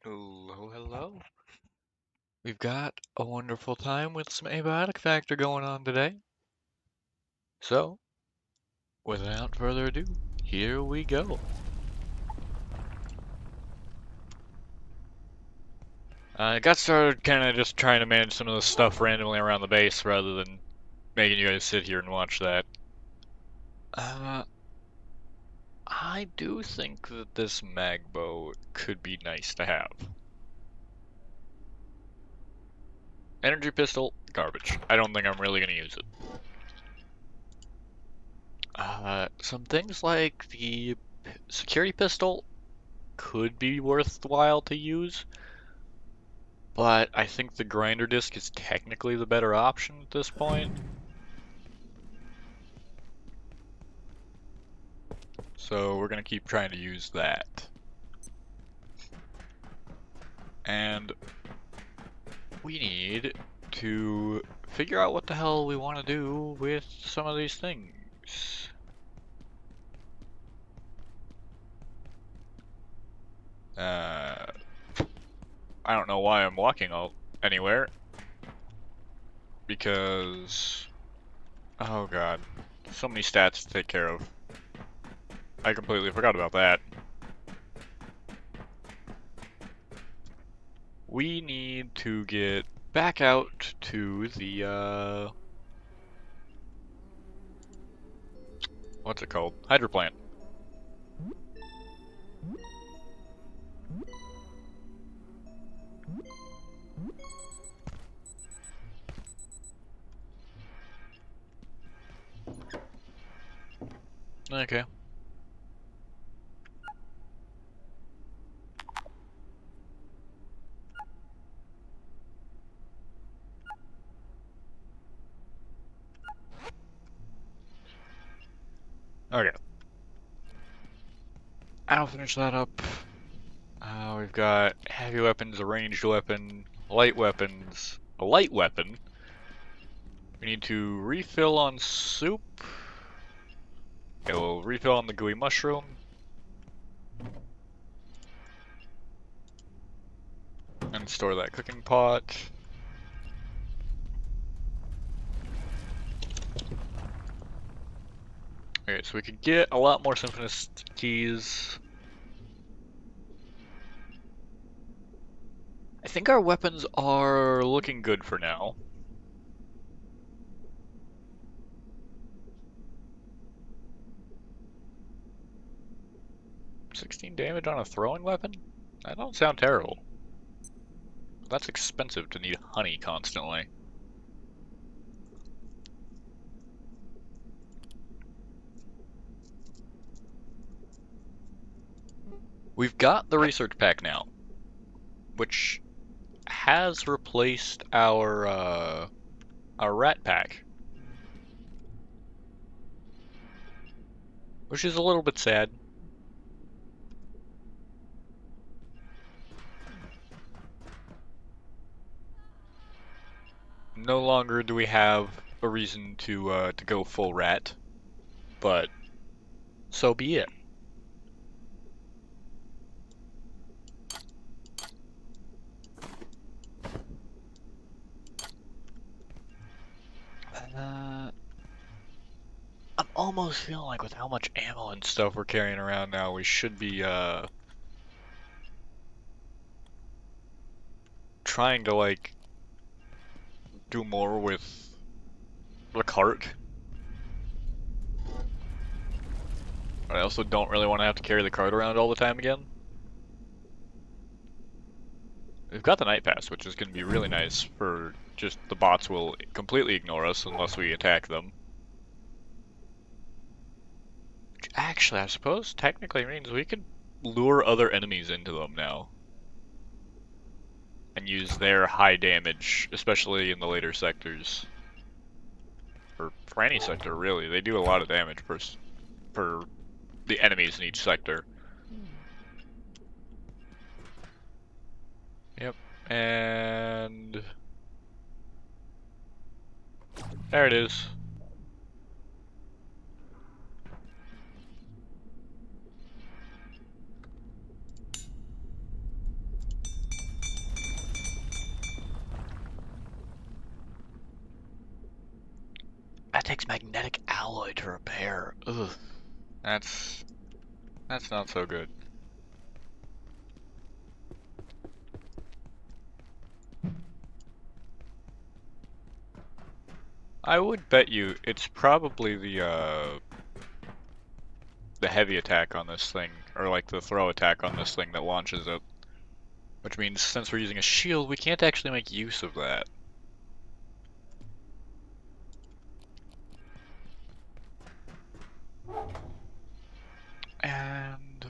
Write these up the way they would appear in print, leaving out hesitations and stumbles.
Hello, hello. We've got a wonderful time with some abiotic factor going on today. So, without further ado, here we go. I got started kind of just trying to manage some of the stuff randomly around the base rather than making you guys sit here and watch that. Uh, I do think that this mag bow could be nice to have. Energy pistol, garbage. I don't think I'm really going to use it. Some things like the security pistol could be worthwhile to use, but I think the grinder disc is technically the better option at this point. So we're gonna keep trying to use that. And we need to figure out what the hell we want to do with some of these things. Uh, I don't know why I'm walking anywhere. Because, oh god, so many stats to take care of. I completely forgot about that. We need to get back out to the, what's it called? Hydroplant. Okay. Okay. I'll finish that up. We've got heavy weapons, a ranged weapon, light weapons, a light weapon. We need to refill on soup. Okay, we'll refill on the gooey mushroom. And store that cooking pot. Okay, so we could get a lot more Symphonist keys. I think our weapons are looking good for now. $16 damage on a throwing weapon? That don't sound terrible. That's expensive to need honey constantly. We've got the research pack now, which has replaced our rat pack, which is a little bit sad. No longer do we have a reason to go full rat, but so be it. Uh, I'm almost feeling like with how much ammo and stuff we're carrying around now, we should be trying to like do more with the cart. I also don't really want to have to carry the cart around all the time again. We've got the night pass, which is going to be really nice for just the bots will completely ignore us unless we attack them. Which actually, I suppose, technically means we could lure other enemies into them now. And use their high damage, especially in the later sectors. Or for any sector, really. They do a lot of damage per the enemies in each sector. Yep, and there it is. takes magnetic alloy to repair. Ugh. That's not so good. I would bet you it's probably the heavy attack on this thing, or like the throw attack on this thing that launches it. Which means since we're using a shield, we can't actually make use of that. And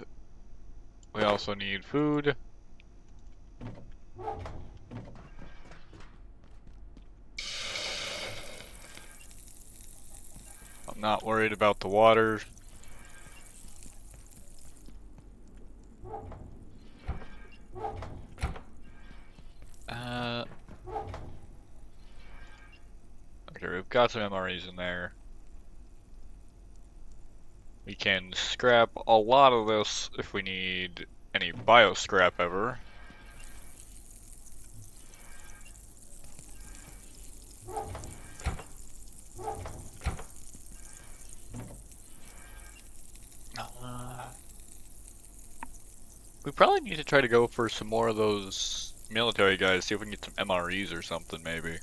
we also need food. I'm not worried about the water. Okay, we've got some MREs in there. We can scrap a lot of this if we need any bio scrap ever. We probably need to try to go for some more of those military guys, see if we can get some MREs or something, maybe.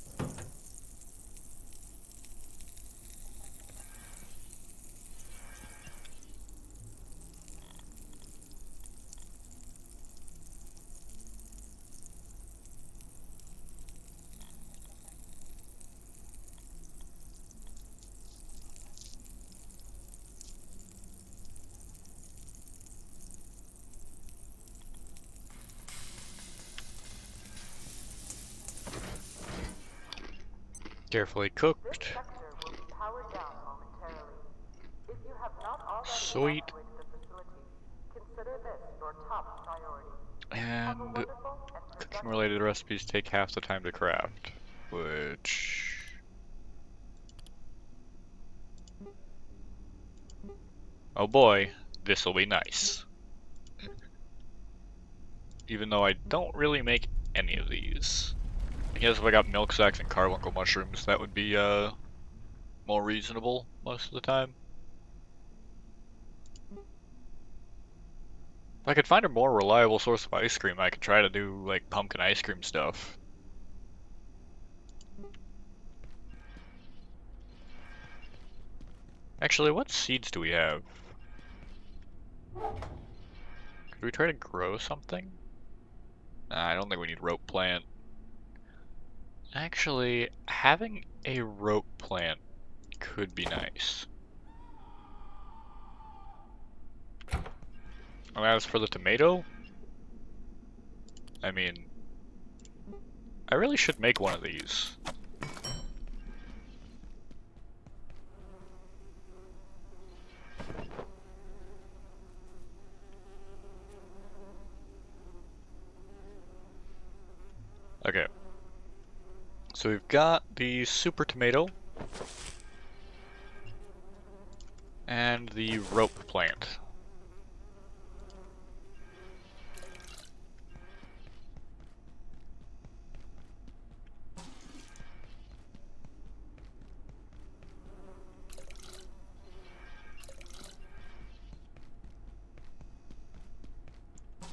Carefully cooked. Sweet. And cooking related recipes take half the time to craft, which... Oh boy, this'll be nice. Even though I don't really make any of these. I guess if I got milk sacks and carbuncle mushrooms, that would be more reasonable most of the time. If I could find a more reliable source of ice cream, I could try to do like pumpkin ice cream stuff. Actually, what seeds do we have? Could we try to grow something? Nah, I don't think we need rope plant. Actually, having a rope plant could be nice. And as for the tomato, I mean, I really should make one of these. Okay. So we've got the super tomato and the rope plant.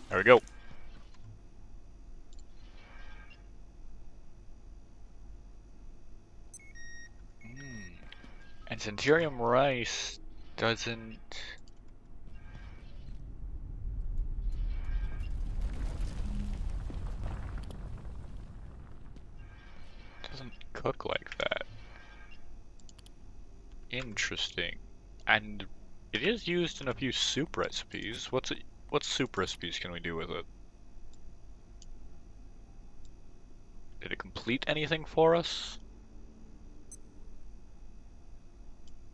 There we go. And Centurium rice doesn't cook like that. Interesting. And it is used in a few soup recipes. What soup recipes can we do with it? Did it complete anything for us?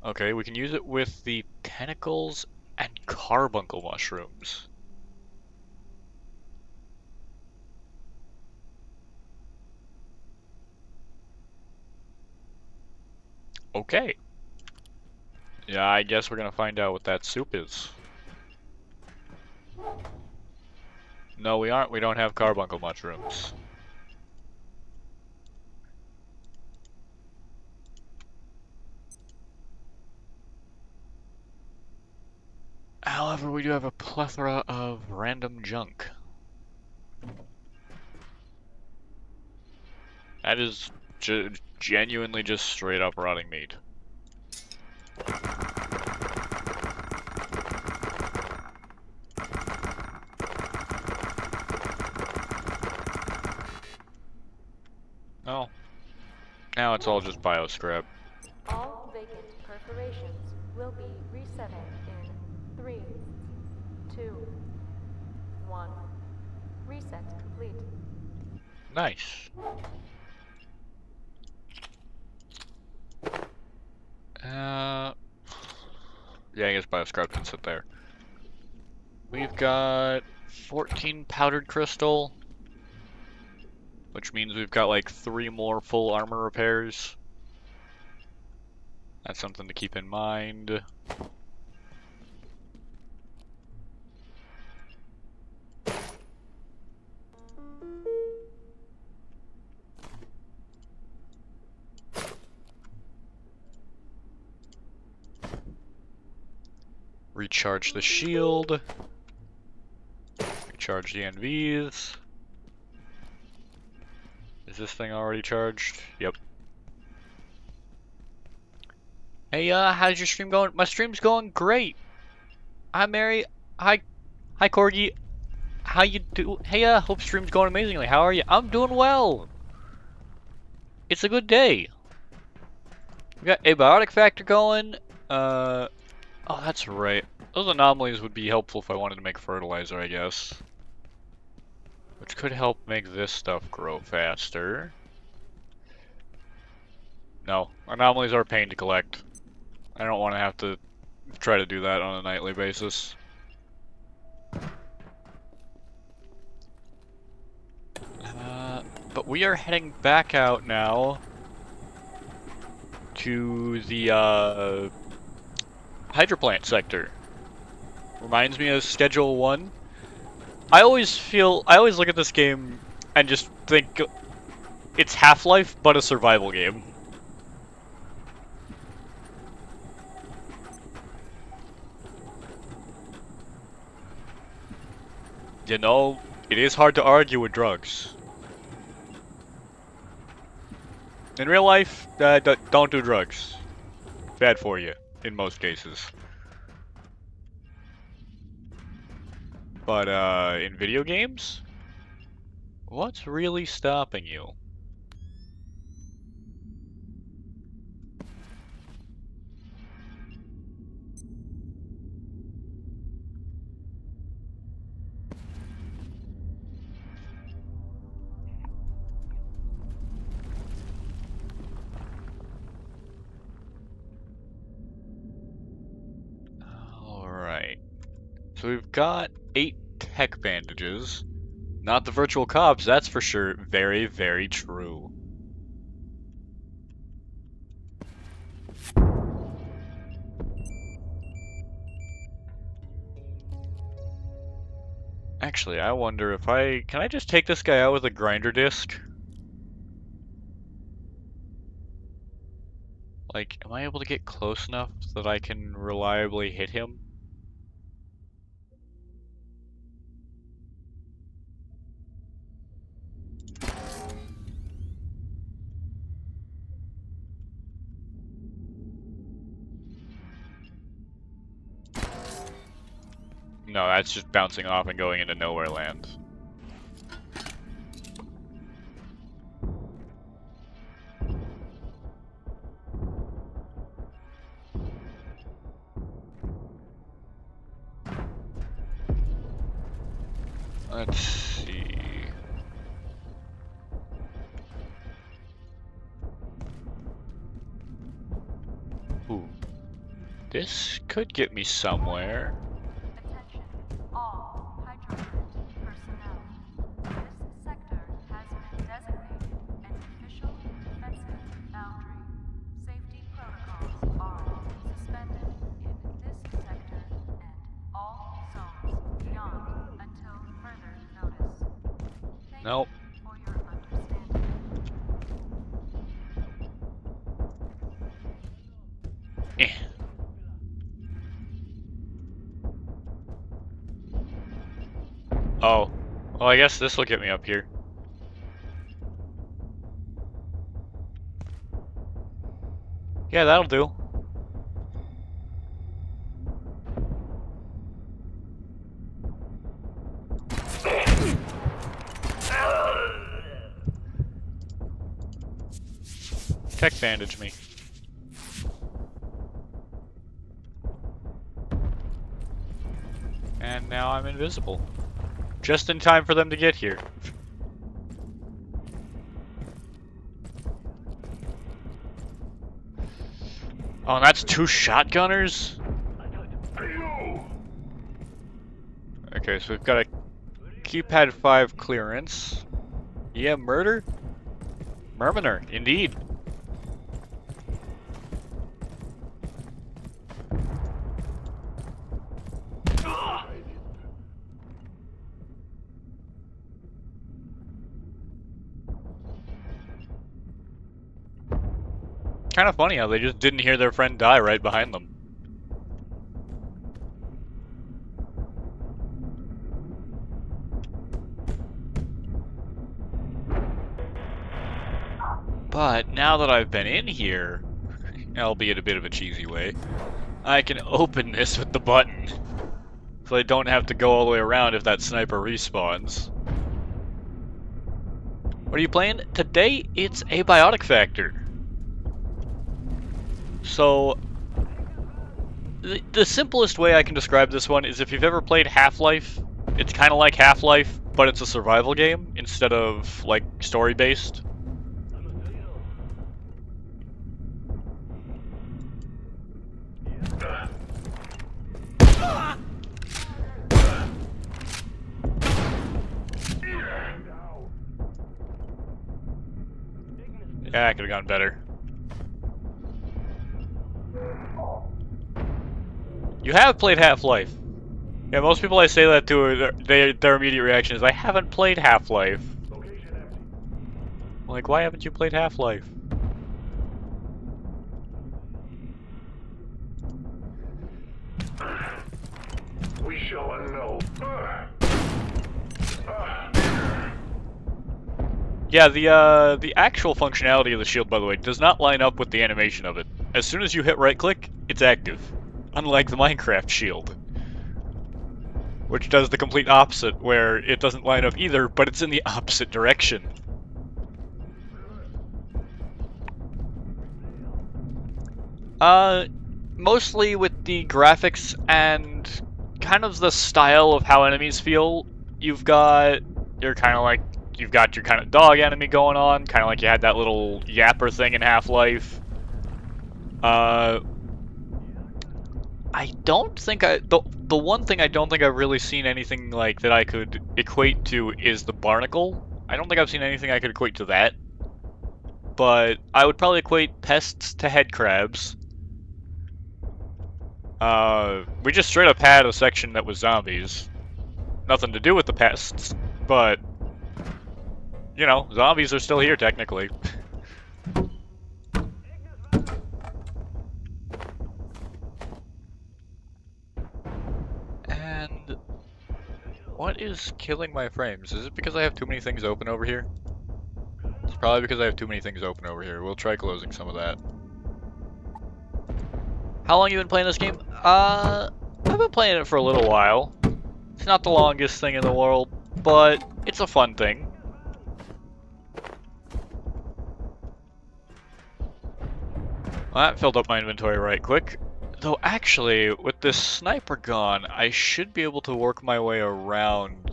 Okay, we can use it with the tentacles and carbuncle mushrooms. Okay. Yeah, I guess we're gonna find out what that soup is. No, we aren't. We don't have carbuncle mushrooms. However, we do have a plethora of random junk. That is genuinely just straight up rotting meat. Oh. Now it's all just bioscrap. All vacant perforations will be resetting in 3, 2, 1. Reset complete. Nice. Yeah, I guess bioscrap can sit there. We've got 14 powdered crystal, which means we've got like 3 more full armor repairs. That's something to keep in mind. Recharge the shield. Recharge the NVs. Is this thing already charged? Yep. Hey, how's your stream going? My stream's going great. Hi, Mary. Hi, Corgi. How you do? Hey, hope stream's going amazingly. How are you? I'm doing well. It's a good day. We got abiotic factor going. Oh, that's right. Those anomalies would be helpful if I wanted to make fertilizer, I guess. Which could help make this stuff grow faster. No, anomalies are a pain to collect. I don't want to have to try to do that on a nightly basis. But we are heading back out now to the Hydroplant sector. Reminds me of Schedule 1. I always look at this game and just think it's Half-Life, but a survival game. You know, it is hard to argue with drugs. In real life, don't do drugs. Bad for you, in most cases. But, in video games? What's really stopping you? Alright. So we've got 8 tech bandages. Not the virtual cops, that's for sure. Very, very true. Actually, I wonder if can I just take this guy out with a grinder disc? Like, am I able to get close enough that I can reliably hit him? No, that's just bouncing off and going into nowhere land. Let's see. Ooh. This could get me somewhere. Attention, all Hydroplant personnel. This sector has been designated an official defensive boundary. Safety protocols are suspended in this sector and all zones beyond until further notice. Thank Nope. you for your understanding. Eh. Oh. Well, I guess this will get me up here. Yeah, that'll do. Tech bandage me. And now I'm invisible. Just in time for them to get here. Oh, and that's 2 shotgunners? Okay, so we've got a keypad 5 clearance. Yeah, murder? Murminer, indeed. Kind of funny how they just didn't hear their friend die right behind them. But now that I've been in here, albeit a bit of a cheesy way, I can open this with the button. So I don't have to go all the way around if that sniper respawns. What are you playing? Today, it's Abiotic Factor. So, the simplest way I can describe this one is if you've ever played Half-Life, it's kind of like Half-Life, but it's a survival game instead of, like, story-based. Yeah, I could have gone better. You have played Half-Life. Yeah, most people I say that to, their immediate reaction is, I haven't played Half-Life. I'm like, why haven't you played Half-Life? We shall know. Yeah, the actual functionality of the shield, by the way, does not line up with the animation of it. As soon as you hit right-click, it's active. Unlike the Minecraft shield. Which does the complete opposite, where it doesn't line up either, but it's in the opposite direction. Mostly with the graphics and kind of the style of how enemies feel. You've got your kind of dog enemy going on, kind of like you had that little yapper thing in Half-Life. I don't think the one thing I don't think I've really seen anything like that I could equate to is the barnacle. I don't think I've seen anything I could equate to that. But I would probably equate pests to head crabs. We just straight up had a section that was zombies. Nothing to do with the pests, but, you know, zombies are still here technically. And what is killing my frames? Is it because I have too many things open over here? It's probably because I have too many things open over here. We'll try closing some of that. How long you been playing this game? I've been playing it for a little while. It's not the longest thing in the world, but it's a fun thing. Well, that filled up my inventory right quick. Though actually, with this sniper gun, I should be able to work my way around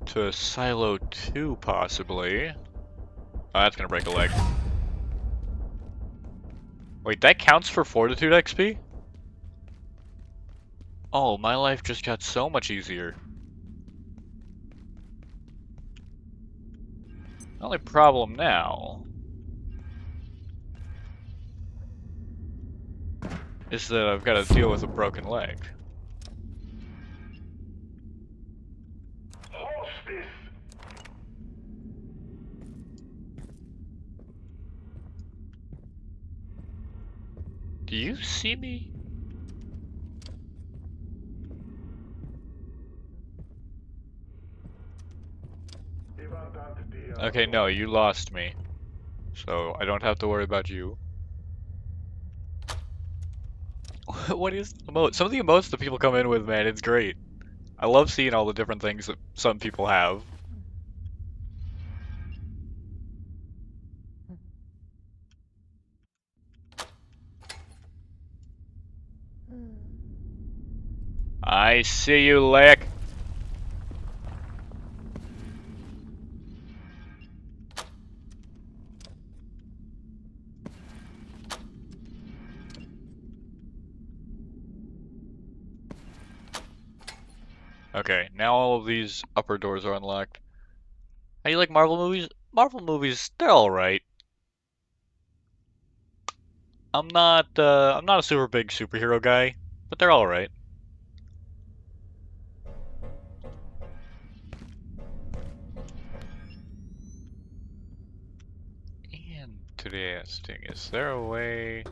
to Silo 2, possibly. Oh, that's gonna break a leg. Wait, that counts for Fortitude XP? Oh, my life just got so much easier. The only problem now is that I've got to deal with a broken leg. Hostis. Do you see me? Okay, no, you lost me. So I don't have to worry about you. What is emote? Some of the emotes that people come in with, man, it's great. I love seeing all the different things that some people have. I see you, Lick. Okay, now all of these upper doors are unlocked. How you like Marvel movies? Marvel movies, they're alright. I'm not a super big superhero guy, but they're alright. Interesting. Is there a way?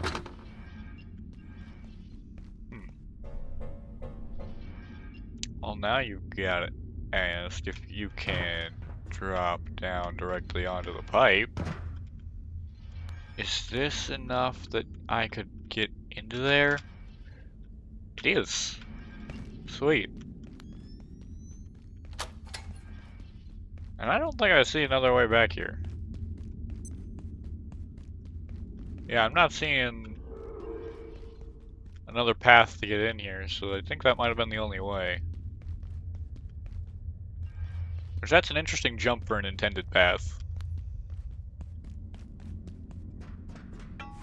Hmm. Well, now you've got it asked if you can drop down directly onto the pipe. Is this enough that I could get into there? It is. Sweet. And I don't think I see another way back here. Yeah, I'm not seeing another path to get in here, so I think that might have been the only way. Which that's an interesting jump for an intended path.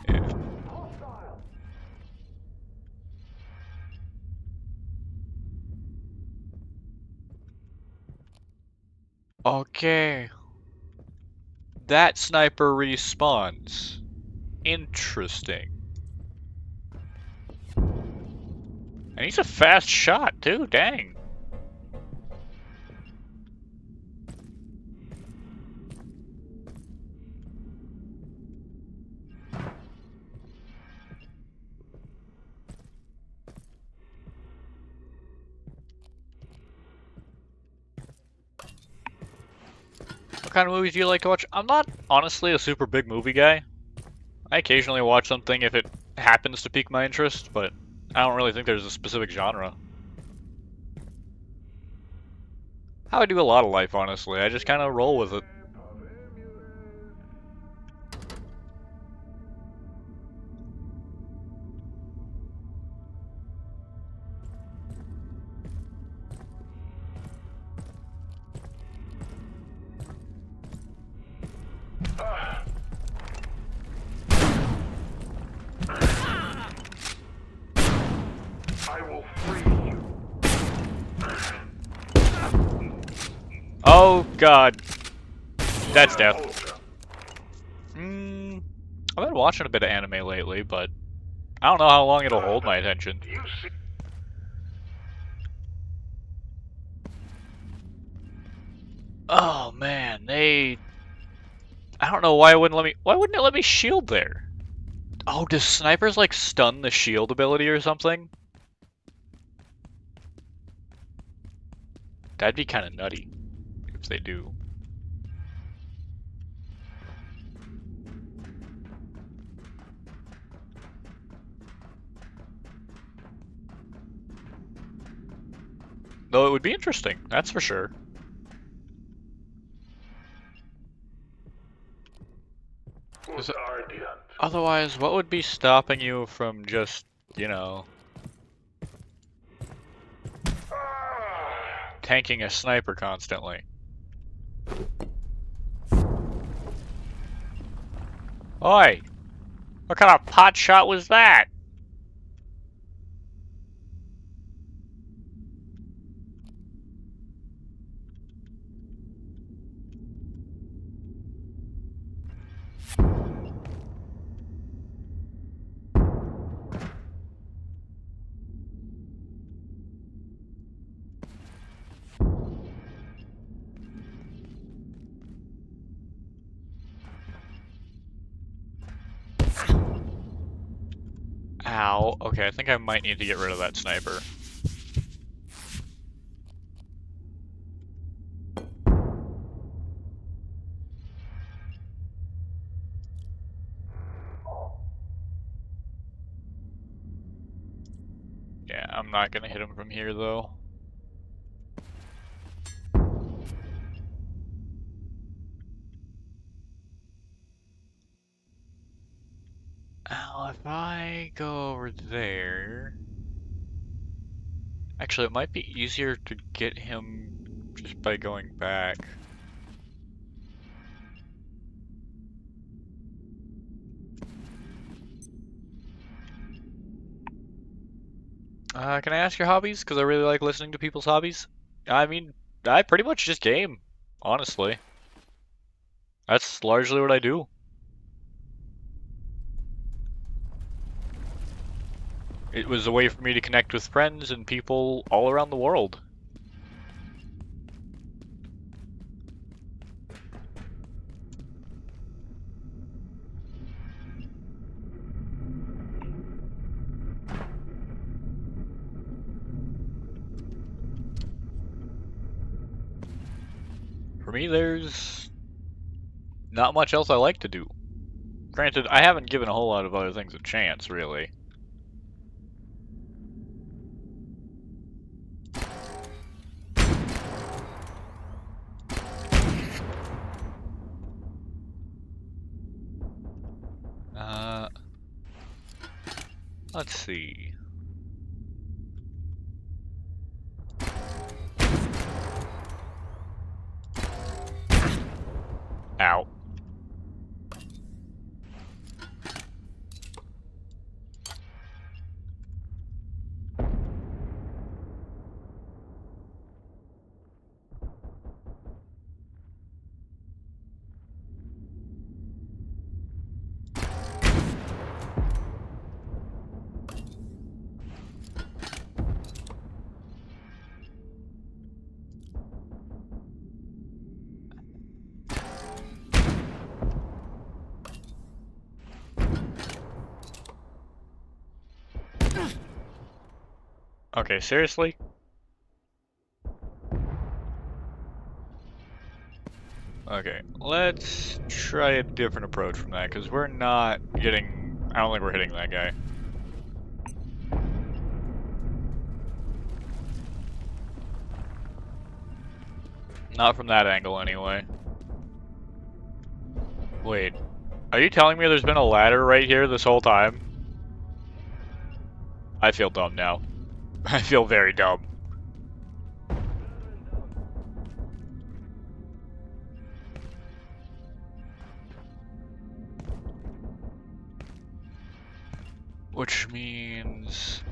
Yeah. Okay. That sniper respawns. Interesting. And he's a fast shot too, dang. What kind of movies do you like to watch? I'm not honestly a super big movie guy. I occasionally watch something if it happens to pique my interest, but I don't really think there's a specific genre. How I do a lot of life, honestly. I just kind of roll with it. I will free you. Oh god, that's death. I've been watching a bit of anime lately, but I don't know how long it'll hold my attention. You see, Oh man, I don't know why it wouldn't let me. Why wouldn't it let me shield there? Oh, does snipers like stun the shield ability or something? That'd be kind of nutty if they do. Though it would be interesting, that's for sure. Is it- Guardian. Otherwise, what would be stopping you from just, you know, tanking a sniper constantly? Oi! What kind of pot shot was that? Ow. Okay, I think I might need to get rid of that sniper. not gonna hit him from here, though. Now, if I go over there... Actually, it might be easier to get him just by going back. Can I ask your hobbies? Because I really like listening to people's hobbies. I mean, I pretty much just game, honestly. That's largely what I do. It was a way for me to connect with friends and people all around the world. For me, there's not much else I like to do. Granted, I haven't given a whole lot of other things a chance, really. Let's see. Ow. Okay, seriously? Okay, let's try a different approach from that, because we're not getting... I don't think we're hitting that guy. Not from that angle, anyway. Wait, are you telling me there's been a ladder right here this whole time? I feel dumb now. I feel very dumb. Which means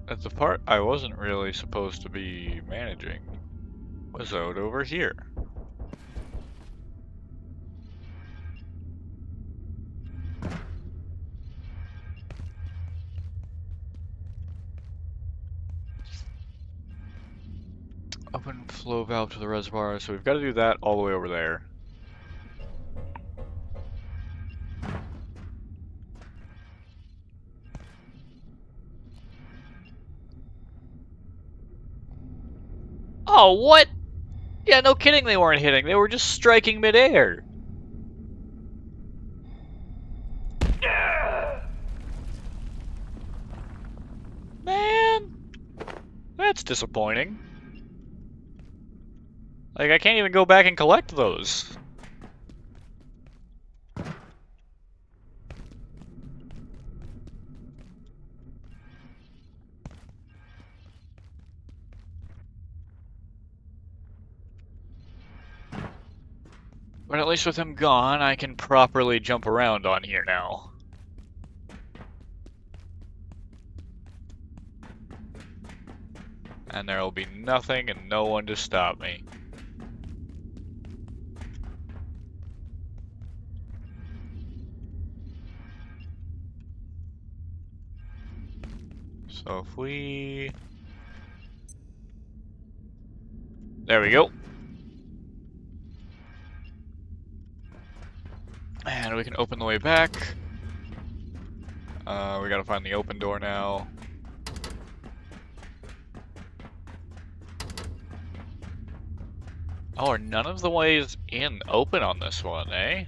that the part I wasn't really supposed to be managing was out over here. Open flow valve to the reservoir, so we've got to do that all the way over there. Oh, what? Yeah, no kidding they weren't hitting. They were just striking midair. Man, that's disappointing. Like, I can't even go back and collect those. But at least with him gone, I can properly jump around on here now. And there will be nothing and no one to stop me. So if we... There we go. And we can open the way back. We gotta find the open door now. Oh, are none of the ways in open on this one, eh?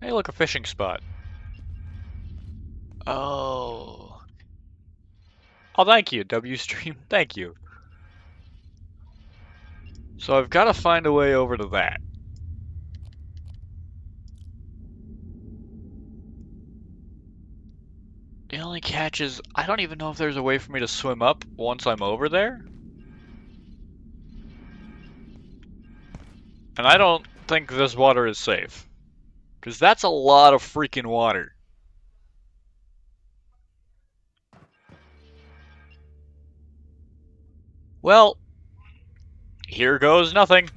Hey, look, a fishing spot. Oh. Oh, thank you, WStream. Thank you. So I've got to find a way over to that. The only catch is I don't even know if there's a way for me to swim up once I'm over there. And I don't think this water is safe. Because that's a lot of freaking water. Well, here goes nothing.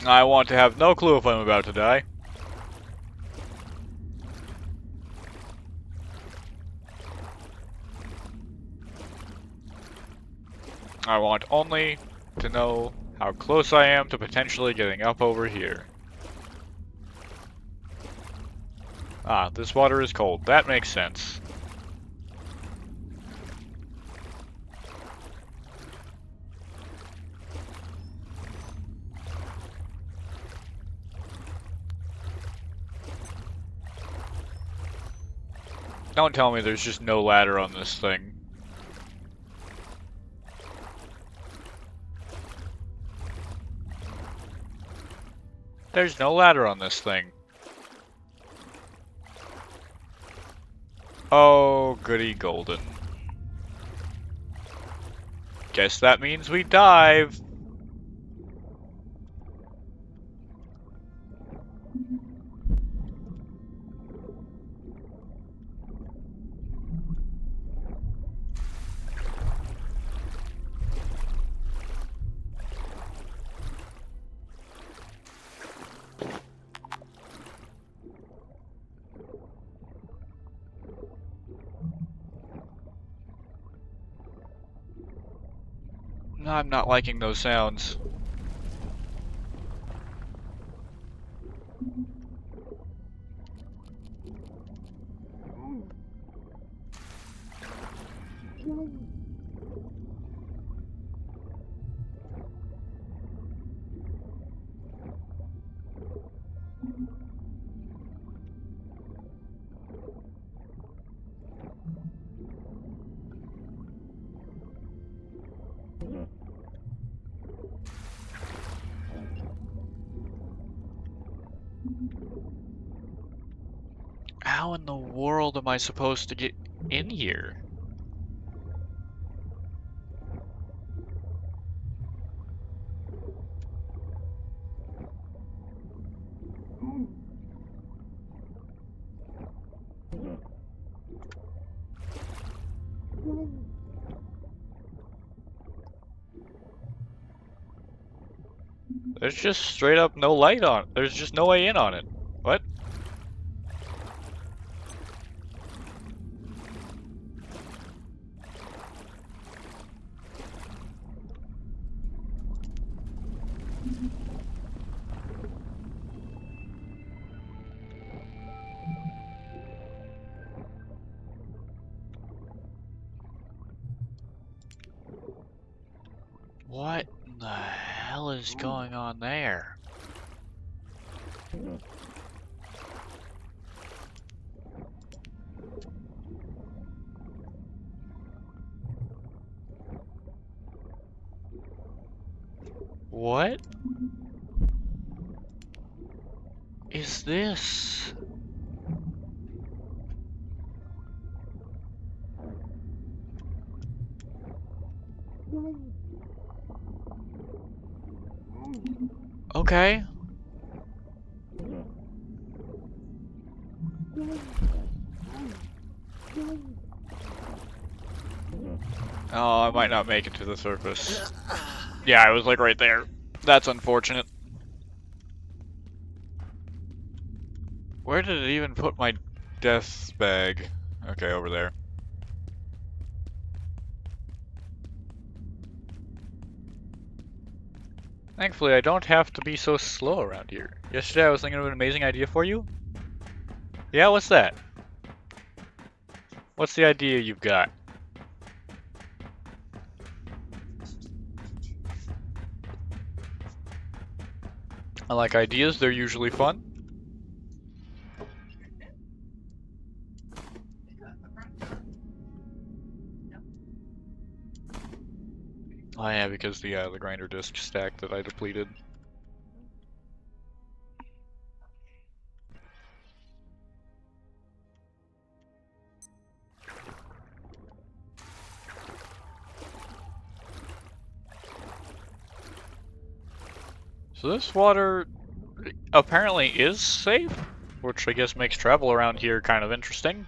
I want to have no clue if I'm about to die. I want only to know how close I am to potentially getting up over here. Ah, this water is cold. That makes sense. Don't tell me there's just no ladder on this thing. There's no ladder on this thing. Oh, goody golden. Guess that means we dive. I'm not liking those sounds. How in the world am I supposed to get in here? There's just straight up no light on it. There's just no way in on it. What? What in the hell is going on there? What is this? Okay. Oh, I might not make it to the surface. Yeah, I was like right there. That's unfortunate. Where did it even put my death bag? Okay, over there. Thankfully, I don't have to be so slow around here. Yesterday I was thinking of an amazing idea for you. Yeah, what's that? What's the idea you've got? I like ideas, they're usually fun. Oh yeah, because the grinder disc stack that I depleted. So this water apparently is safe, which I guess makes travel around here kind of interesting.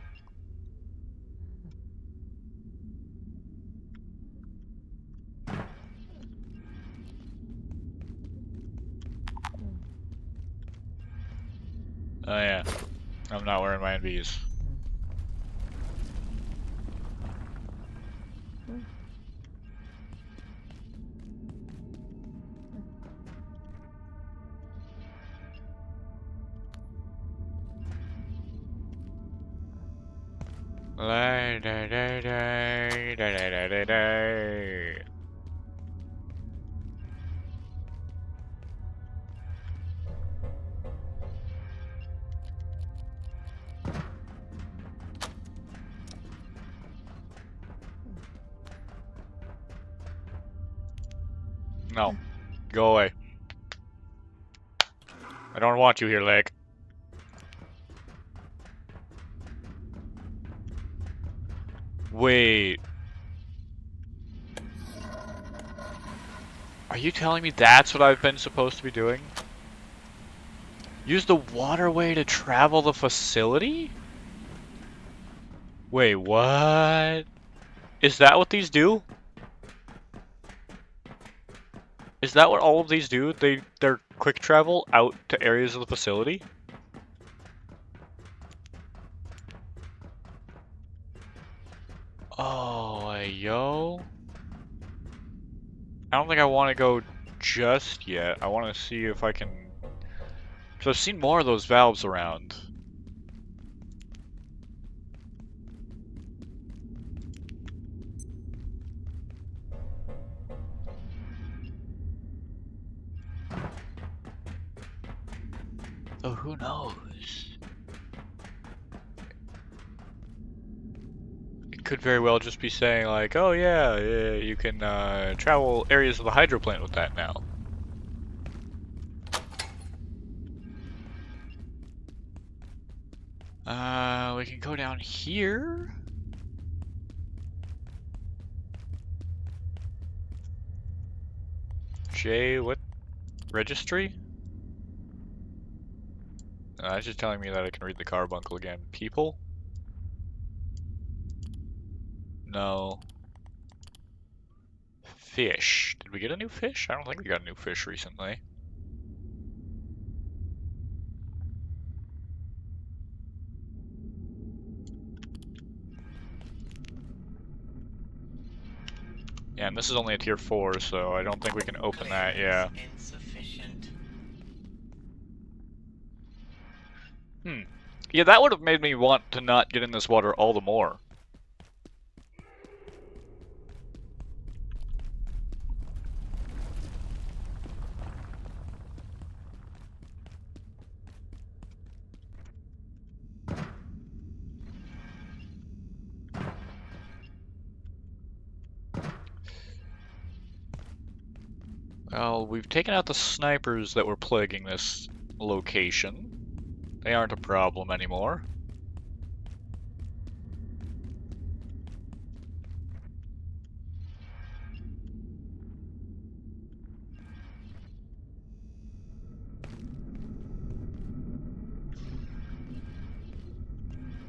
Oh yeah, I'm not wearing my NVs. No, go away. I don't want you here, Lake. Wait. Are you telling me that's what I've been supposed to be doing? Use the waterway to travel the facility? Wait, what? Is that what these do? Is that what all of these do? They're quick travel out to areas of the facility? Oh, yo. I don't think I want to go just yet. I want to see if I can... So I've seen more of those valves around. Oh, who knows? It could very well just be saying like, oh yeah, you can travel areas of the hydroplant with that now. We can go down here. J, what? Registry? It's just telling me that I can read the carbuncle again. People? No. Fish. Did we get a new fish? I don't think we got a new fish recently. Yeah, and this is only a tier 4, so I don't think we can open that, yeah. Insufficient. Yeah, that would have made me want to not get in this water all the more. Well, we've taken out the snipers that were plaguing this location. They aren't a problem anymore.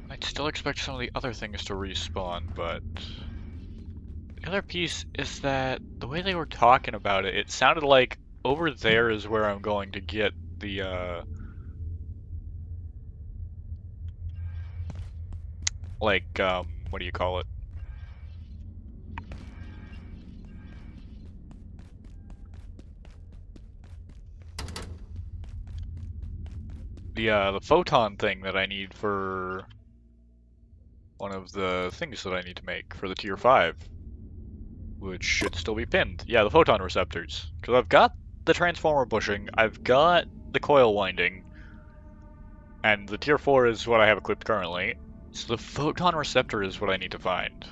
I'd still expect some of the other things to respawn, but... The other piece is that the way they were talking about it, it sounded like over there is where I'm going to get the, what do you call it? the photon thing that I need for one of the things that I need to make for the tier 5, which should still be pinned. Yeah, the photon receptors. Because I've got the transformer bushing, I've got the coil winding, and the tier 4 is what I have equipped currently. So the photon receptor is what I need to find.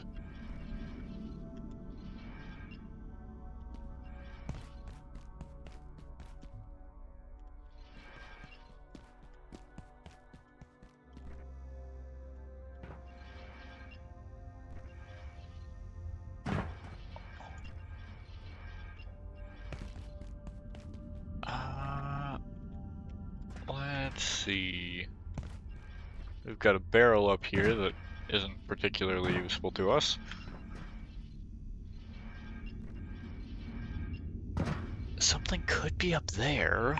Uh, let's see. We've got a barrel up here that isn't particularly useful to us. Something could be up there.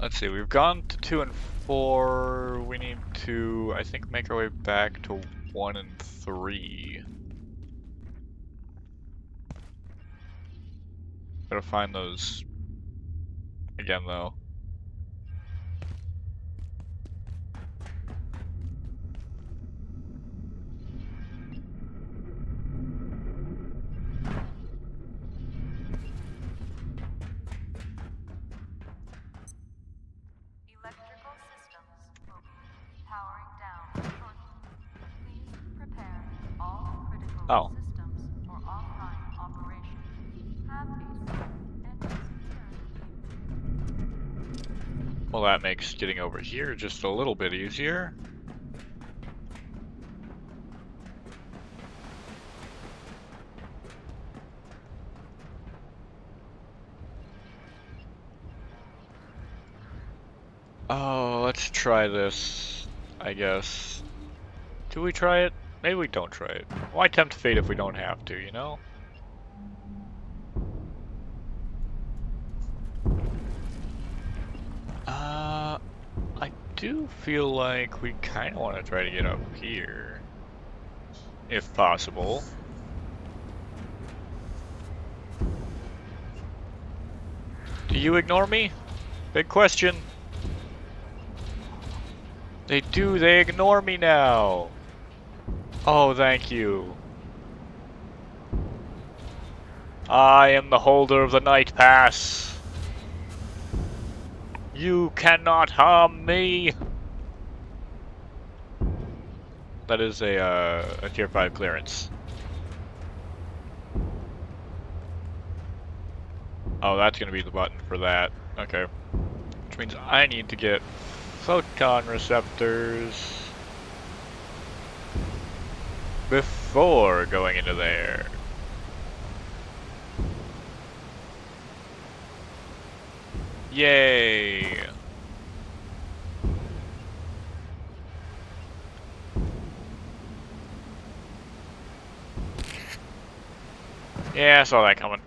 Let's see, we've gone to 2 and 4. We need to, I think, make our way back to 1 and 3. Gotta find those again, though. Electrical systems will be powering down shortly. Please prepare all critical Oh, systems for offline operation. Have a safe and secure. well, that makes getting over here just a little bit easier. Oh, let's try this, I guess. Do we try it? Maybe we don't try it. Why tempt fate if we don't have to, you know? I do feel like we kind of want to try to get up here, if possible. Do you ignore me? Big question. They do, they ignore me now. Oh, thank you. I am the holder of the night pass. You cannot harm me. That is a tier 5 clearance. Oh, that's gonna be the button for that. Okay. Which means I need to get photon receptors before going into there. Yay! Yeah, I saw that coming.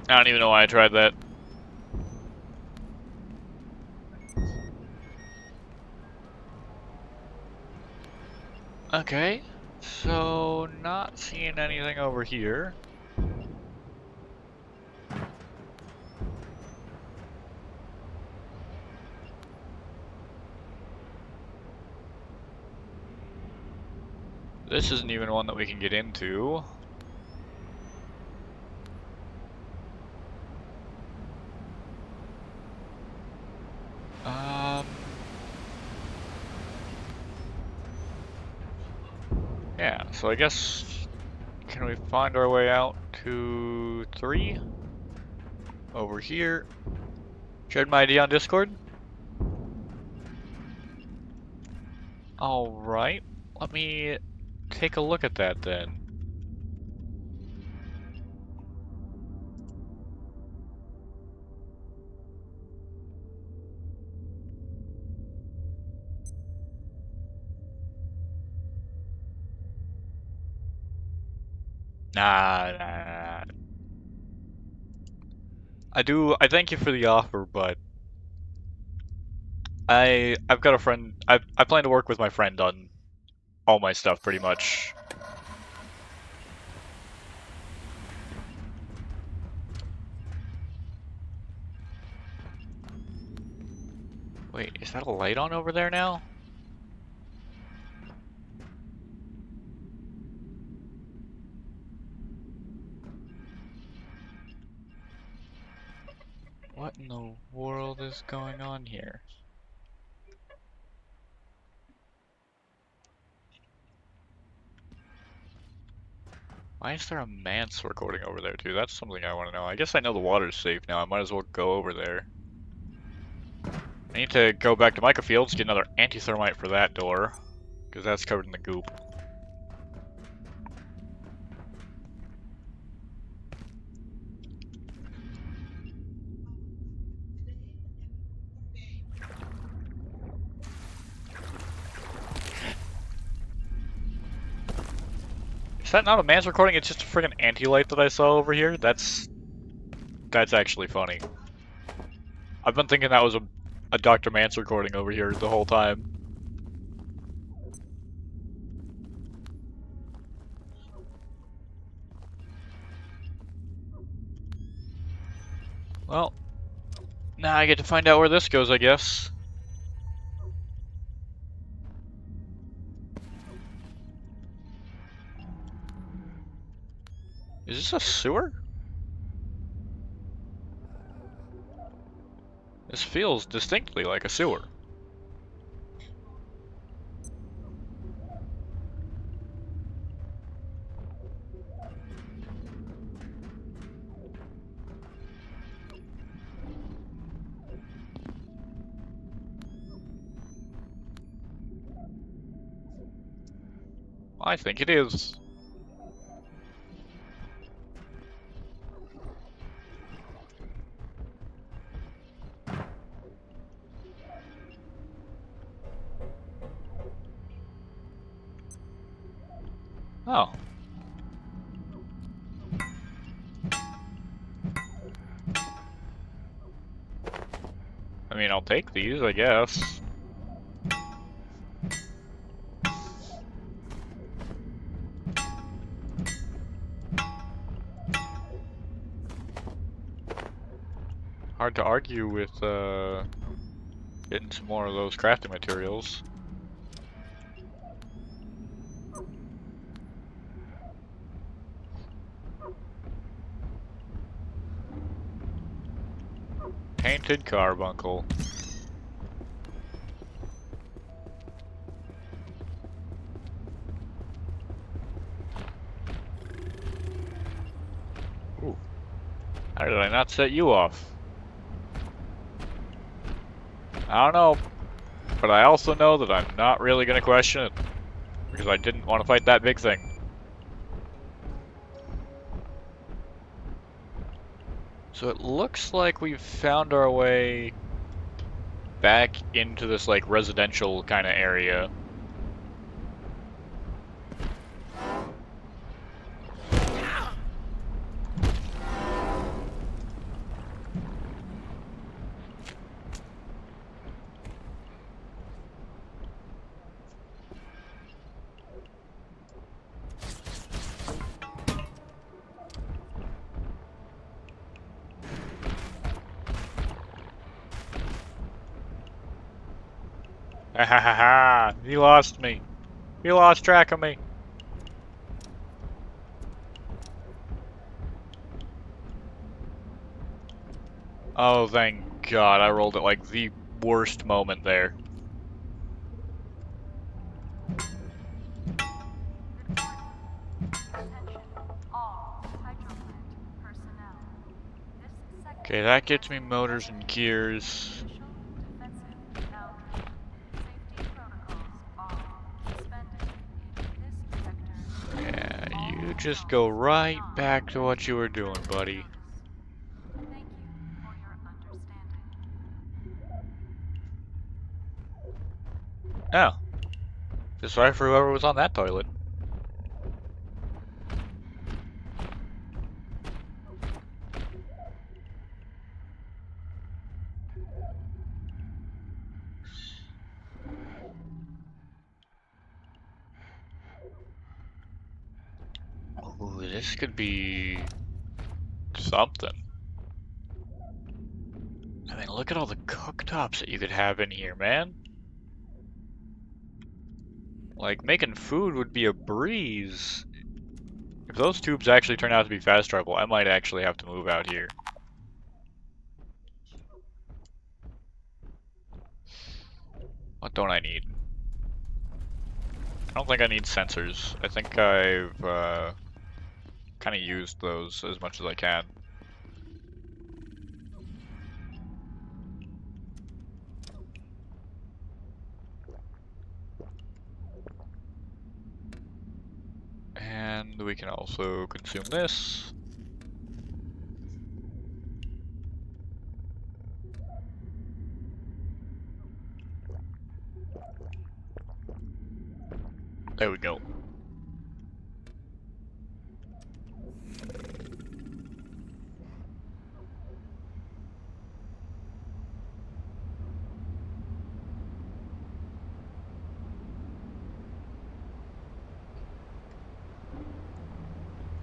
I don't even know why I tried that. Okay, so not seeing anything over here. This isn't even one that we can get into. Um, yeah, so I guess, can we find our way out to 3? Over here. Shared my ID on Discord? Alright, let me take a look at that then. Nah. I thank you for the offer, but I've got a friend. I plan to work with my friend on all my stuff pretty much. Wait, is that a light on over there now? What in the world is going on here? Why is there a man's recording over there too? That's something I want to know. I guess I know the water's safe now. I might as well go over there. I need to go back to microfields, get another anti-thermite for that door, because that's covered in the goop. Is that not a man's recording? It's just a friggin' anti-light that I saw over here? That's actually funny. I've been thinking that was a Dr. Mance recording over here the whole time. Well, now I get to find out where this goes, I guess. Is this a sewer? This feels distinctly like a sewer. I think it is. Oh. I mean, I'll take these, I guess. Hard to argue with, getting some more of those crafting materials. Painted carbuncle. Ooh. How did I not set you off? I don't know, but I also know that I'm not really gonna question it, because I didn't want to fight that big thing. So it looks like we've found our way back into this, like, residential kind of area. Ha ha ha ha! He lost me. He lost track of me. Oh, thank God, I rolled at like the worst moment there. Attention, all Hydroplant personnel. This sector Okay, that gets me motors and gears. official defensive boundary. Safety protocols are suspended in this sector. Yeah, you All just zones go right beyond back to what you were doing, buddy. Thank you for your understanding. Oh, just sorry for whoever was on that toilet. This could be something. I mean, look at all the cooktops that you could have in here, man. Like, making food would be a breeze. If those tubes actually turn out to be fast travel, I might actually have to move out here. What don't I need? I don't think I need sensors. I think I've kind of used those as much as I can. And we can also consume this. There we go.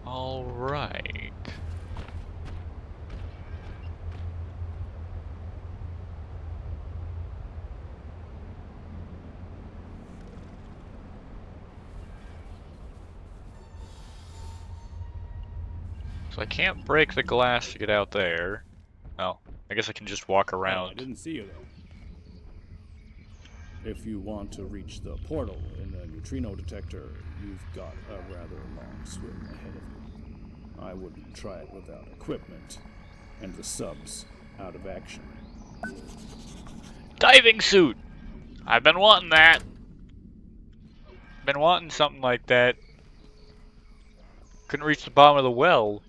All right. So I can't break the glass to get out there. Oh, I guess I can just walk Oh, I around. didn't see you there. If you want to reach the portal in the neutrino detector, you've got a rather long swim ahead of you. I wouldn't try it without equipment, and the subs out of action. Diving suit! I've been wanting that. Been wanting something like that. Couldn't reach the bottom of the well.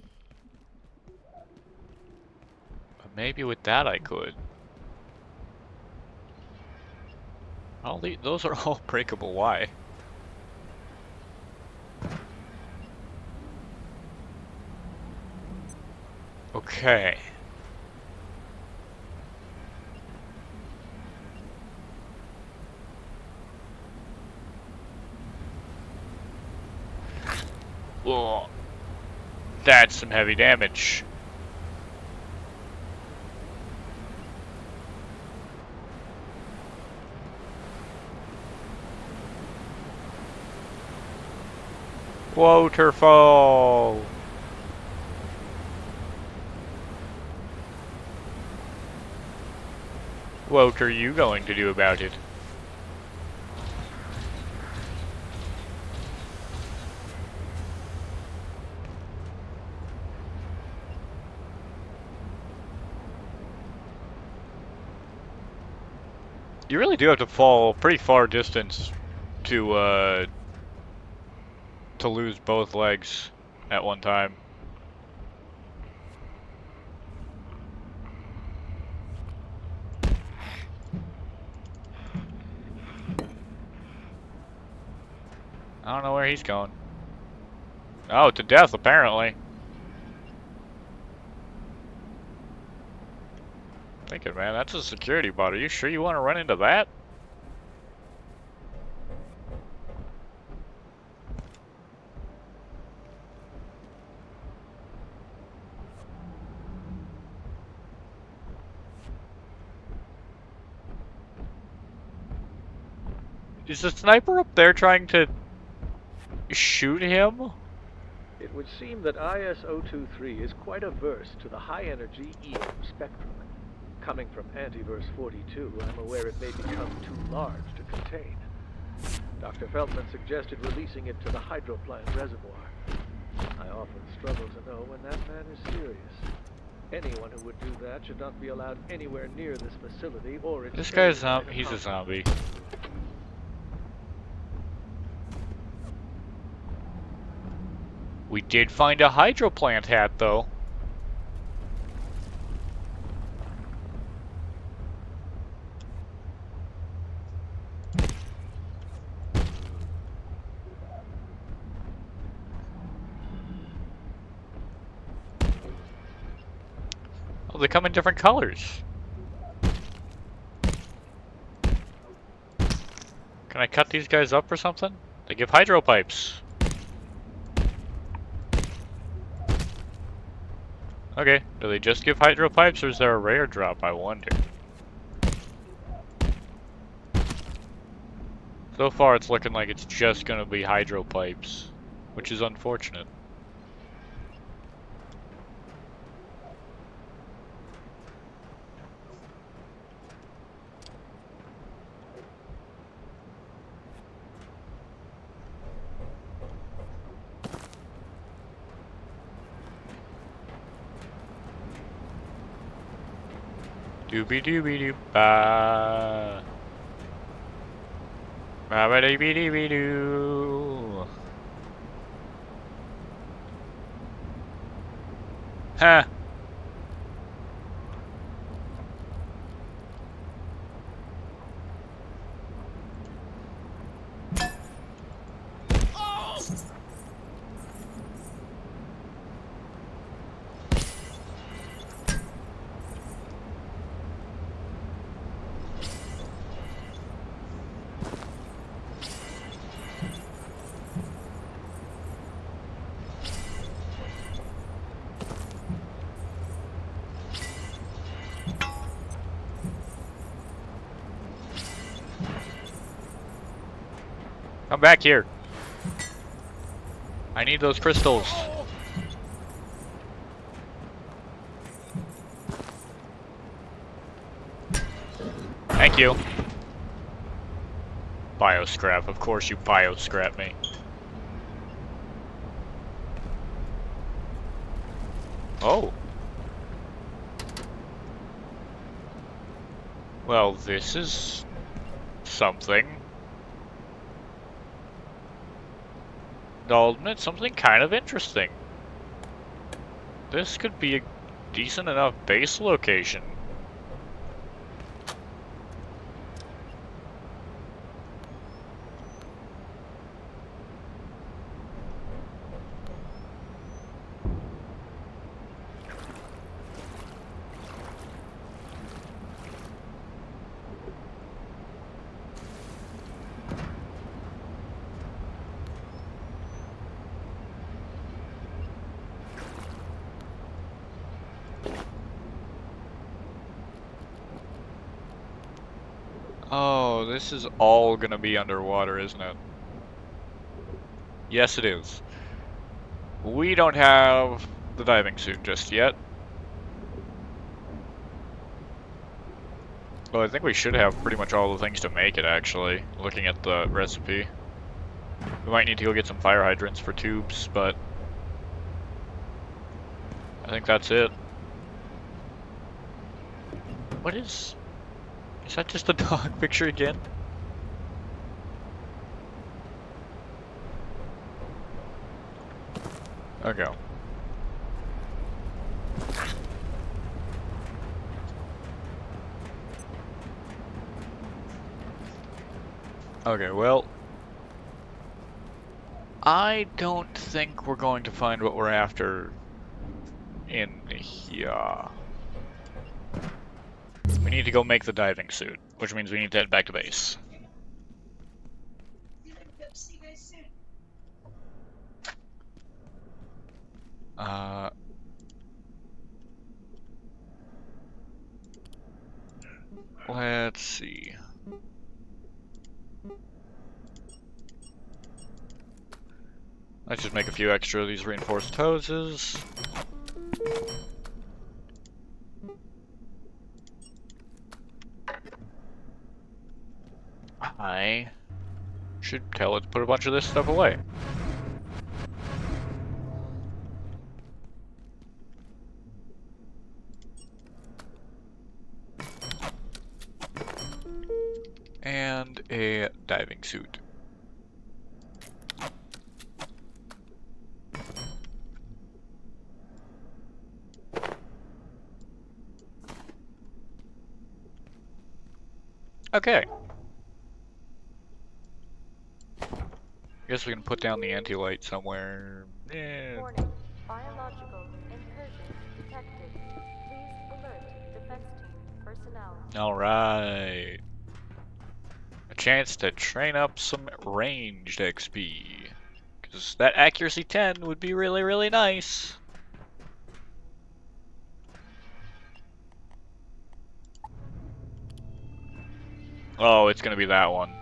But maybe with that I could. Those are all breakable. Why? Okay. Whoa. That's some heavy damage. Waterfall. What are you going to do about it? You really do have to fall pretty far distance to lose both legs at one time. I don't know where he's going. Oh, to death, apparently. Thinking, man, that's a security bot. Are you sure you want to run into that? Is the sniper up there trying to shoot him? It would seem that IS-023 is quite averse to the high-energy EM spectrum. Coming from Antiverse 42, I'm aware it may become too large to contain. Dr. Feldman suggested releasing it to the Hydroplant reservoir. I often struggle to know when that man is serious. Anyone who would do that should not be allowed anywhere near this facility or its... This guy's he's a zombie. We did find a Hydroplant hat, though. Oh, they come in different colors. Can I cut these guys up or something? They give hydro pipes. Okay, do they just give hydro pipes or is there a rare drop, I wonder? So far it's looking like it's just gonna be hydro pipes, which is unfortunate. Doobie doobie doo ba. Ba ba dee bee dee bee doo. Ha! Come back here. I need those crystals. Thank you. Bioscrap, of course you bioscrap me. Oh. Well, this is something. I'll admit, something kind of interesting. This could be a decent enough base location. Oh, this is all gonna be underwater, isn't it? Yes, it is. We don't have the diving suit just yet. Well, I think we should have pretty much all the things to make it, actually, looking at the recipe. We might need to go get some fire hydrants for tubes, but I think that's it. What is... Is that just a dog picture again? Okay. Okay, well... I don't think we're going to find what we're after in here. We need to go make the diving suit, which means we need to head back to base. Let's see. Let's just make a few extra of these reinforced hoses. I should tell it to put a bunch of this stuff away. And a diving suit. Okay. Guess we can put down the anti-light somewhere. Warning. Biological incursion detected. Please alert defense team personnel. Alright. A chance to train up some ranged XP. Because that accuracy 10 would be really, really nice. Oh, it's gonna be that one.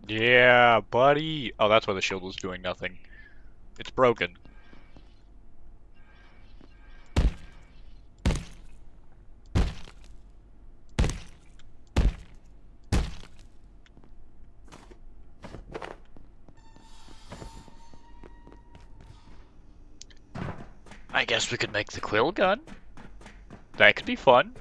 Yeah, buddy. Oh, that's why the shield was doing nothing. It's broken. I guess we could make the quill gun. That could be fun.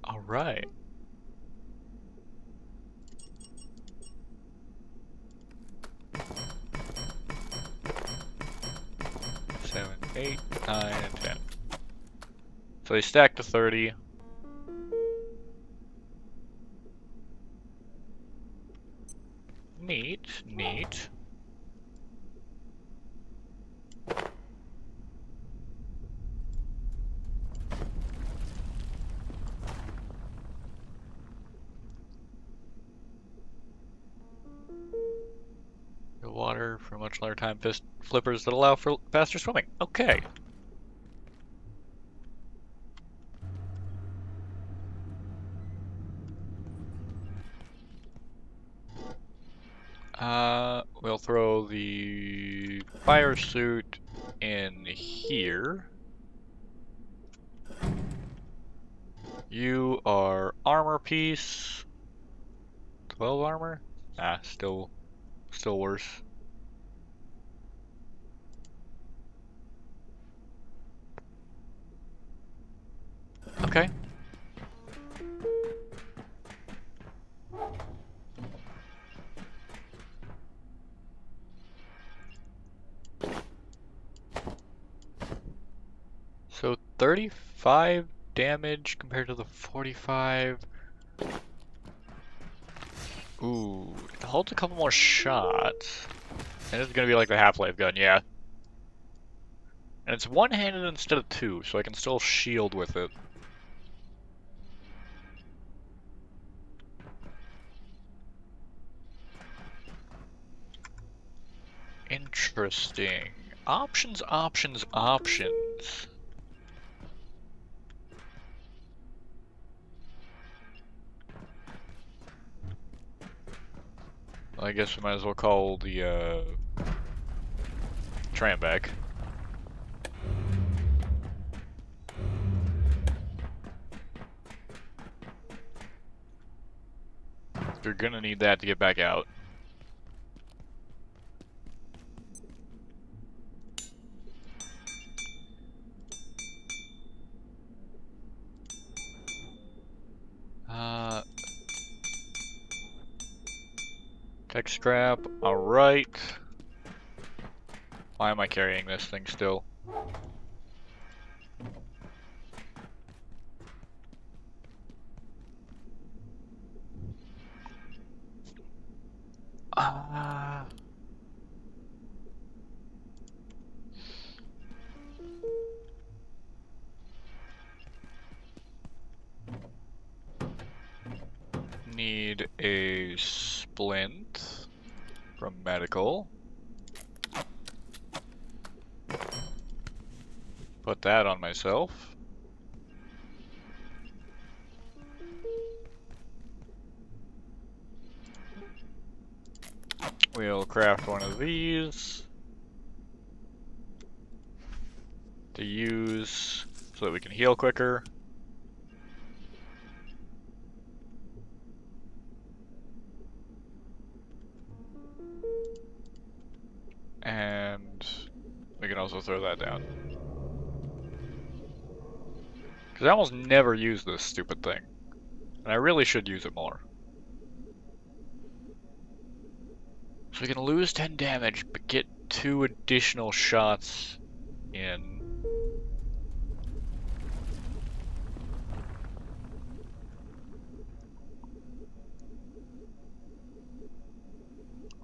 All right. Seven, 8, 9, and 10. So they stack to 30. Neat, neat. The water for much longer time fist flippers that allow for faster swimming. Okay. We'll throw the fire suit in here. You are armor piece. 12 armor? Ah, still worse. Okay. So 35 damage compared to the 45. Ooh, it holds a couple more shots. And it's gonna be like the Half-Life gun, yeah. And it's one-handed instead of two, so I can still shield with it. Interesting. Options, options, options. Well, I guess we might as well call the tram back. You're gonna need that to get back out. Tech scrap, alright. Why am I carrying this thing still? Ah. need a splint from medical. Put that on myself. We'll craft one of these to use so that we can heal quicker. And we can also throw that down. Because I almost never use this stupid thing. And I really should use it more. So we can lose 10 damage, but get 2 additional shots in.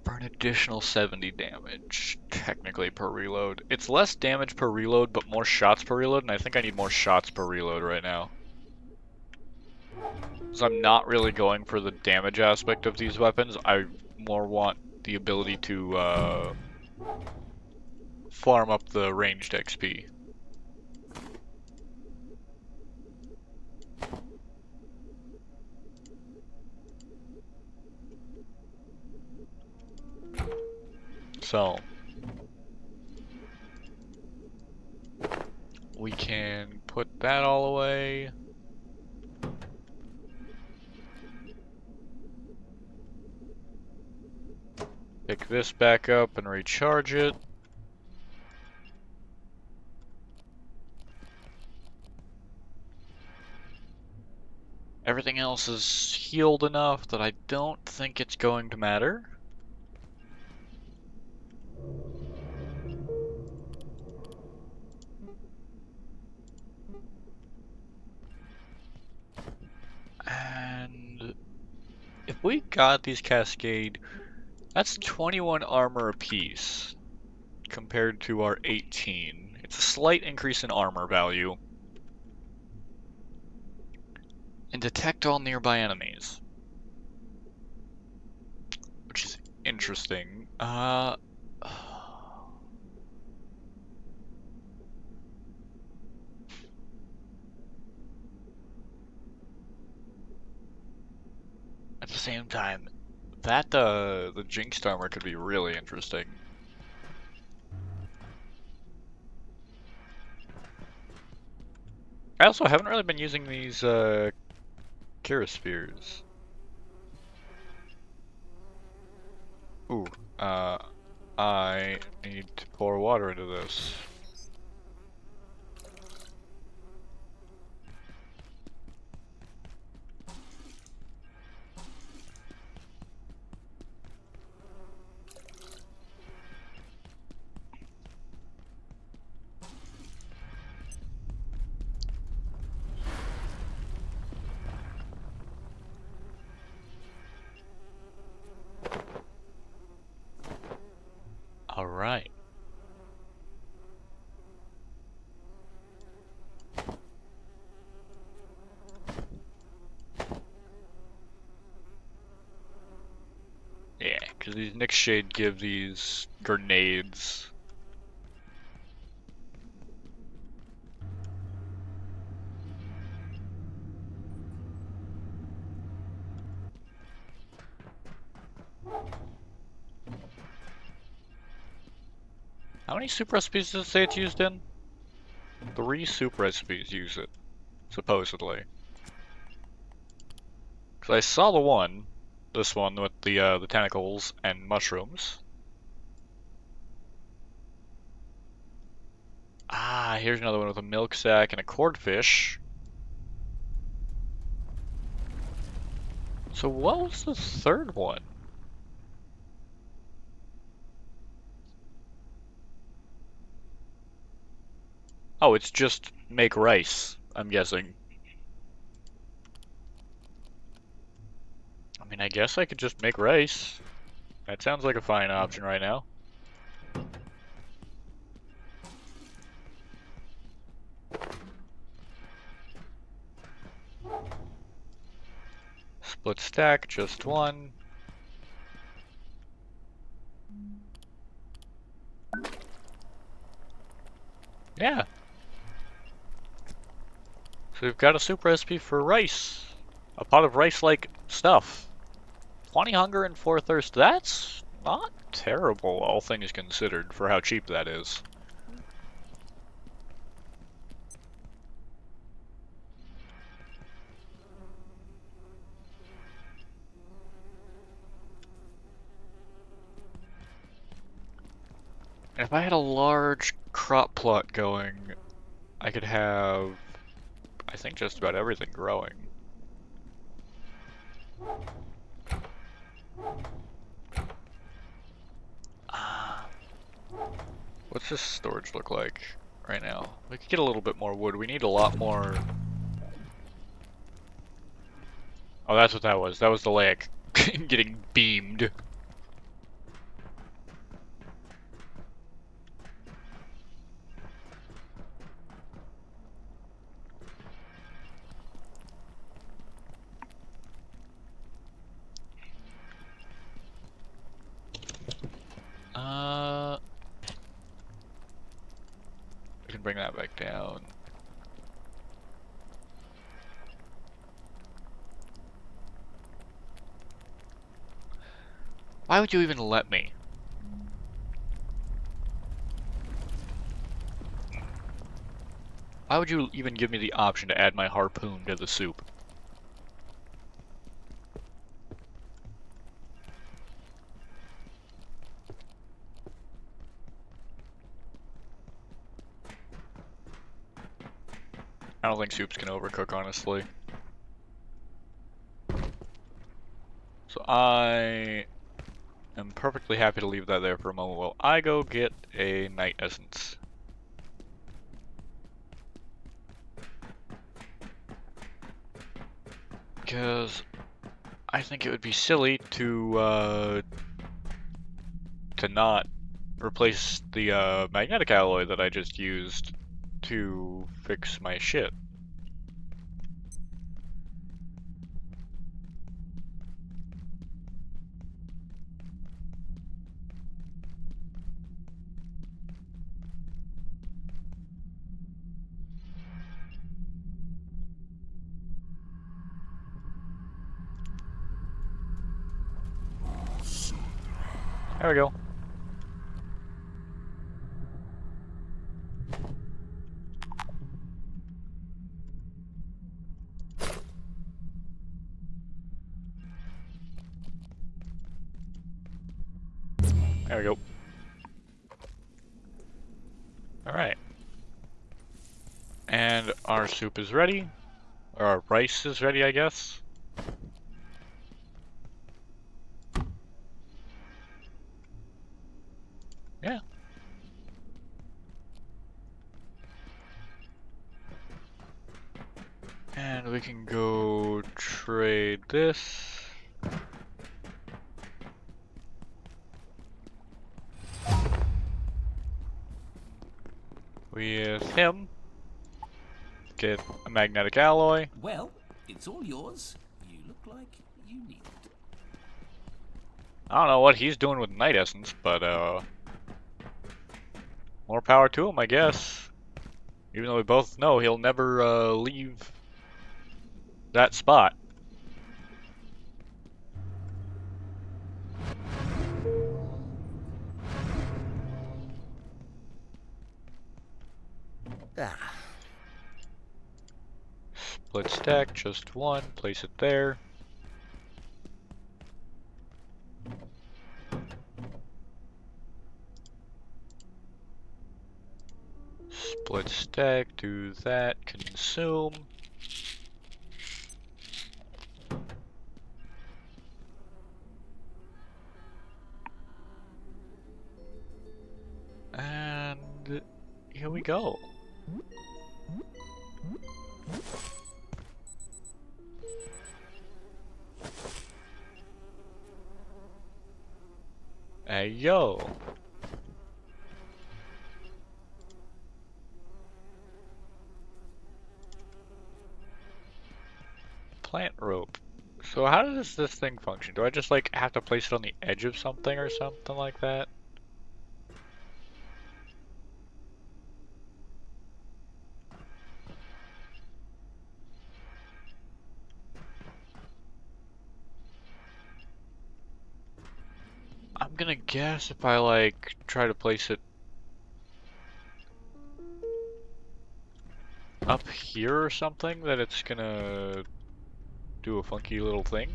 For an additional 70 damage, technically, per reload. It's less damage per reload, but more shots per reload, and I think I need more shots per reload right now. So I'm not really going for the damage aspect of these weapons. I more want the ability to farm up the ranged XP. So we can put that all away. Pick this back up and recharge it. Everything else is healed enough that I don't think it's going to matter. And if we got these Cascade, that's 21 armor apiece compared to our 18. It's a slight increase in armor value. And detect all nearby enemies, which is interesting. At the same time, that the Jinxed armor could be really interesting. I also haven't really been using these Kira Spheres. Ooh, I need to pour water into this. Alright. Yeah, because these Nyx Shade give these grenades. How many super recipes does it say it's used in? 3 super recipes use it, supposedly. Because I saw the one, this one with the tentacles and mushrooms. Ah, here's another one with a milk sack and a cordfish. So what was the third one? Oh, it's just make rice, I'm guessing. I mean, I guess I could just make rice. That sounds like a fine option right now. Split stack, just one. Yeah. So we've got a soup recipe for rice. A pot of rice-like stuff. 20 hunger and 4 thirst. That's not terrible, all things considered, for how cheap that is. If I had a large crop plot going, I could have, I think, just about everything growing. What's this storage look like right now? We could get a little bit more wood. We need a lot more. Oh, that's what that was. That was the leg getting beamed. We can bring that back down. Why would you even let me? Why would you even give me the option to add my harpoon to the soup? I don't think soups can overcook, honestly. So I am perfectly happy to leave that there for a moment while I go get a night essence. Because I think it would be silly to not replace the magnetic alloy that I just used to fix my shit. There we go. There we go. Alright. And our soup is ready. Or our rice is ready, I guess. Yeah. And we can go trade this. With him. Get a magnetic alloy. Well, it's all yours. You look like you need it. I don't know what he's doing with night essence, but more power to him, I guess. Even though we both know he'll never leave that spot. Ah, Split stack, just one, place it there. Split stack, do that, consume. And here we go. Hey yo. Plant rope. So how does this thing function? Do I just like have to place it on the edge of something or something like that? I'm gonna guess if I like try to place it up here or something that it's gonna do a funky little thing.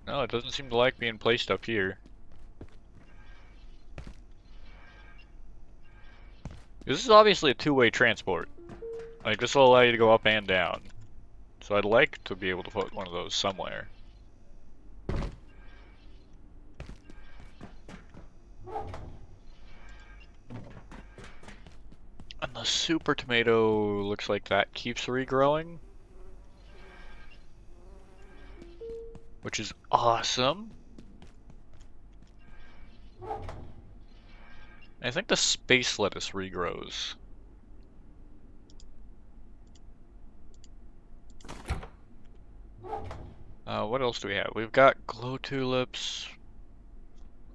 No, it doesn't seem to like being placed up here. This is obviously a two-way transport. Like, this will allow you to go up and down. So I'd like to be able to put one of those somewhere. And the super tomato looks like that keeps regrowing. Which is awesome. I think the space lettuce regrows. What else do we have? We've got glow tulips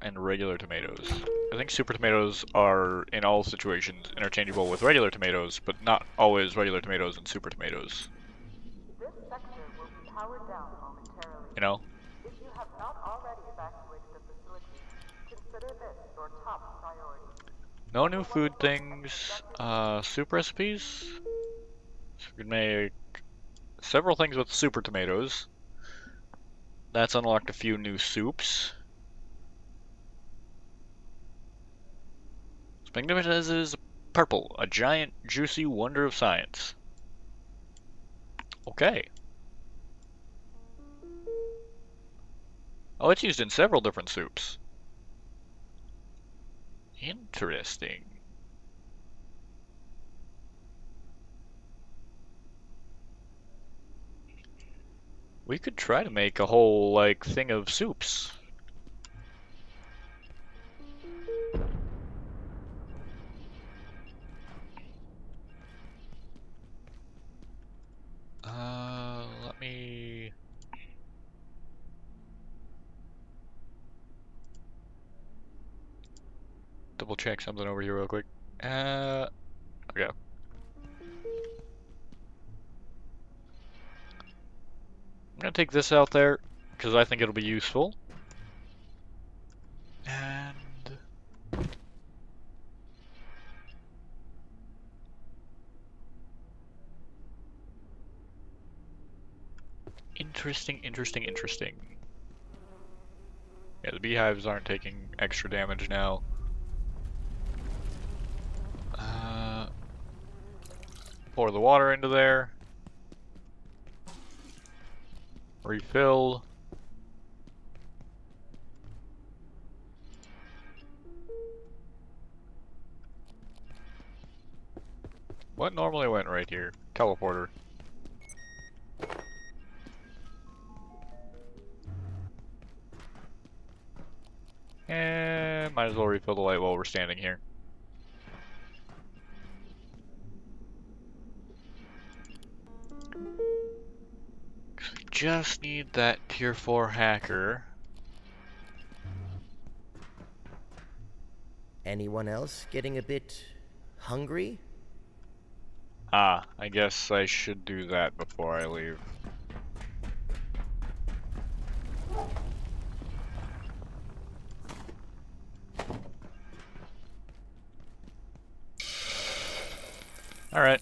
and regular tomatoes. I think super tomatoes are, in all situations, interchangeable with regular tomatoes, but not always regular tomatoes and super tomatoes. This sector will be powered down momentarily. You know? If you have not already evacuated the facility, consider this your top priority. No new food things. Soup recipes? So we can make several things with super tomatoes. That's unlocked a few new soups. Springdom is purple, a giant, juicy wonder of science. Okay. Oh, it's used in several different soups. Interesting. We could try to make a whole, like, thing of soups. Let me... double check something over here real quick. Okay. I'm gonna take this out there, because I think it'll be useful. And... interesting. Yeah, the beehives aren't taking extra damage now. Pour the water into there. Refill. What normally went right here? Teleporter. And might as well refill the light while we're standing here. Just need that tier 4 hacker. Anyone else getting a bit hungry? Ah, I guess I should do that before I leave. Alright.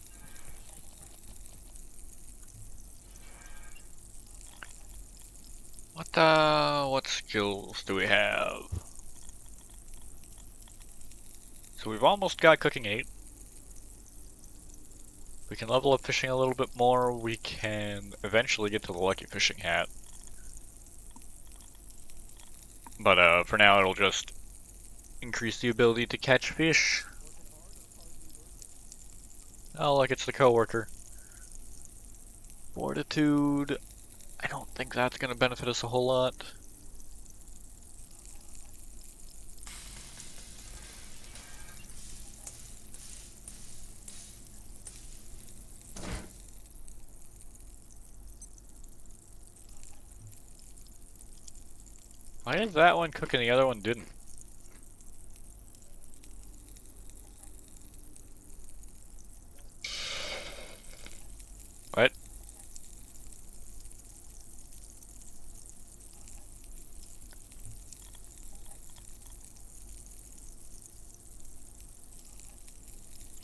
What skills do we have? So we've almost got cooking 8. We can level up fishing a little bit more. We can eventually get to the lucky fishing hat. But for now it'll just increase the ability to catch fish. Oh look, it's the coworker. Fortitude. I don't think that's gonna benefit us a whole lot. Why did that one cook and the other one didn't? What?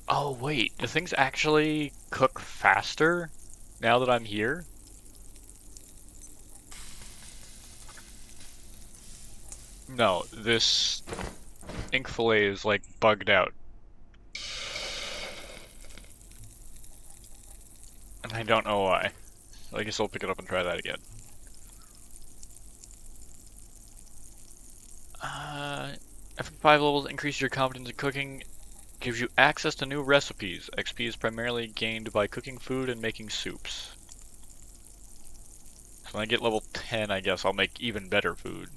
Oh wait, do things actually cook faster now that I'm here? No, this ink fillet is like bugged out. And I don't know why. I guess I'll pick it up and try that again. After 5 levels, increase your competence in cooking. Gives you access to new recipes. XP is primarily gained by cooking food and making soups. So when I get level 10, I guess I'll make even better food.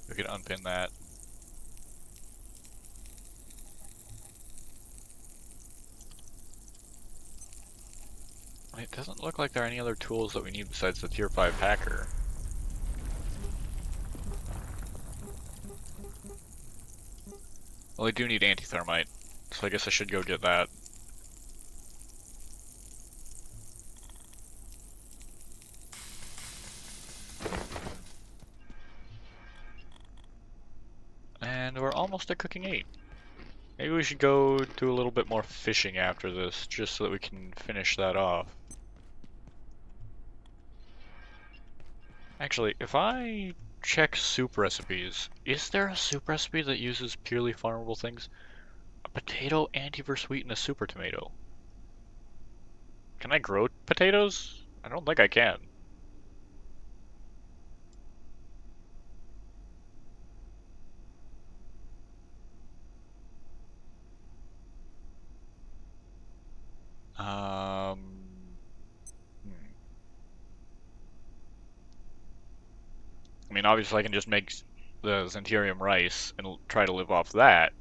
We can unpin that. It doesn't look like there are any other tools that we need besides the tier 5 hacker. Well, I do need anti-thermite, so I guess I should go get that. And we're almost at cooking 8. Maybe we should go do a little bit more fishing after this, just so that we can finish that off. Actually, if I check soup recipes, is there a soup recipe that uses purely farmable things? A potato, anti-verse wheat, and a super tomato. Can I grow potatoes? I don't think I can. Um, hmm. I mean, obviously I can just make the Zenturium rice and try to live off that,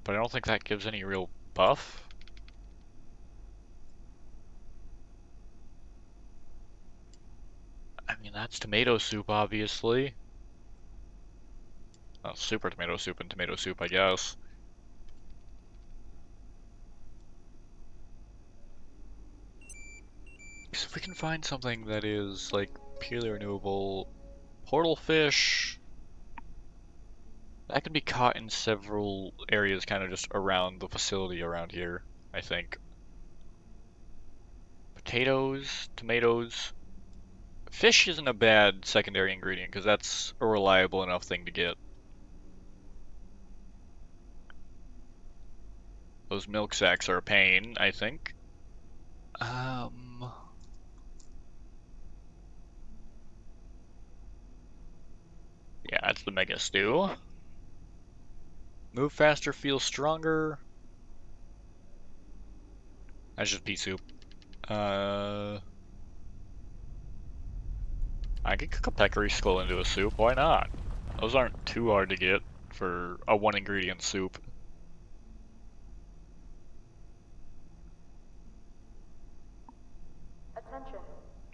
but I don't think that gives any real buff. I mean, that's tomato soup, obviously. Well, super tomato soup and tomato soup, I guess. So if we can find something that is, like, purely renewable, portal fish, that can be caught in several areas kind of just around the facility around here, I think. Potatoes, tomatoes. Fish isn't a bad secondary ingredient because that's a reliable enough thing to get. Those milk sacks are a pain, I think. Yeah, that's the mega stew. Move faster, feel stronger. That's just pea soup. I could cook a peccary skull into a soup, why not? Those aren't too hard to get for a one ingredient soup. Attention.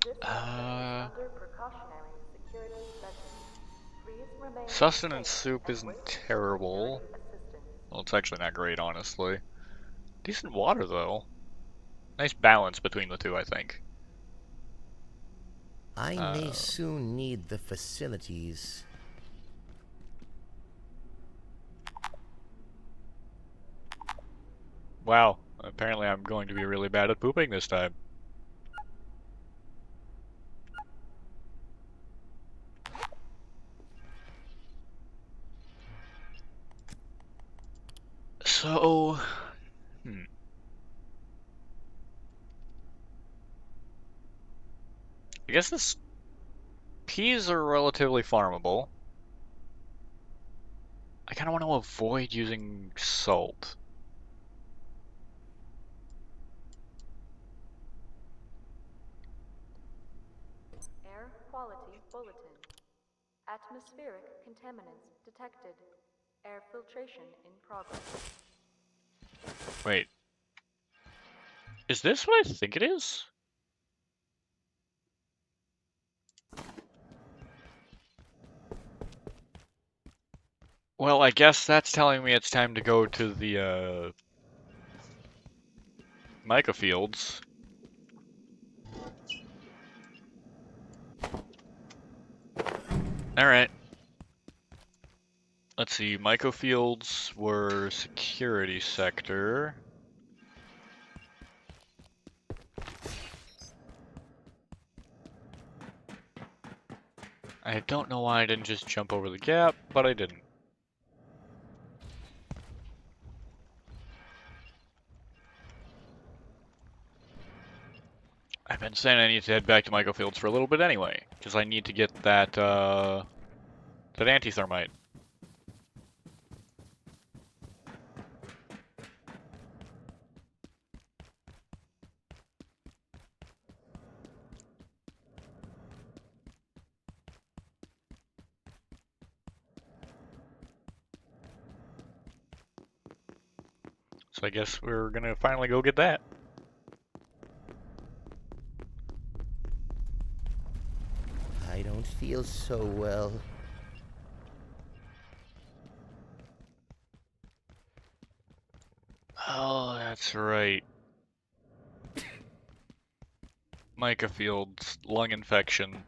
This area is under precautionary security measures. Please remain Sustenance safe soup and isn't wait for terrible. security assistance. Well, it's actually not great, honestly. Decent water, though. Nice balance between the two, I think. I may soon need the facilities. Wow, apparently I'm going to be really bad at pooping this time. So, I guess this peas are relatively farmable. I kind of want to avoid using salt. Bulletin. Atmospheric contaminants detected. Air filtration in progress. Wait. Is this what I think it is? Well, I guess that's telling me it's time to go to the, Mycofields. Alright. Let's see, Mycofields were security sector. I don't know why I didn't just jump over the gap, but I didn't. I've been saying I need to head back to Mycofields for a little bit anyway, because I need to get that, that anti-thermite. So I guess we're gonna finally go get that. I don't feel so well. Oh, that's right. Mycofields, lung infection,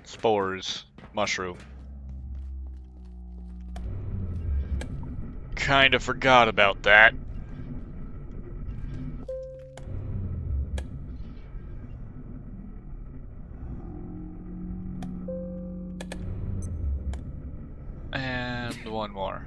spores, mushroom. Kinda forgot about that. And one more.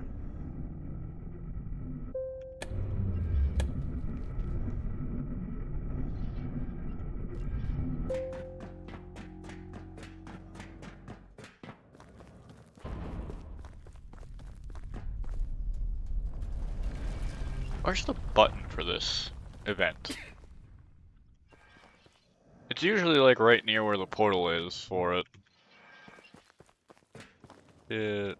Where's the button for this event? It's usually like right near where the portal is for it. It...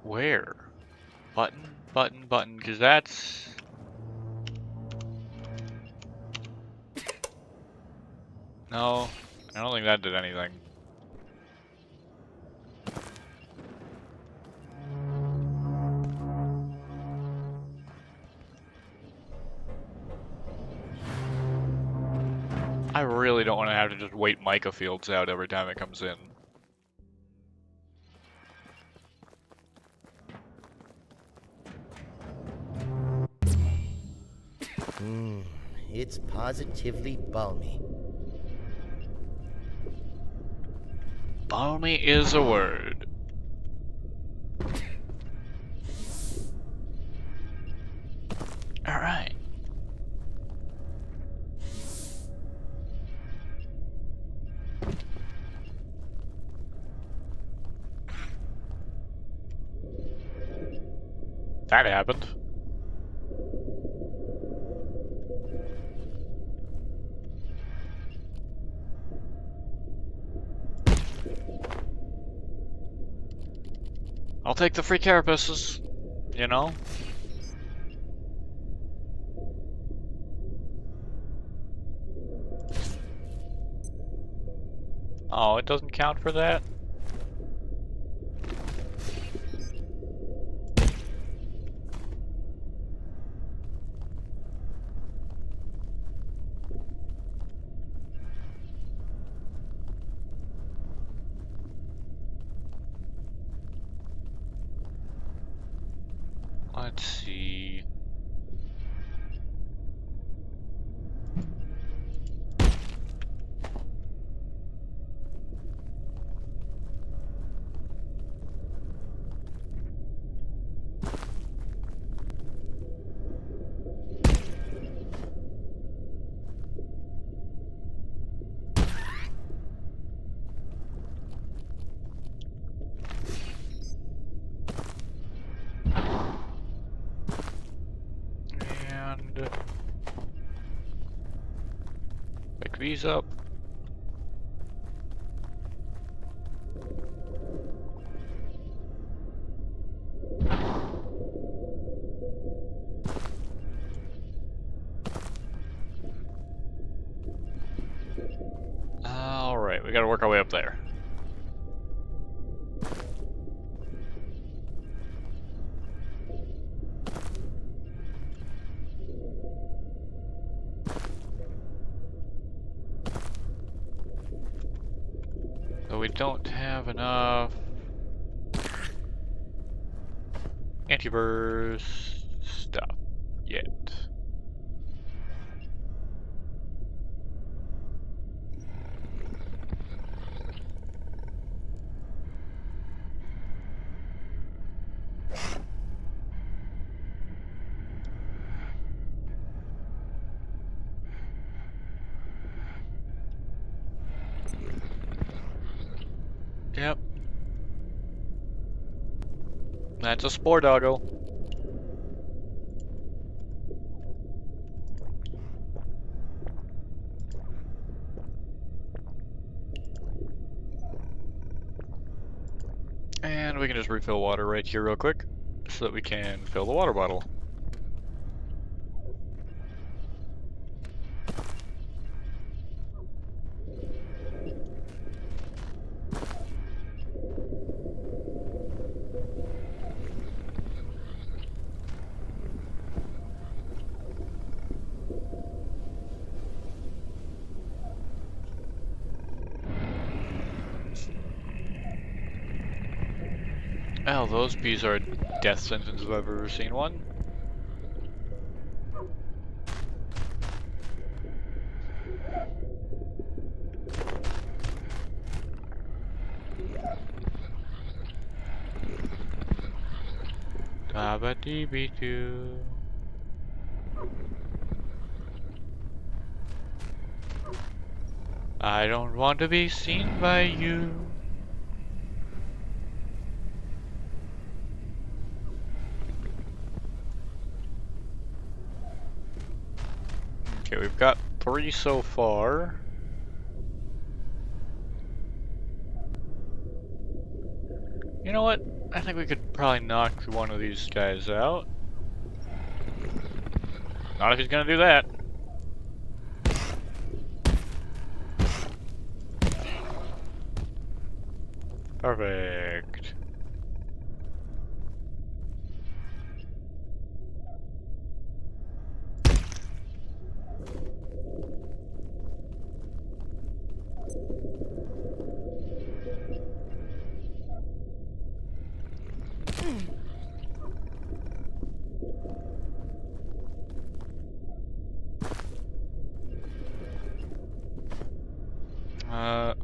Where? Button, button, button, because that's... No, I don't think that did anything. I really don't want to have to just wait Mycofields out every time it comes in. It's positively balmy. Balmy is a word. Alright. That happened. I'll take the free carapaces, you know? Oh, it doesn't count for that? Let's see. And Pick these up. Alright, we gotta work our way up there. So we don't have enough antivirus stuff yet. Yep. That's a spore doggo. And we can just refill water right here real quick so that we can fill the water bottle. Oh, those bees are a death sentence if I've ever seen one. Dabba-dee-bee-doo. I don't want to be seen by you. Okay, we've got 3 so far. You know what? I think we could probably knock one of these guys out. Not if he's gonna do that. Perfect.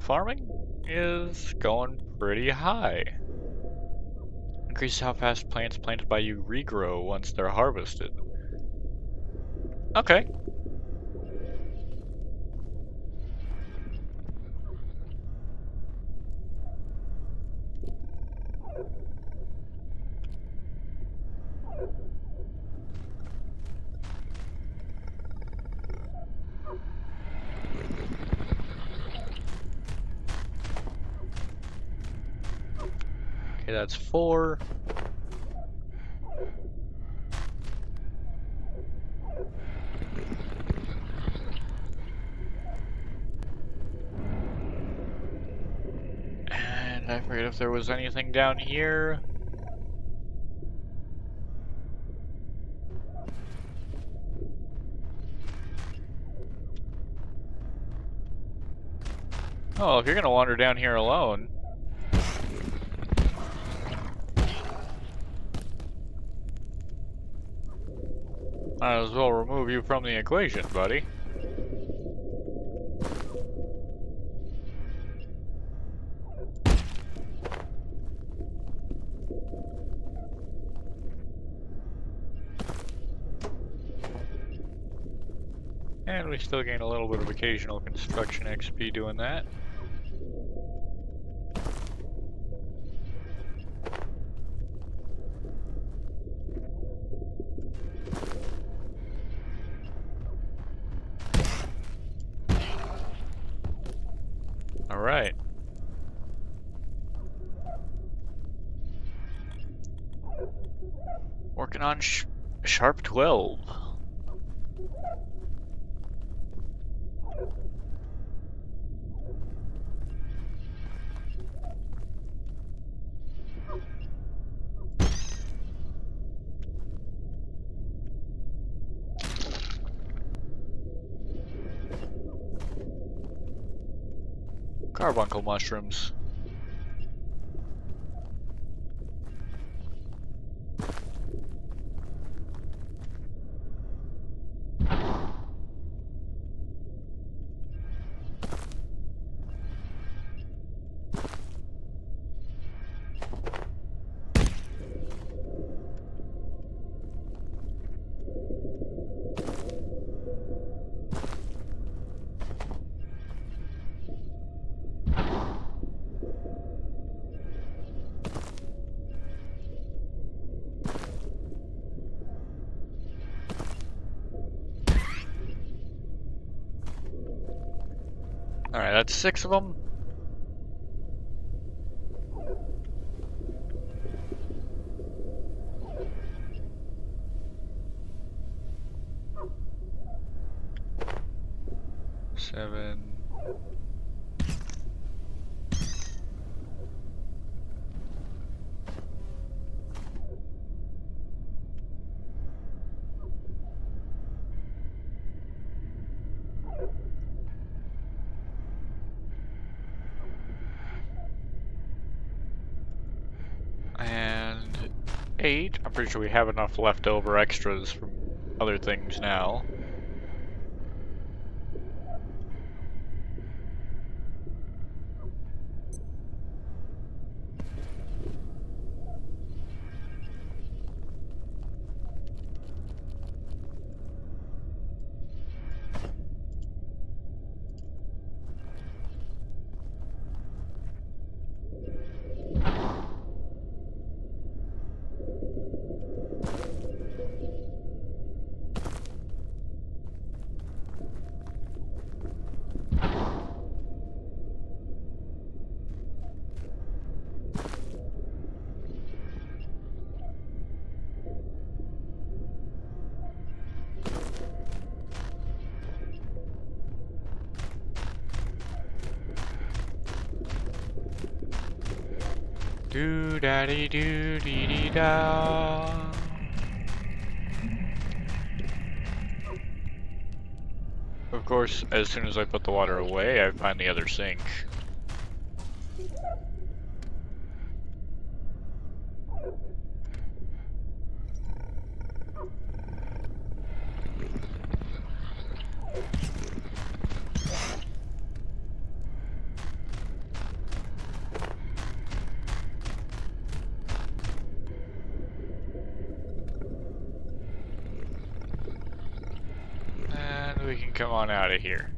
Farming is going pretty high. Increases how fast plants planted by you regrow once they're harvested. Okay. Okay, that's 4. And I forget if there was anything down here. Oh, if you're gonna wander down here alone. Might as well remove you from the equation, buddy. And we still gain a little bit of occasional construction XP doing that. Alright. Working on Sharp 12. Carbuncle mushrooms. Alright, that's 6 of them. Seven. And 8. I'm pretty sure we have enough leftover extras from other things now. Do daddy do dee dee da. Of course, as soon as I put the water away, I find the other sink. And we can come on out of here.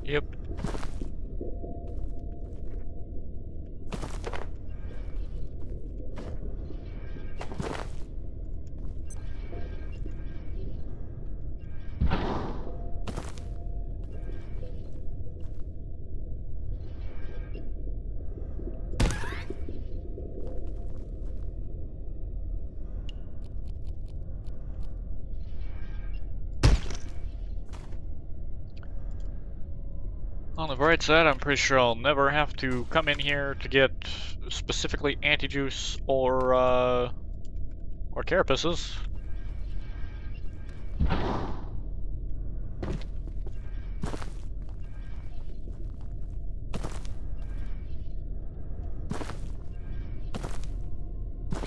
Yep. On the bright side, I'm pretty sure I'll never have to come in here to get specifically anti-juice or carapaces. I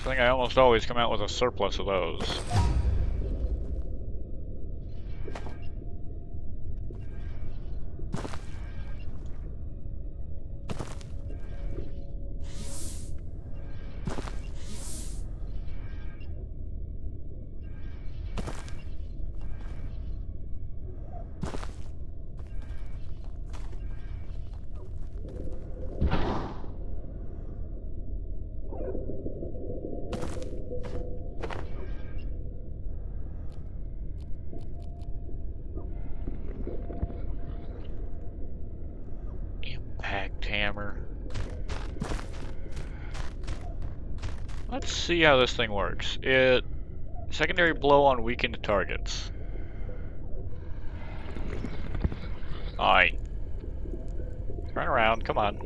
think I almost always come out with a surplus of those. hammer. Let's see how this thing works. Secondary blow on weakened targets. Alright. Turn around, come on.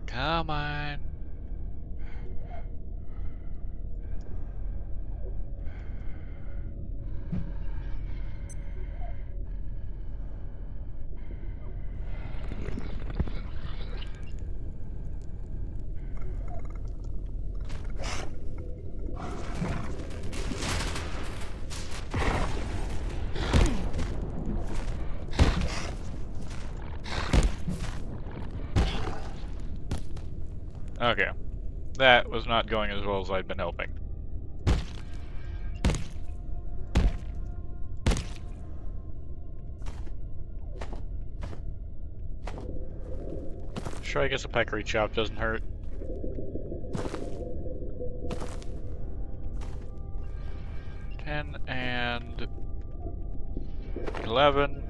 Come on. Okay. That was not going as well as I'd been hoping. Sure, I guess a peccary chop doesn't hurt. And 11.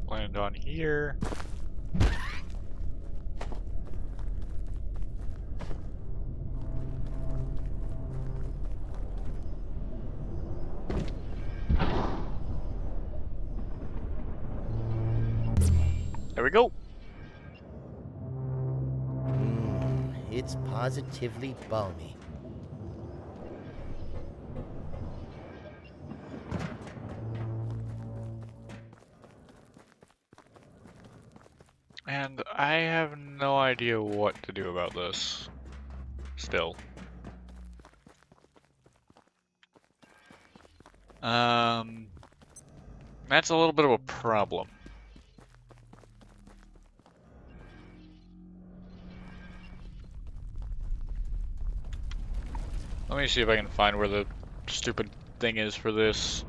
Land on here. There we go. It's positively balmy. And I have no idea what to do about this. Still. That's a little bit of a problem. Let me see if I can find where the stupid thing is for this.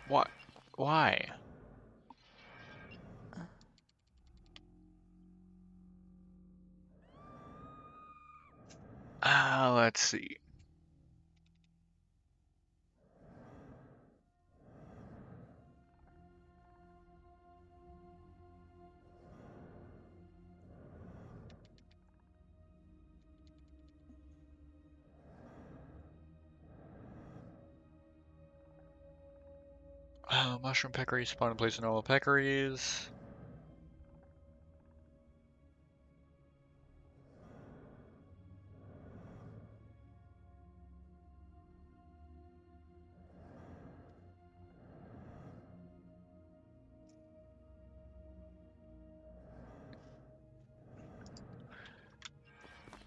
What? Why? Let's see. Mushroom peccaries spawn in place of normal peccaries.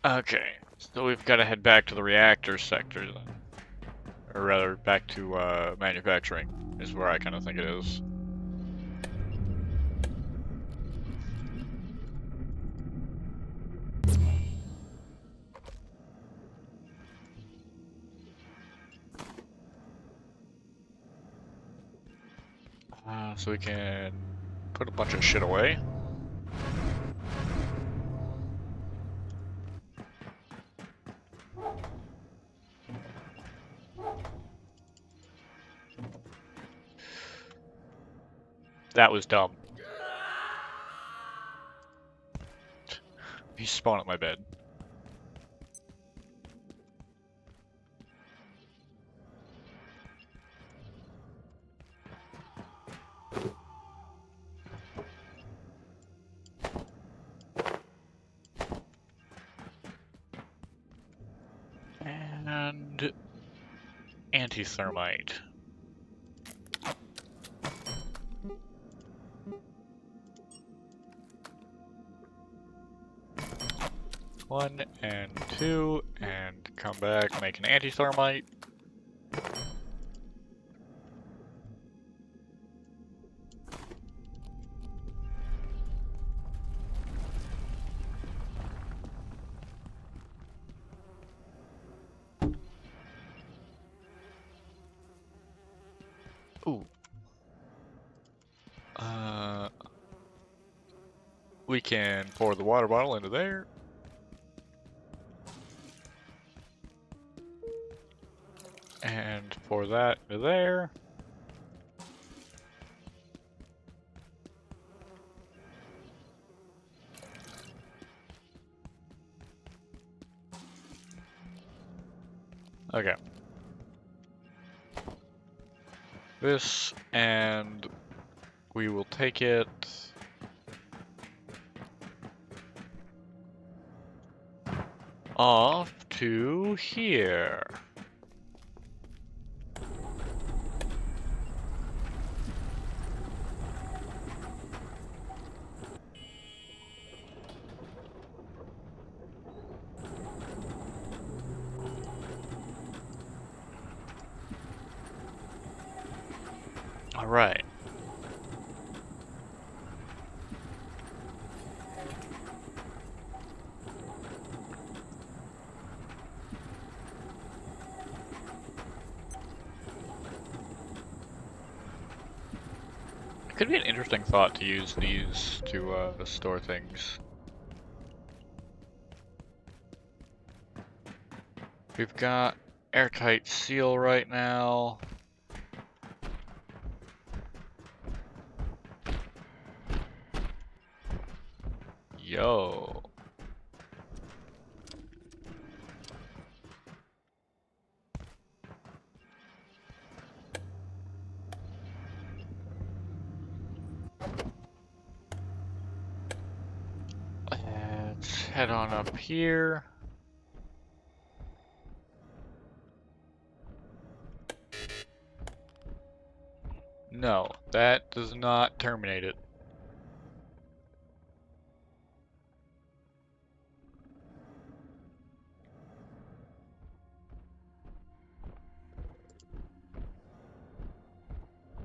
Okay, so we've got to head back to the reactor sector then. Or rather, back to manufacturing is where I kind of think it is. So we can put a bunch of shit away. That was dumb. He spawned at my bed. And anti-thermite. 1 and 2, and come back, make an anti-thermite. Ooh. We can pour the water bottle into there. And pour that into there. Okay. This, and we will take it off to here. All right. It could be an interesting thought to use these to store things. We've got airtight seal right now. Yo. Let's head on up here. No, that does not terminate it.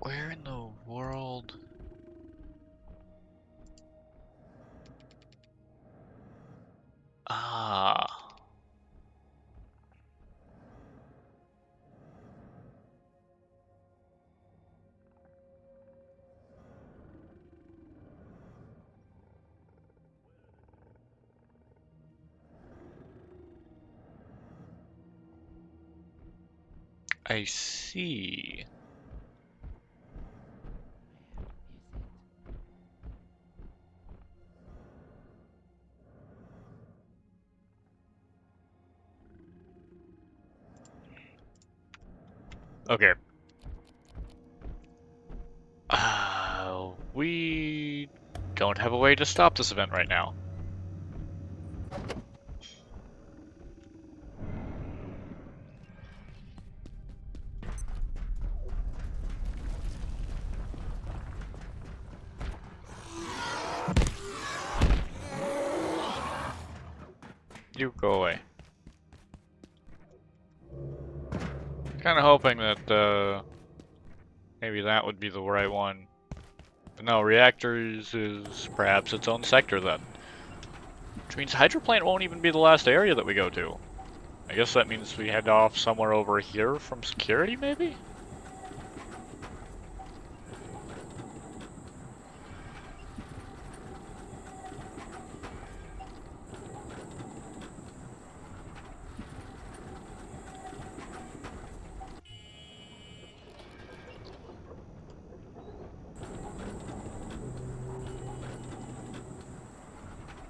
Where in the world? Ah. I see. Okay. We don't have a way to stop this event right now. You go away. Kind of hoping that maybe that would be the right one. But no, reactors is perhaps its own sector then. Which means Hydroplant won't even be the last area that we go to. I guess that means we head off somewhere over here from security, maybe?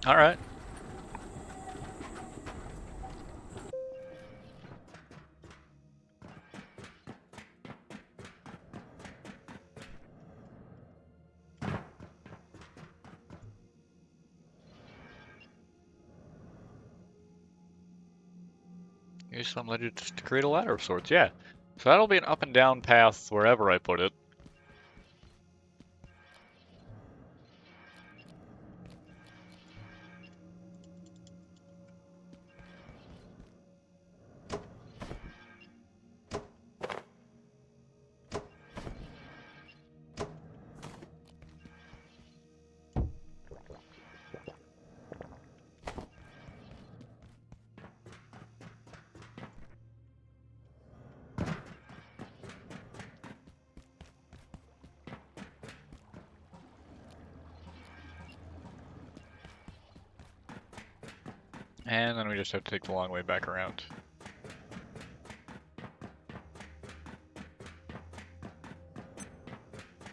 Alright. Use some legends to create a ladder of sorts, yeah. So that'll be an up and down path wherever I put it. And then we just have to take the long way back around.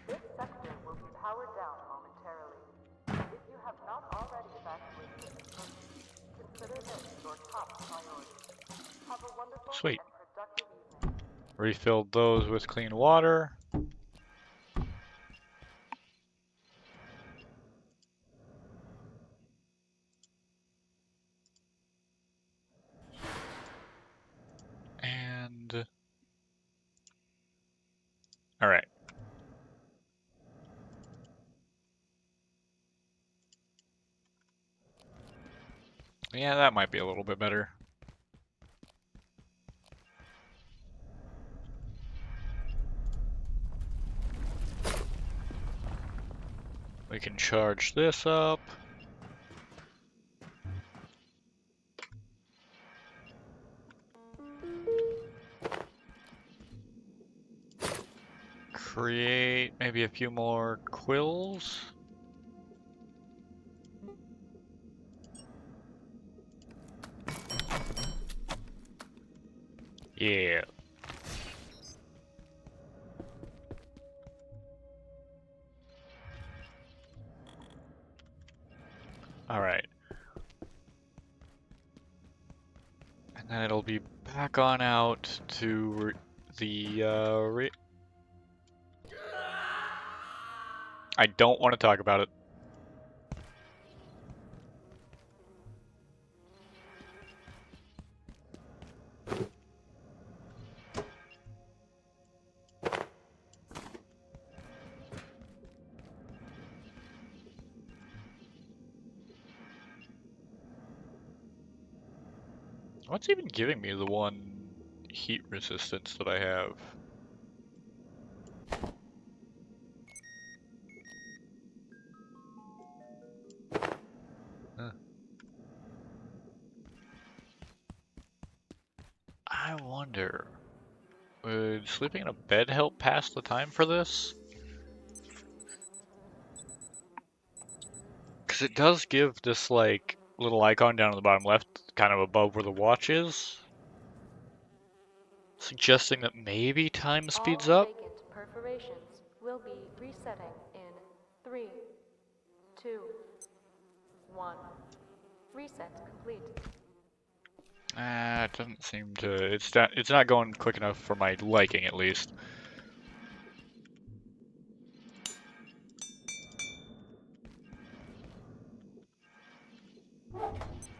This sector will be powered down momentarily. If you have not already evacuated this person, consider this your top priority. Have a wonderful Sweet. and productive evening. Refilled those with clean water. And all right. Yeah, that might be a little bit better. We can charge this up. Create maybe a few more quills. Yeah. All right. And then it'll be back on out to the I don't want to talk about it. What's even giving me the one heat resistance that I have? Huh. I wonder, would sleeping in a bed help pass the time for this? Because it does give this, like, little icon down on the bottom left, kind of above where the watch is, suggesting that maybe time speeds All up. vacant perforations will be resetting in 3, 2, 1. Reset complete. It doesn't seem to. It's not going quick enough for my liking, at least.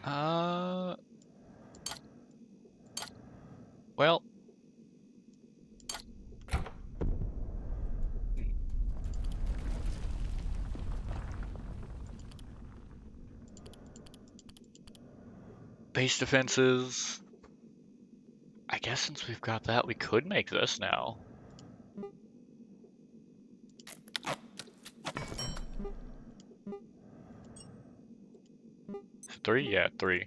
Uh. Well. Base defenses. I guess since we've got that, we could make this now. Three? Yeah, three.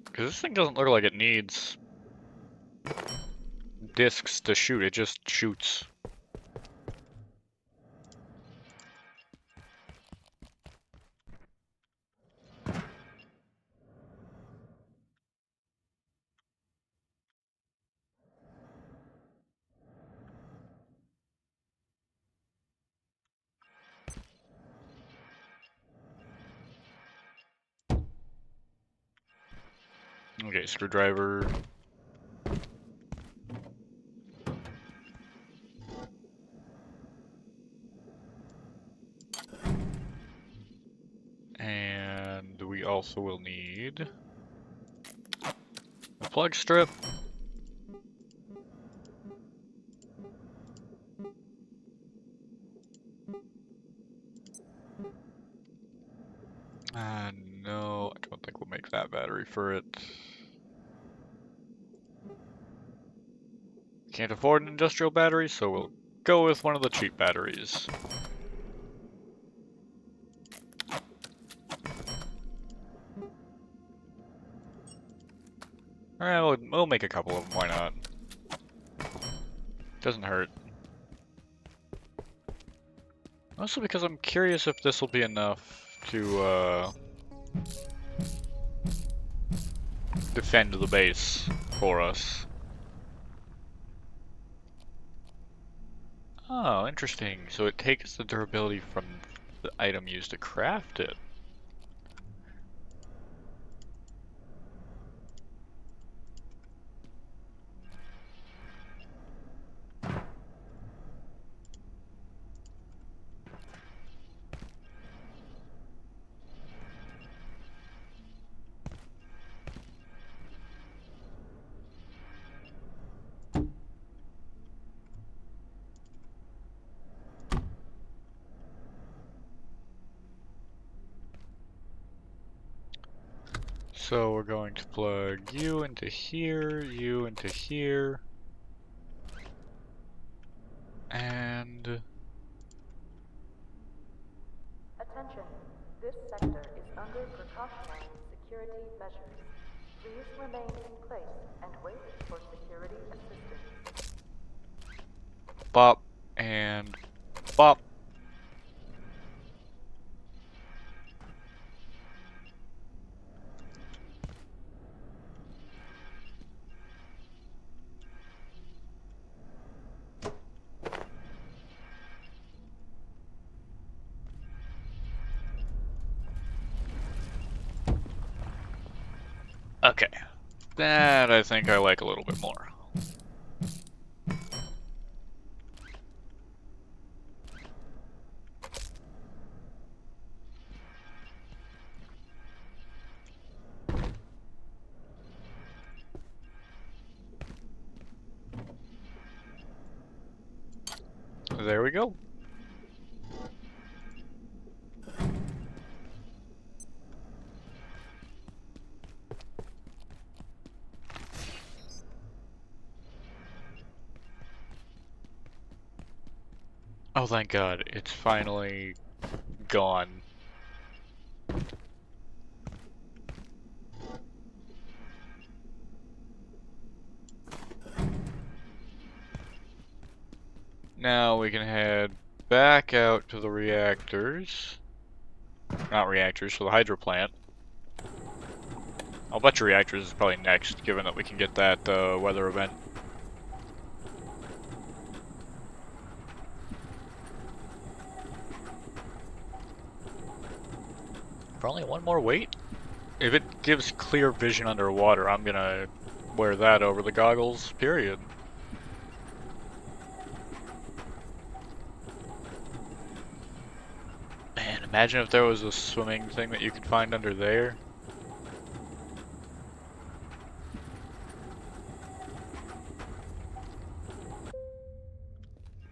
Because this thing doesn't look like it needs discs to shoot, it just shoots. Okay, screwdriver. And we also will need a plug strip. No, I don't think we'll make that battery for it. Can't afford an industrial battery, so we'll go with one of the cheap batteries. Alright, we'll make a couple of them, why not? Doesn't hurt. Mostly because I'm curious if this will be enough to defend the base for us. Oh, interesting. So it takes the durability from the item used to craft it. So we're going to plug you into here, and Attention. This sector is under precautionary security measures. Please remain in place and wait for security assistance. bop, and bop. Okay, that I think I like a little bit more. There we go. Oh, thank God, it's finally gone. Now we can head back out to the reactors. Not reactors, to the hydroplant. I'll bet your reactors is probably next, given that we can get that weather event. For only one more weight? If it gives clear vision underwater, I'm gonna wear that over the goggles, period. Man, imagine if there was a swimming thing that you could find under there.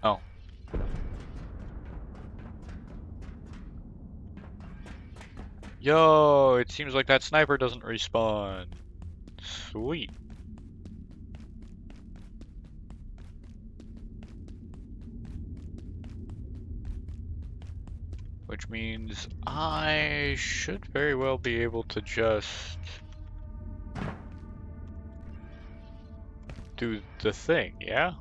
Oh. Yo, it seems like that sniper doesn't respawn. Sweet. Which means I should very well be able to just do the thing, yeah?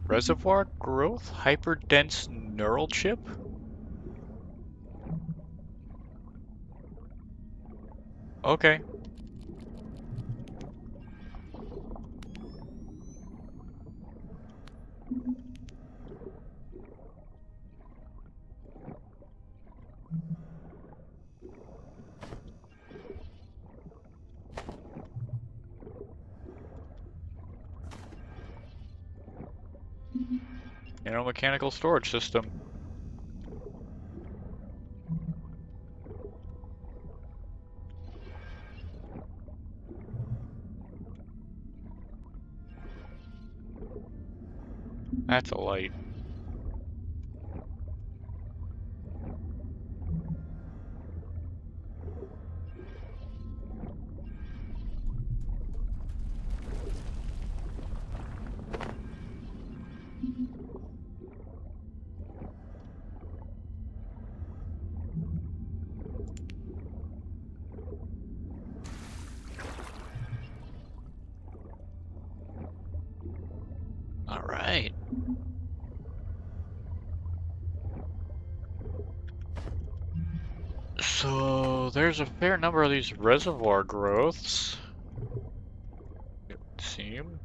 Reservoir growth? Hyperdense neural chip? Okay. Mechanical storage system. That's a light. All right. So there's a fair number of these reservoir growths, it would seem.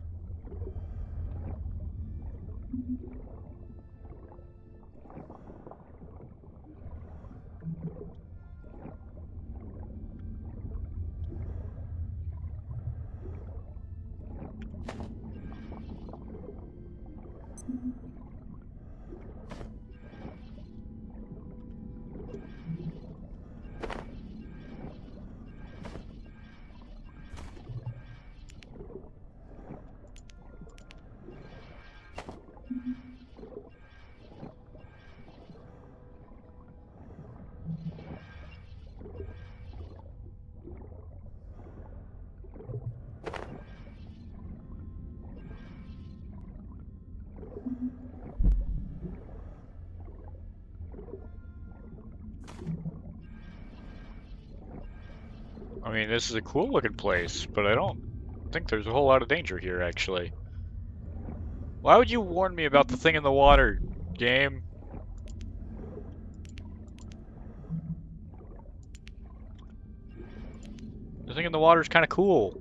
I mean, this is a cool looking place, but I don't think there's a whole lot of danger here, actually. Why would you warn me about the thing in the water, game? The thing in the water is kind of cool.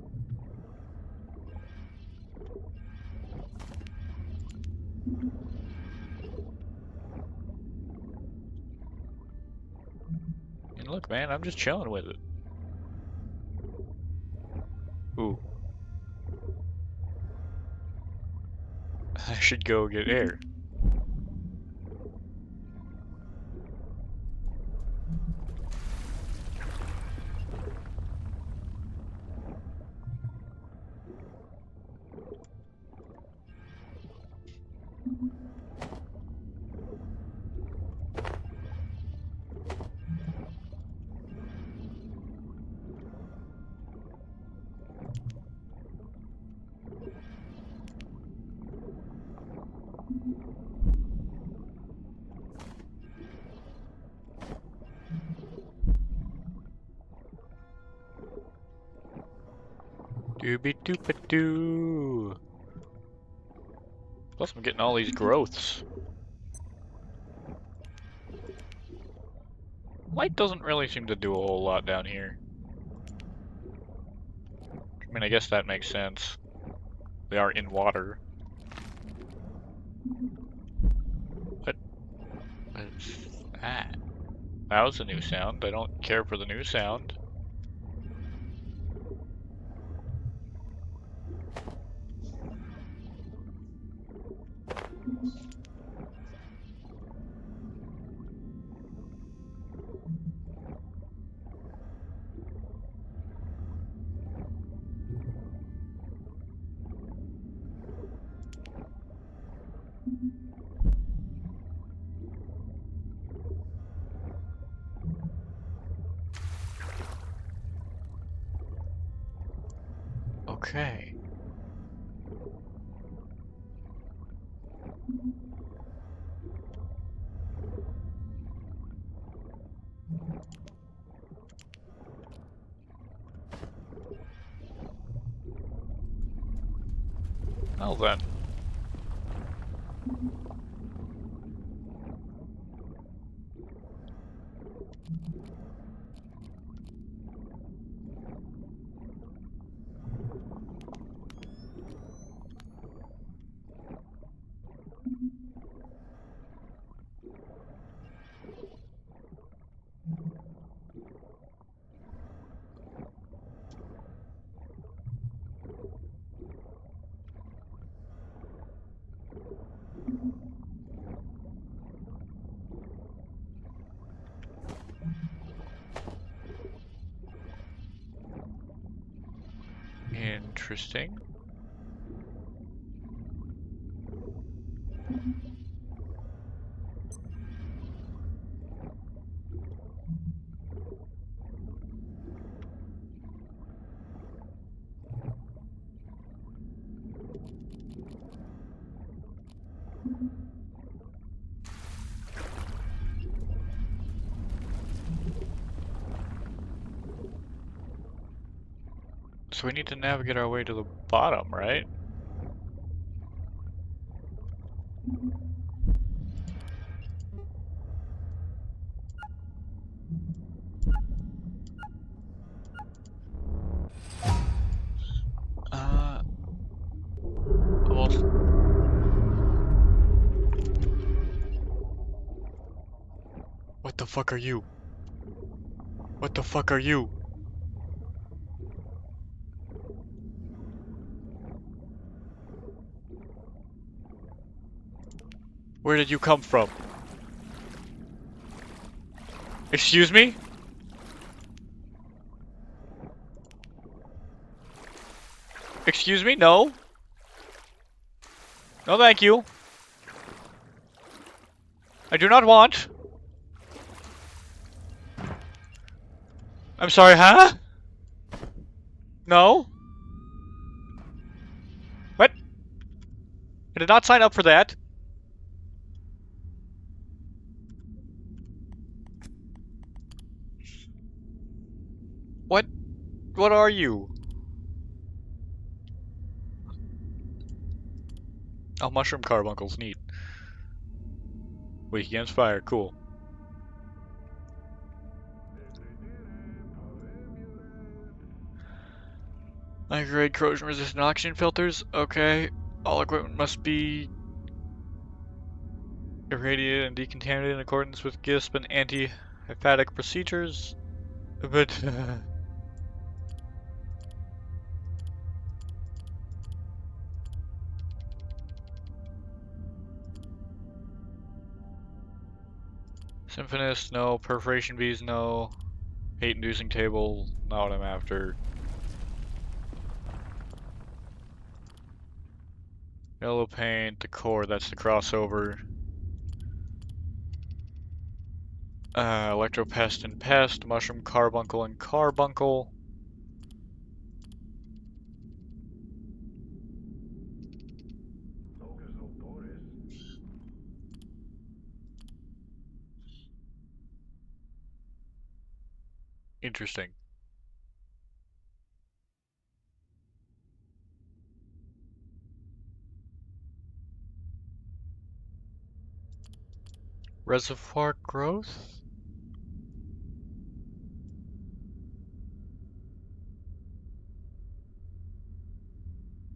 And look, man, I'm just chilling with it. Ooh. I should go get air. Doobie doopie doo. Plus, I'm getting all these growths. Light doesn't really seem to do a whole lot down here. I mean, I guess that makes sense. They are in water. What's that? That was a new sound. I don't care for the new sound. Okay. Well then. Interesting. So we need to navigate our way to the bottom, right? Almost. What the fuck are you? What the fuck are you? Where did you come from? Excuse me? Excuse me? No. No, thank you. I do not want. I'm sorry, huh? No? What? I did not sign up for that. What? What are you? Oh, mushroom carbuncles, neat. Weak against fire, cool. High-grade corrosion-resistant oxygen filters, okay. All equipment must be irradiated and decontaminated in accordance with GISP and anti-hyphatic procedures. But... Symphonist, no. Perforation bees, no. Hate-inducing table, not what I'm after. Yellow paint, the core, that's the crossover. Electropest and pest, mushroom carbuncle and carbuncle. Interesting. Reservoir growth?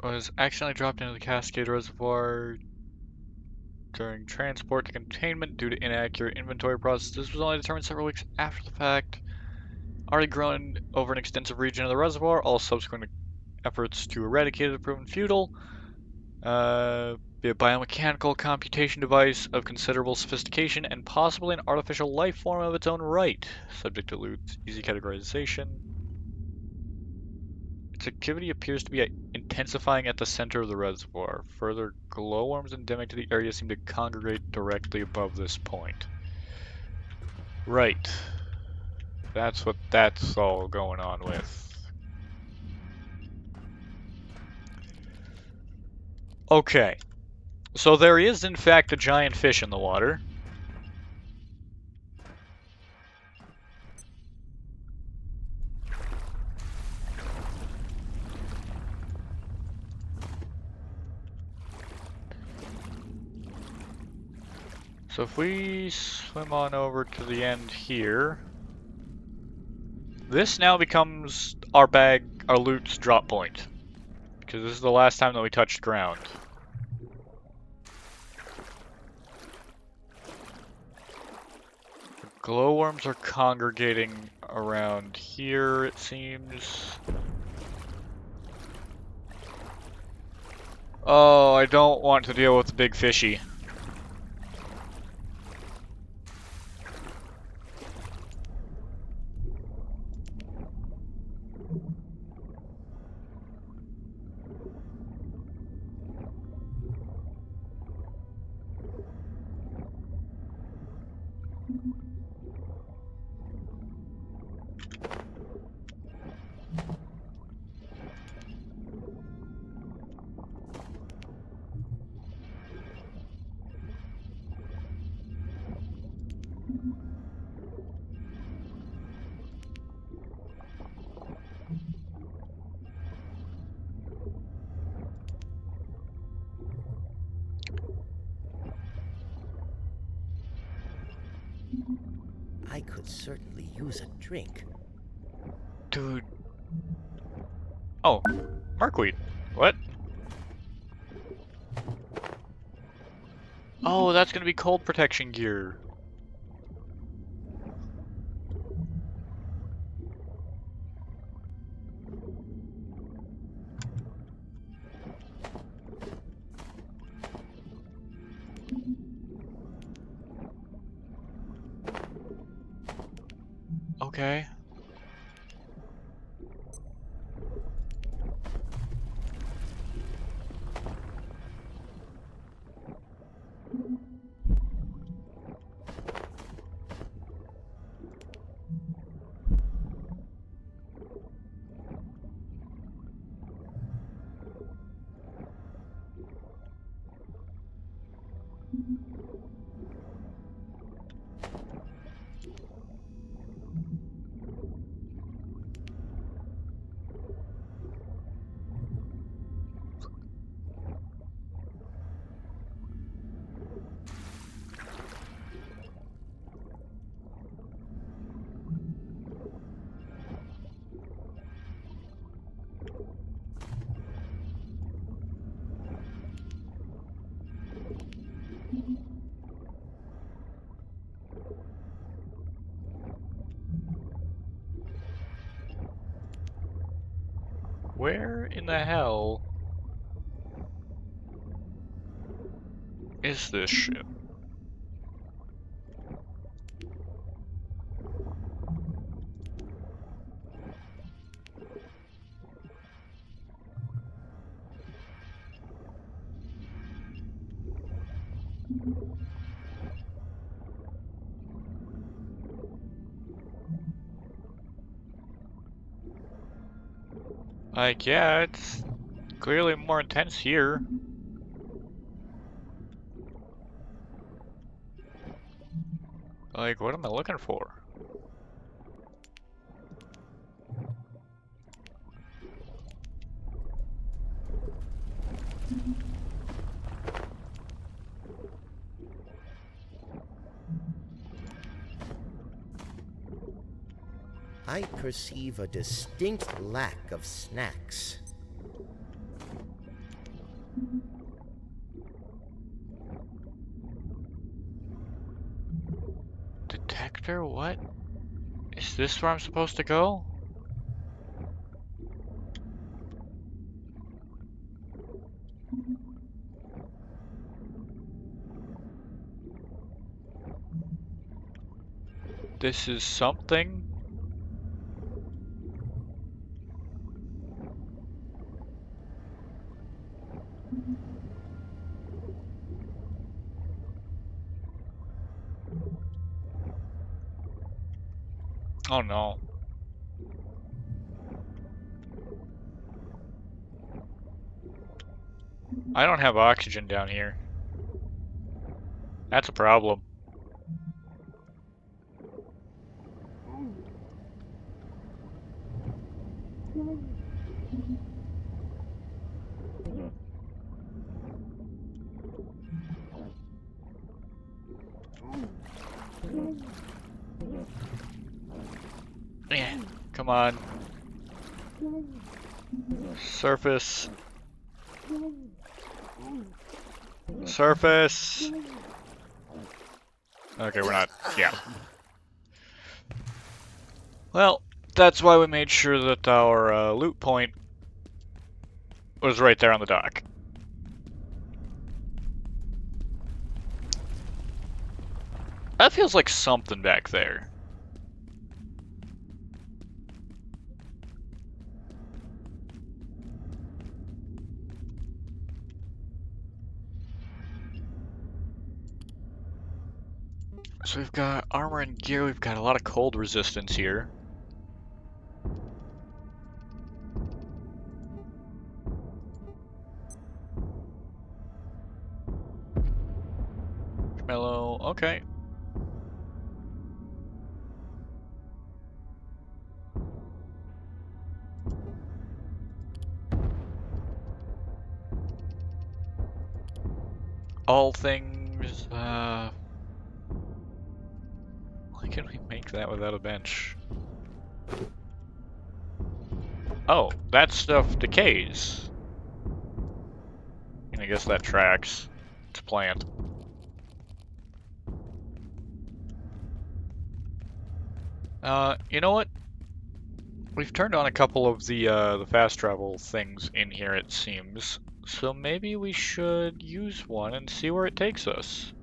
Was accidentally dropped into the Cascade Reservoir during transport to containment due to inaccurate inventory process. This was only determined several weeks after the fact. Already grown over an extensive region of the reservoir, all subsequent efforts to eradicate it have proven futile. Be a biomechanical computation device of considerable sophistication and possibly an artificial life form of its own right, subject to Luke's easy categorization. Its activity appears to be intensifying at the center of the reservoir. Further glowworms endemic to the area seem to congregate directly above this point. Right. That's what that's all going on with. Okay. So there is, in fact, a giant fish in the water. So if we swim on over to the end here, this now becomes our loot's drop point. Because this is the last time that we touched ground. Glowworms are congregating around here, it seems. Oh, I don't want to deal with the big fishy. I could certainly use a drink. Dude. Oh, Markweed. What? Oh, that's gonna be cold protection gear. Okay. Where in the hell is this ship? Like, yeah, it's clearly more intense here. Like, what am I looking for? I perceive a distinct lack of snacks. Detector? What? Is this where I'm supposed to go? This is something? Oh no. I don't have oxygen down here. That's a problem. Yeah, come on. Surface. Surface. Okay, we're not. Yeah. Well, that's why we made sure that our loot point was right there on the dock. That feels like something back there. So we've got armor and gear, we've got a lot of cold resistance here. Mellow, okay. All things, can we make that without a bench? Oh, that stuff decays. And I guess that tracks. It's a plant. You know what? We've turned on a couple of the fast travel things in here, it seems. So maybe we should use one and see where it takes us.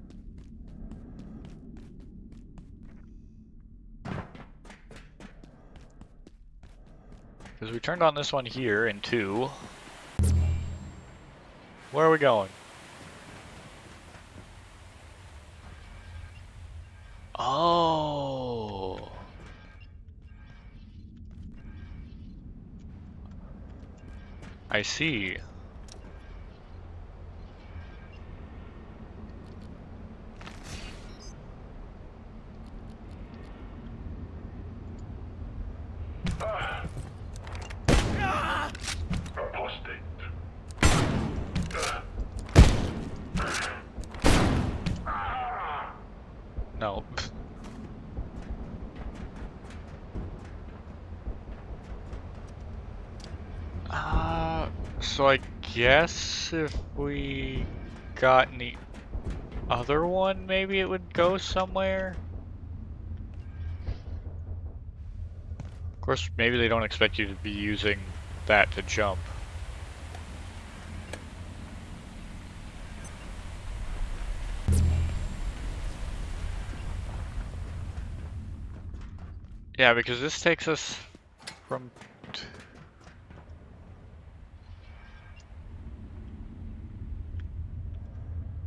Because we turned on this one here in 2. Where are we going? Oh. I see. Apostate. No. So I guess if we got any other one, maybe it would go somewhere? Of course, maybe they don't expect you to be using that to jump. Yeah, because this takes us from...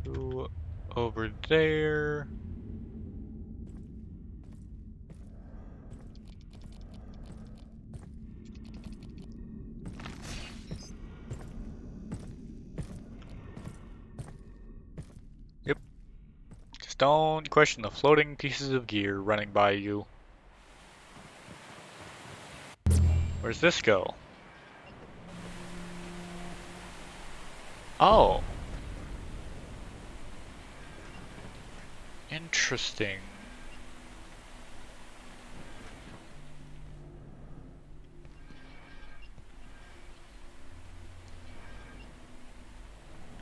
to over there. Yep. Just don't question the floating pieces of gear running by you. Where's this go? Oh. Interesting.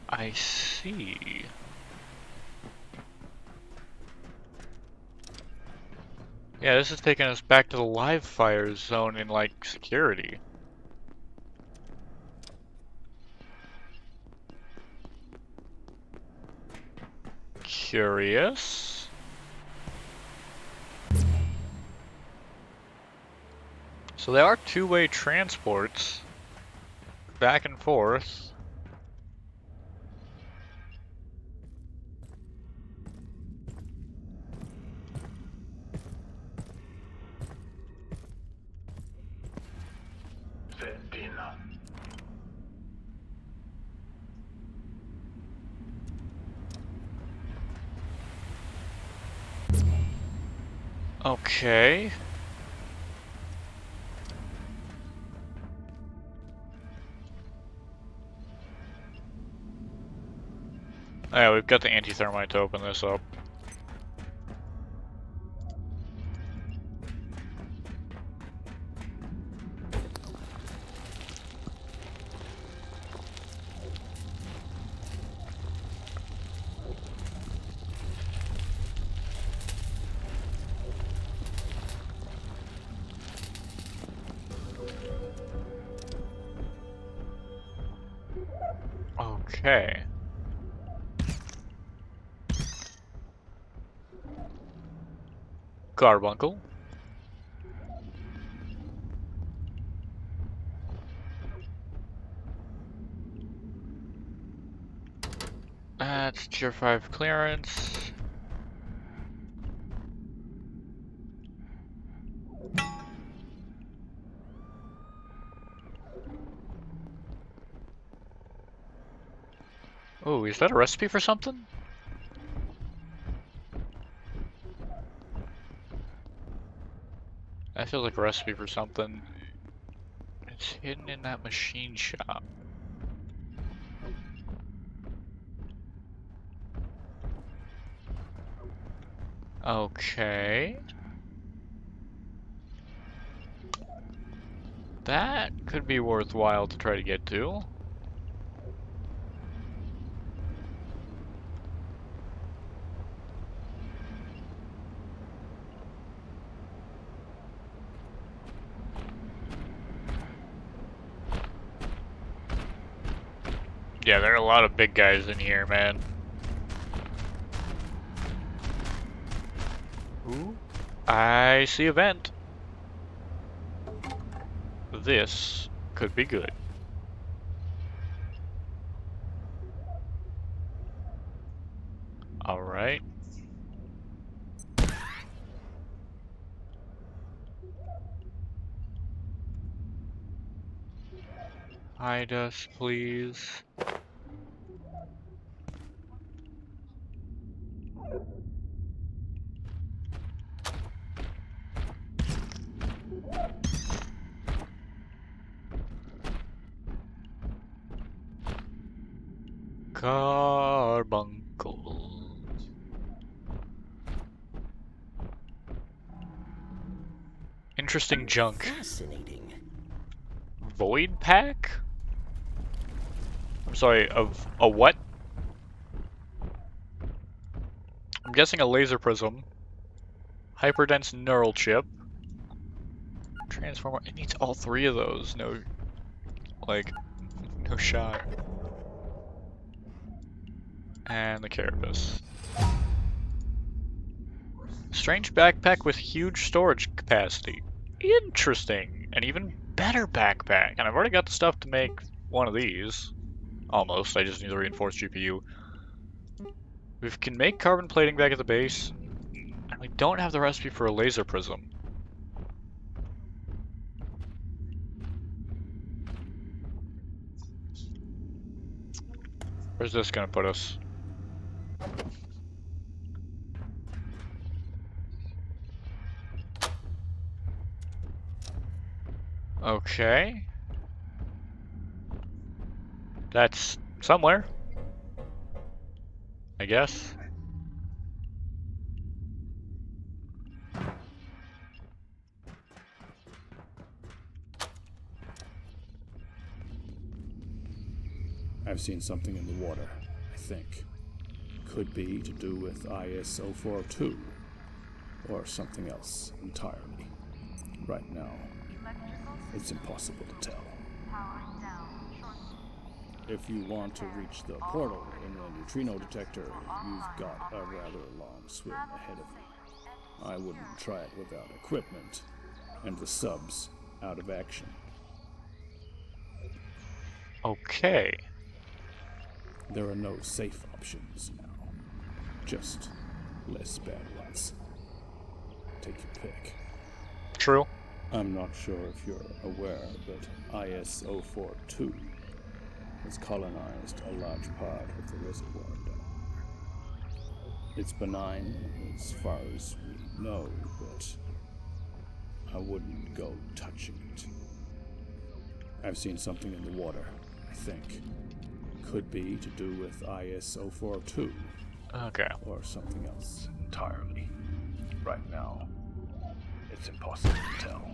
I see. Yeah, this is taking us back to the live fire zone in, like, security. Curious. So there are two-way transports back and forth. Sentina. Okay. Oh, yeah, we've got the anti-thermite to open this up. Okay. Carbuncle. That's tier 5 clearance. Oh, is that a recipe for something? That feels like a recipe for something. It's hidden in that machine shop. Okay. That could be worthwhile to try to get to. Yeah, there are a lot of big guys in here, man. Ooh. I see a vent. This could be good. Alright. Hide us, please. Carbuncle. Interesting junk. Fascinating. Void pack? I'm sorry, of a what? I'm guessing a laser prism. Hyperdense neural chip. Transformer. It needs all three of those. No, like, no shot. And the carapace. Strange backpack with huge storage capacity. Interesting. An even better backpack. And I've already got the stuff to make one of these. Almost. I just need the reinforced GPU. We can make carbon plating back at the base. And we don't have the recipe for a laser prism. Where's this gonna put us? Okay. That's somewhere, I guess. I've seen something in the water, I think. Could be to do with IS-042, or something else entirely. Right now, it's impossible to tell. If you want to reach the portal in the neutrino detector, you've got a rather long swim ahead of you. I wouldn't try it without equipment, and the subs out of action. Okay. There are no safe options now. Just less bad ones. Take your pick. True. I'm not sure if you're aware, but IS-042 has colonized a large part of the reservoir down there. It's benign as far as we know, but I wouldn't go touching it. I've seen something in the water, I think. Could be to do with IS-042, Okay. or something else entirely. Right now, it's impossible to tell.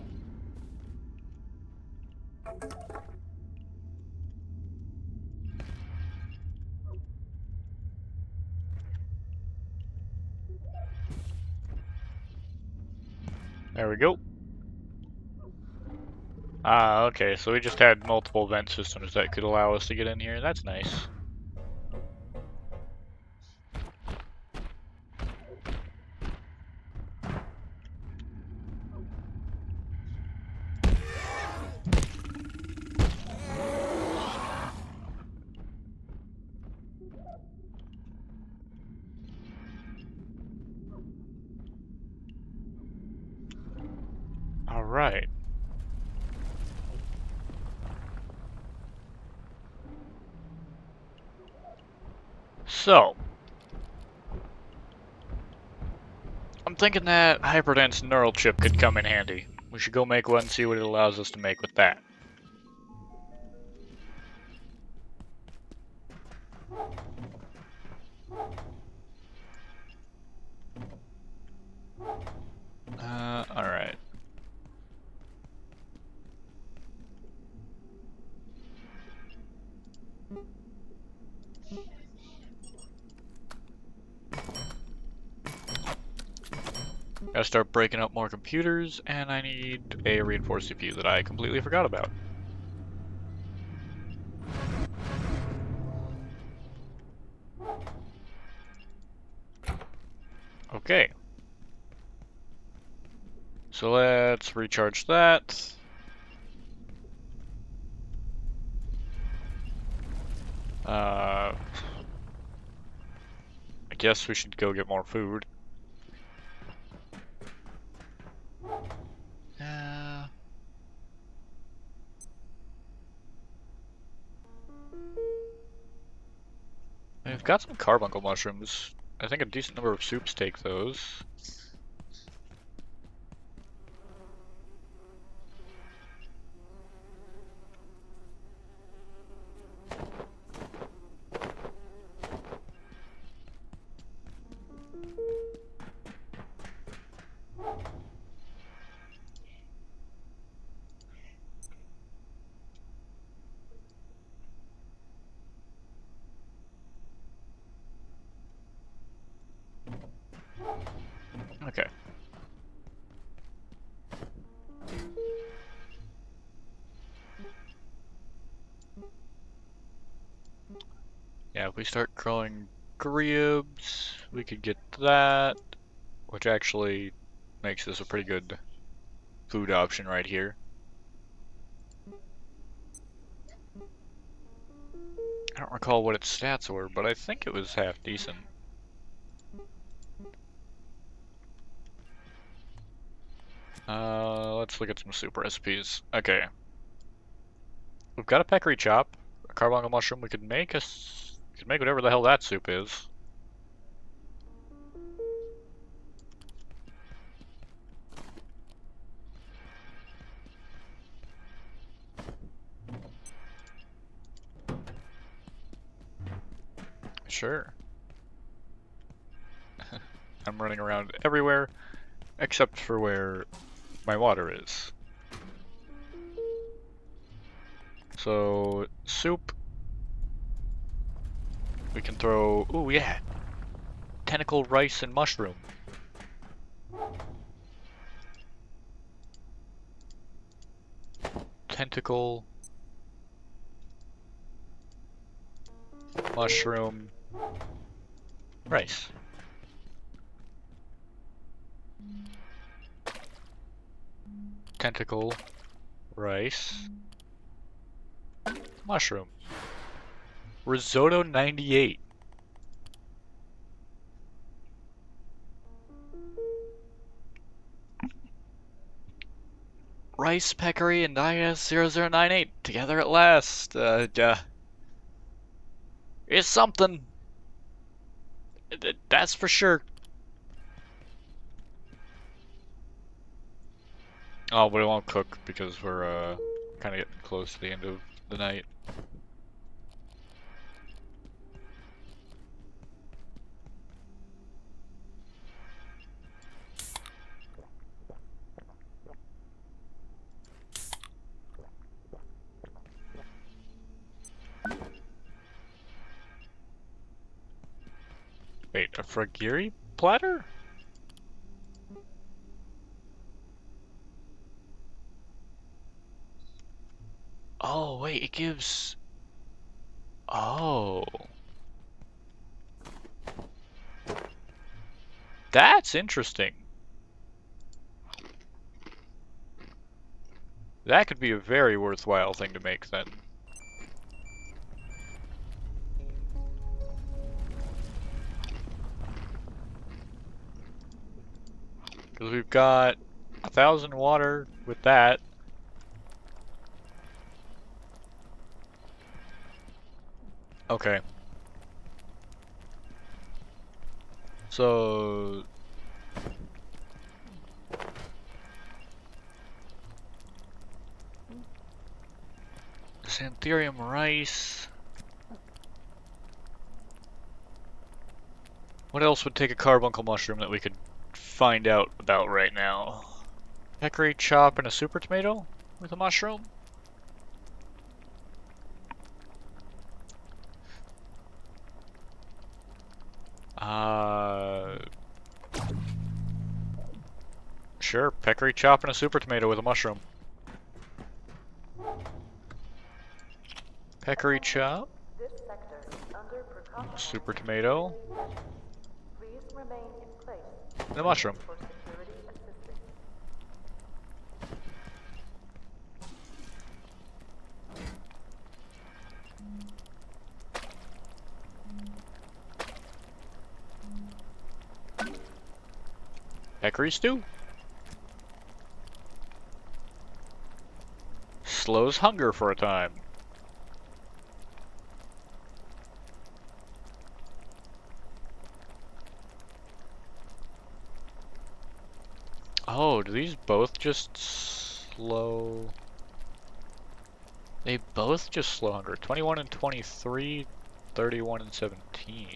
There we go. Ah, okay, so we just had multiple vent systems that could allow us to get in here. That's nice. Alright. So, I'm thinking that hyperdense neural chip could come in handy. We should go make one and see what it allows us to make with that. Alright. Gotta start breaking up more computers, and I need a reinforced CPU that I completely forgot about. Okay. So let's recharge that. I guess we should go get more food. Uh, we've got some carbuncle mushrooms. I think a decent number of soups take those. Okay. Yeah, if we start growing gribs, we could get that, which actually makes this a pretty good food option right here. I don't recall what its stats were, but I think it was half decent. Let's look at some soup recipes. Okay. We've got a peccary chop, a carbuncle mushroom. We could make we could make whatever the hell that soup is. Sure. I'm running around everywhere, except for where my water is. So, soup. We can throw, ooh yeah, tentacle rice and mushroom. Tentacle, mushroom, rice. Tentacle, rice, mushroom. Risotto 98. Rice, peccary, and IS0098 together at last. It's something. That's for sure. Oh, but it won't cook because we're kind of getting close to the end of the night. Wait, a fragiri platter? Oh, wait, it gives... Oh. That's interesting. That could be a very worthwhile thing to make then. Because we've got 1,000 water with that. Okay. So... Santherium rice. What else would take a carbuncle mushroom that we could find out about right now? Peccary chop and a super tomato with a mushroom? Sure, peccary chop and a super tomato with a mushroom. Peccary chop, This sector is under precautionary super tomato, measures. Please remain in place and a mushroom. for security assistance. Peccary stew. Slows hunger for a time. Oh, do these both just slow? They both just slow hunger. 21 and 23, 31 and 17.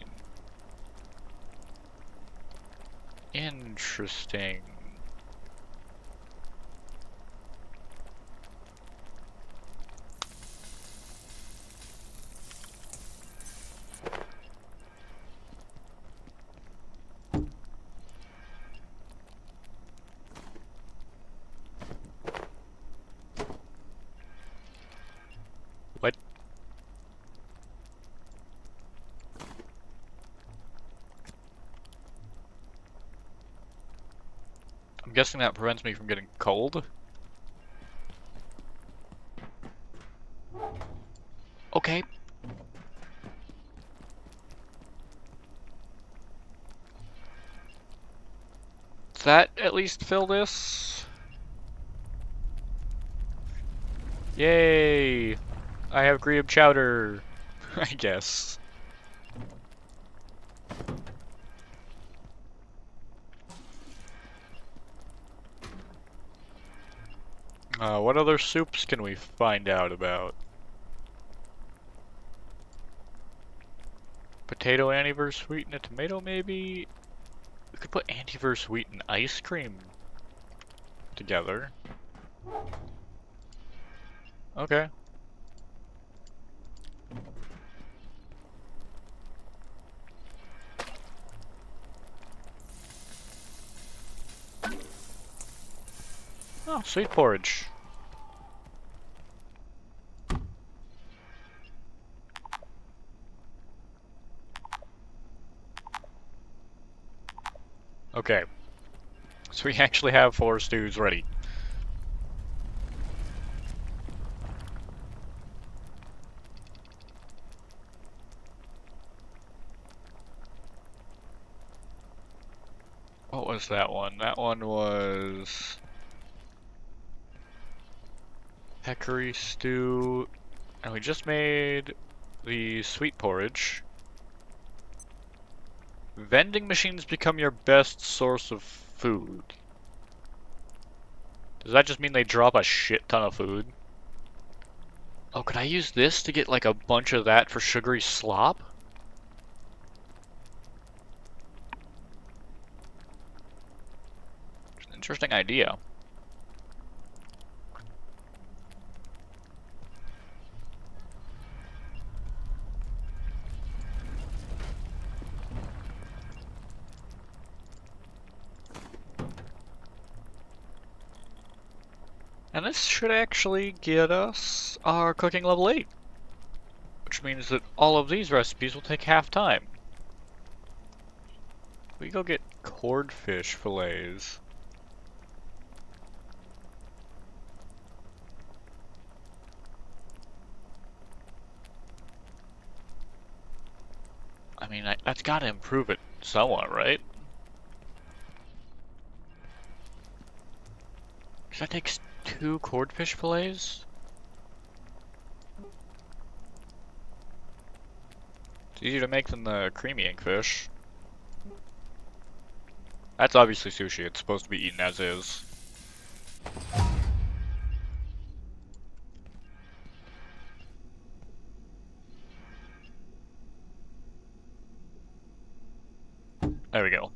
Interesting. What? I'm guessing that prevents me from getting cold. Okay. Does that at least fill this? Yay! I have green chowder, I guess. What other soups can we find out about? Potato antiverse wheat and a tomato, maybe? We could put antiverse wheat and ice cream together. Okay. Oh, sweet porridge. Okay. So we actually have 4 stews ready. What was that one? That one was peccary stew, and we just made the sweet porridge. Vending machines become your best source of food. Does that just mean they drop a shit ton of food? Oh, could I use this to get like a bunch of that for sugary slop? It's an interesting idea. And this should actually get us our cooking level 8. Which means that all of these recipes will take half time. We go get codfish fillets. I mean, that's gotta improve it somewhat, right? 'Cause that takes 2 codfish fillets? It's easier to make than the creamy inkfish. That's obviously sushi. It's supposed to be eaten as is. There we go.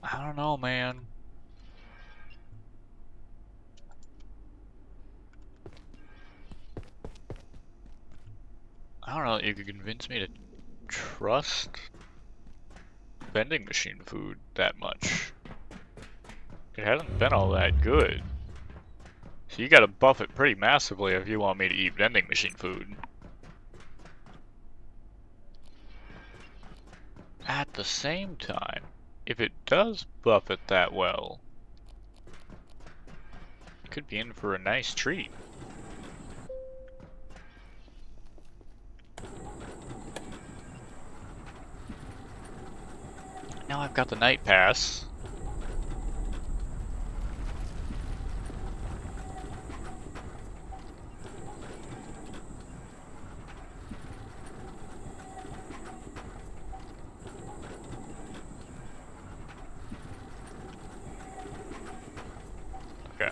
I don't know, man. I don't know. You could convince me to trust vending machine food that much. It hasn't been all that good. So you gotta buff it pretty massively if you want me to eat vending machine food. At the same time, if it does buff it that well, it could be in for a nice treat. Now I've got the night pass. Okay.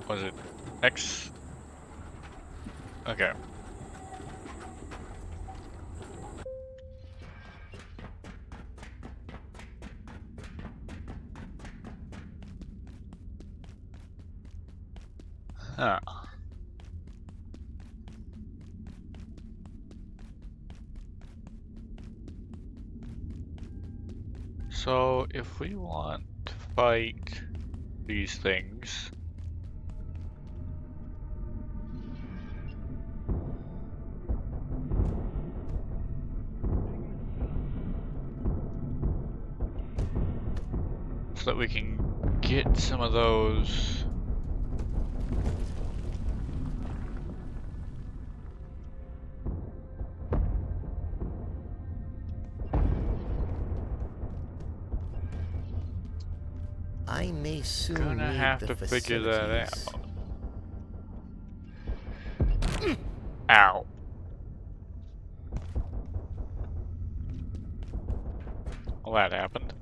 Was it X? Okay. Huh. So if we want to fight these things, so that we can get some of those. I may soon Gonna need have the to figure that facilities. out. Ow. Well, that happened.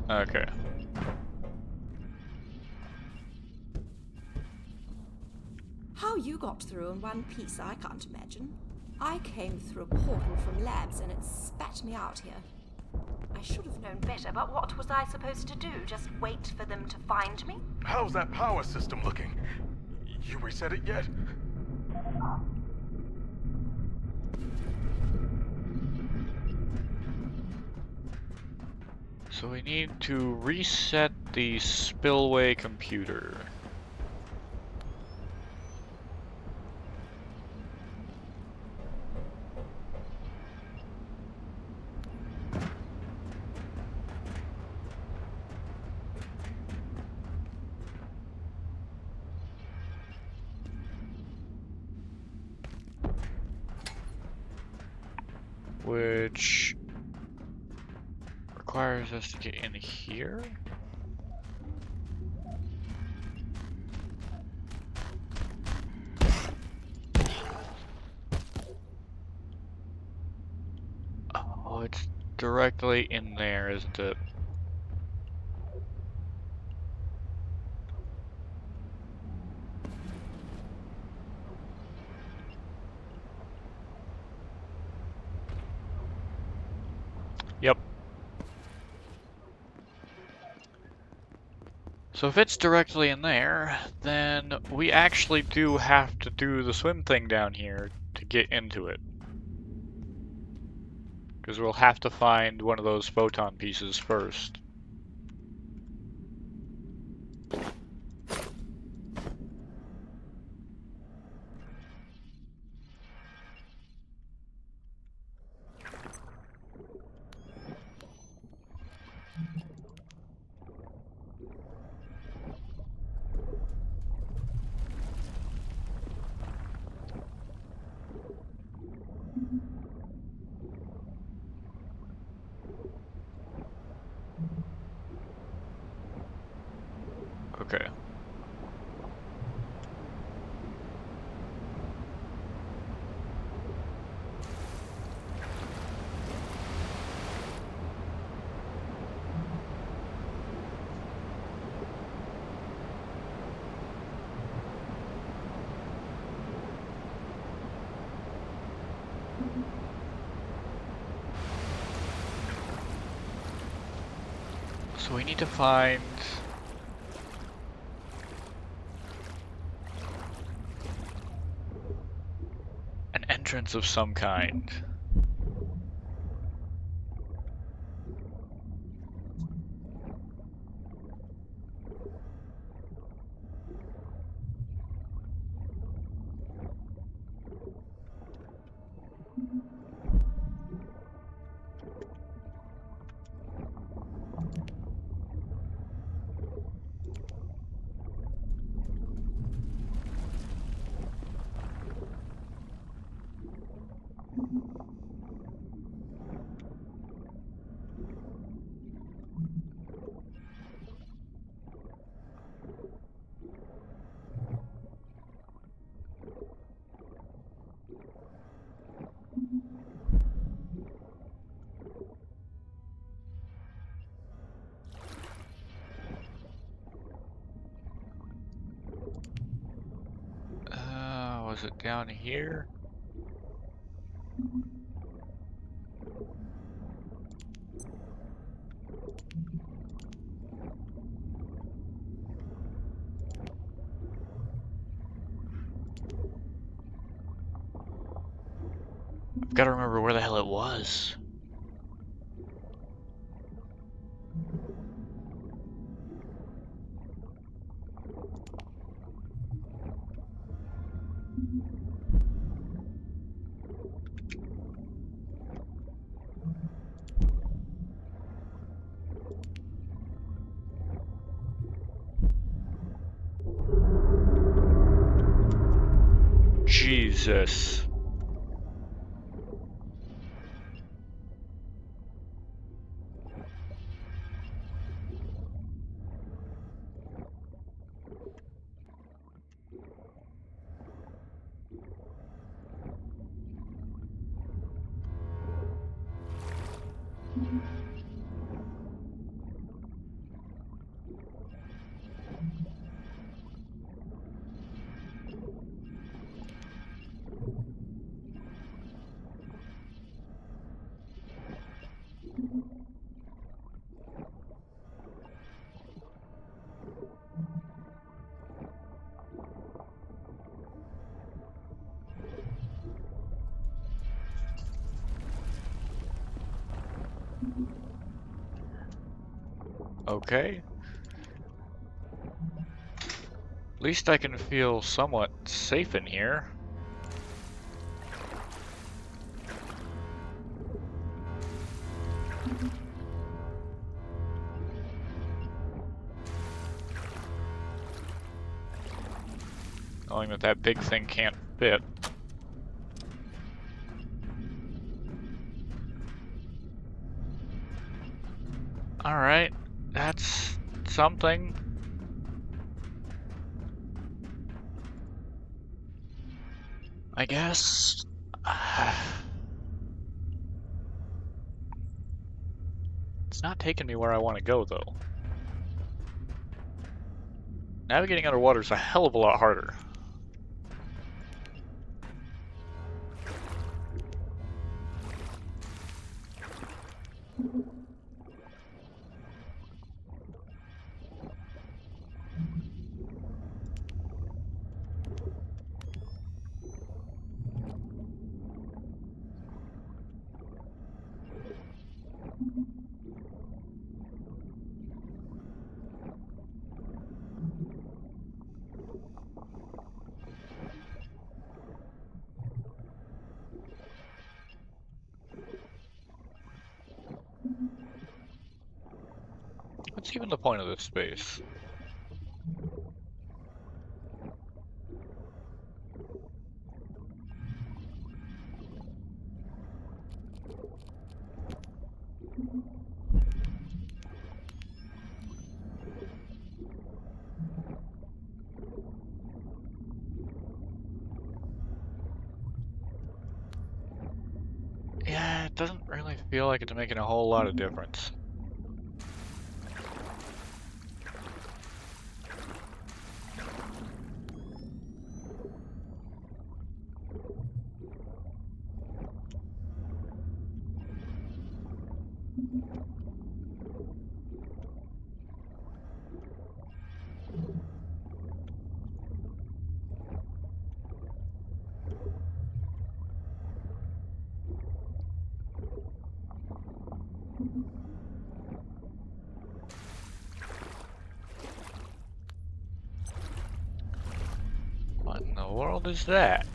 Okay. How you got through in one piece, I can't imagine. I came through a portal from labs and it spat me out here. I should have known better, but what was I supposed to do? Just wait for them to find me? How's that power system looking? You reset it yet? So we need to reset the spillway computer. Which requires us to get in here. Oh, it's directly in there, isn't it? Yep. So if it's directly in there, then we actually do have to do the swim thing down here to get into it. Because we'll have to find one of those photon pieces first. Okay. So we need to find an entrance of some kind. Was it down here? I've got to remember where the hell it was. Jesus. Okay. At least I can feel somewhat safe in here. Knowing that that big thing can't fit. Alright, that's something. I guess. It's not taking me where I want to go, though. Navigating underwater is a hell of a lot harder. What's even the point of this space? Yeah, it doesn't really feel like it's making a whole lot of difference. world is that?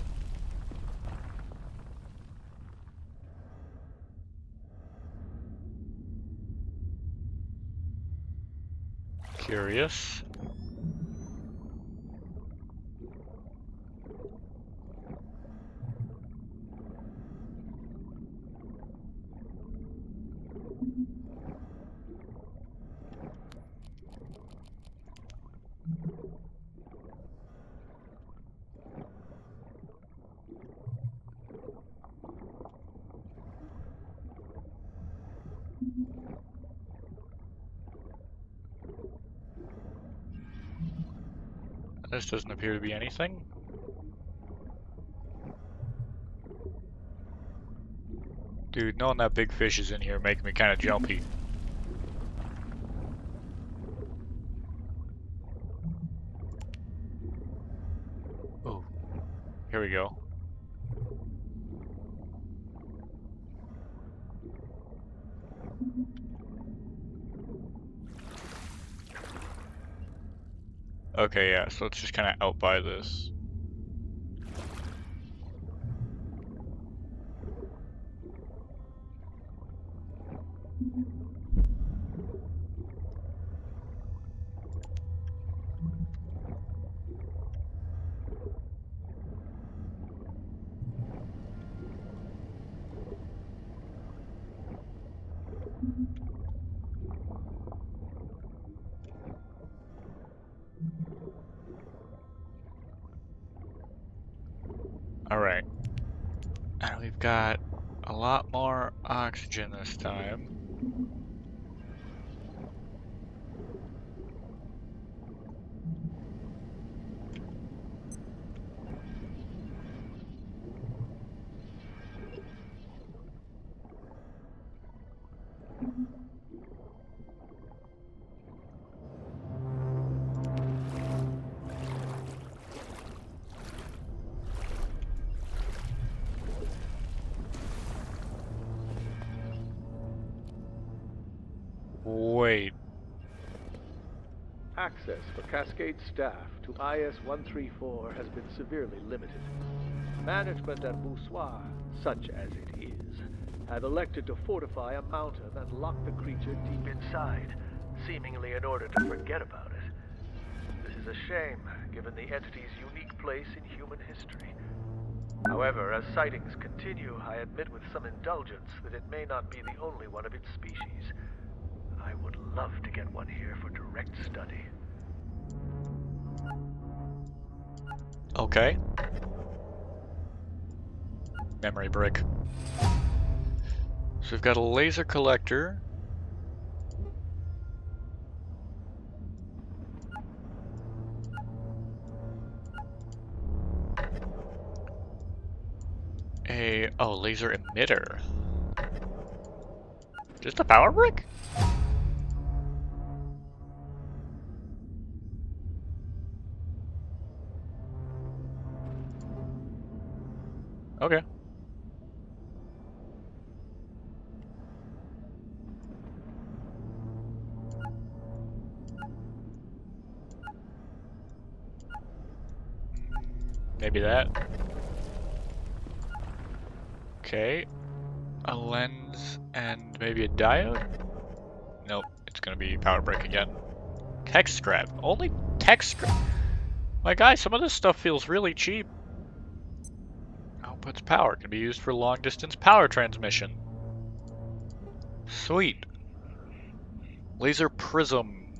Curious. This doesn't appear to be anything. Dude, knowing that big fish is in here making me kind of jumpy. Oh, here we go. Okay, yeah, so it's just kind of out by this. Alright. And we've got a lot more oxygen this time. Wait. Access for Cascade staff to IS-134 has been severely limited. Management at Moussoir, such as it is, have elected to fortify a mountain and lock the creature deep inside, seemingly in order to forget about it. This is a shame, given the entity's unique place in human history. However, as sightings continue, I admit with some indulgence that it may not be the only one of its species. I would love to get one here for direct study. Okay. Memory brick. So we've got a laser collector. Oh, laser emitter. Just a power brick? Okay. Maybe that. Okay. A lens and maybe a diode? Nope, it's gonna be power brick again. Tech scrap. Only tech scrap. My guy, some of this stuff feels really cheap. Outputs power can be used for long distance power transmission. Sweet. Laser prism.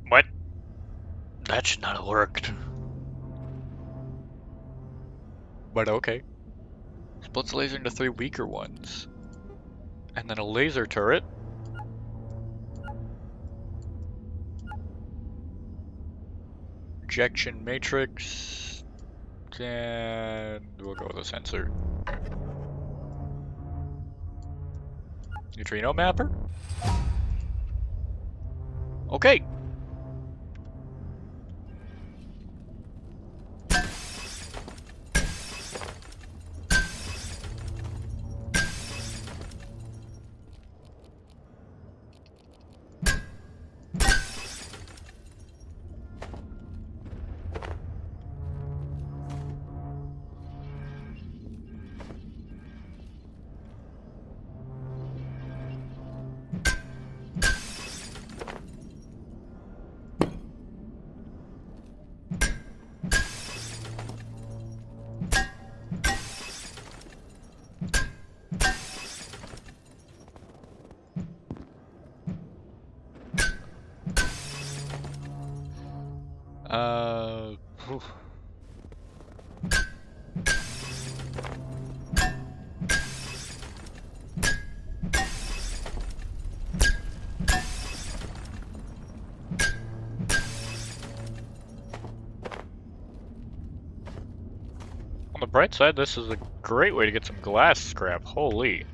What? That should not have worked. But okay. Splits laser into 3 weaker ones. And then a laser turret. Projection matrix. And we'll go with a sensor. Neutrino mapper? Okay. Whew. On the bright side, this is a great way to get some glass scrap. Holy.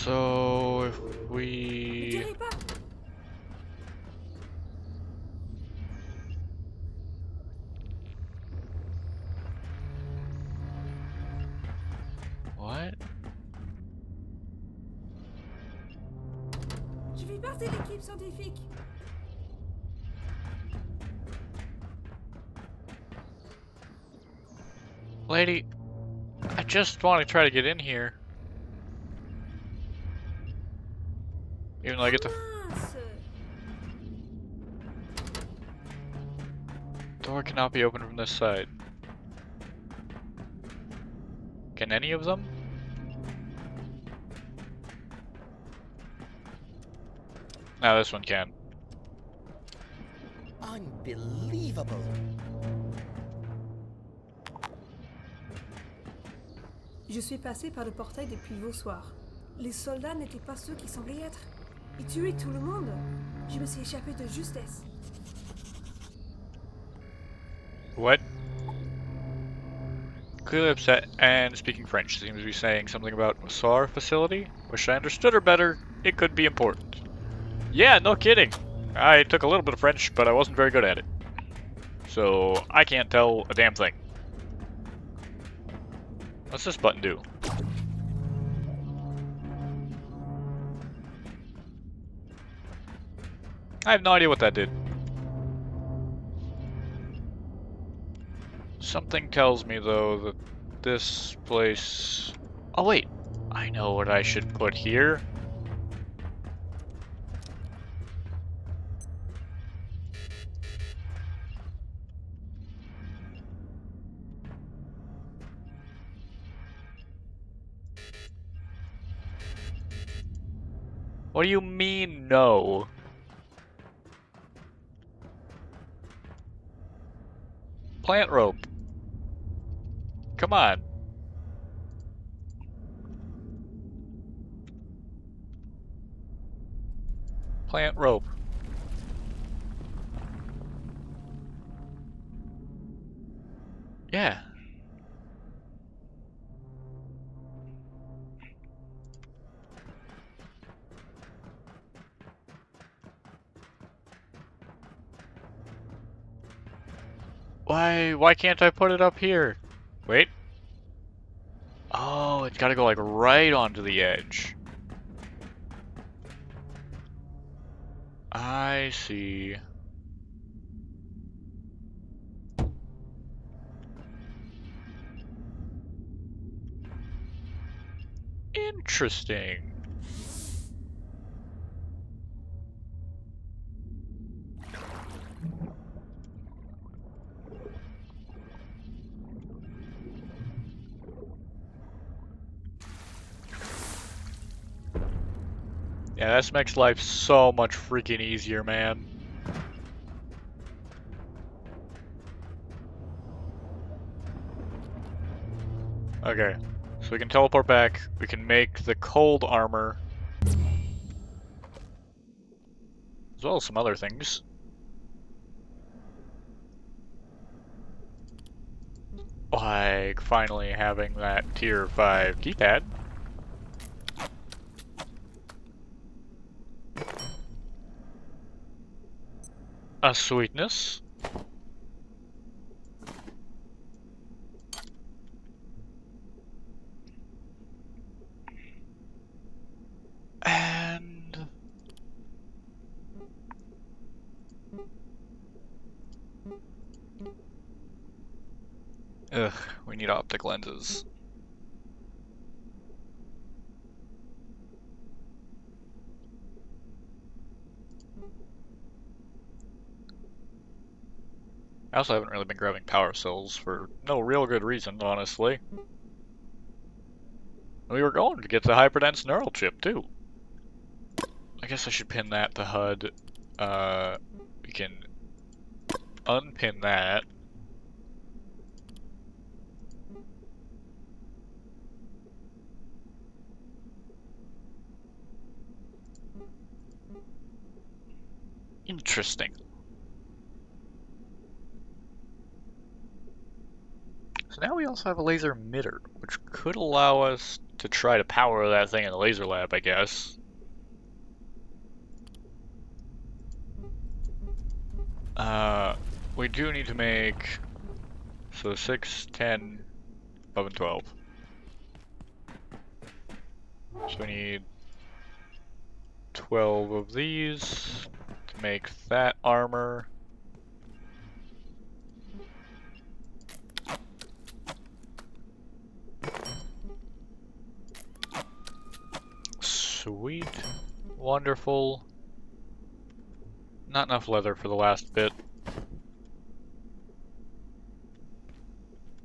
So, if Ne we... tirez pas! What? Je fais partie de l'équipe scientifique. Lady, I just want to try to get in here. Even though I get the Mince! door cannot be opened from this side. Can any of them? No, this one can. Unbelievable. Je suis passé par le portail depuis vos soirs. Les soldats n'étaient pas ceux qui semblaient être. Ils tuaient tout le monde. Je me suis échappé de justesse. What? Clearly upset and speaking French. Seems to be saying something about Massar facility. Wish I understood her better. It could be important. Yeah, no kidding. I took a little bit of French, but I wasn't very good at it. So I can't tell a damn thing. What's this button do? I have no idea what that did. Something tells me, though, that this place... Oh, wait. I know what I should put here. What do you mean, no? Plant rope. Come on. Plant rope. Yeah. Why can't I put it up here? Wait. Oh, it's gotta go like right onto the edge. I see. Interesting. Yeah, this makes life so much freaking easier, man. Okay, so we can teleport back. We can make the cold armor. As well as some other things. Like finally having that tier 5 keypad. A sweetness. And... Ugh, we need optic lenses. I also haven't really been grabbing power cells for no real good reason, honestly. We were going to get the hyperdense neural chip, too. I guess I should pin that to HUD. We can unpin that. Interesting. So now we also have a laser emitter, which could allow us to try to power that thing in the laser lab, I guess. We do need to make, so 6, 10, 11, 12. So we need 12 of these to make that armor. Sweet. Wonderful. Not enough leather for the last bit.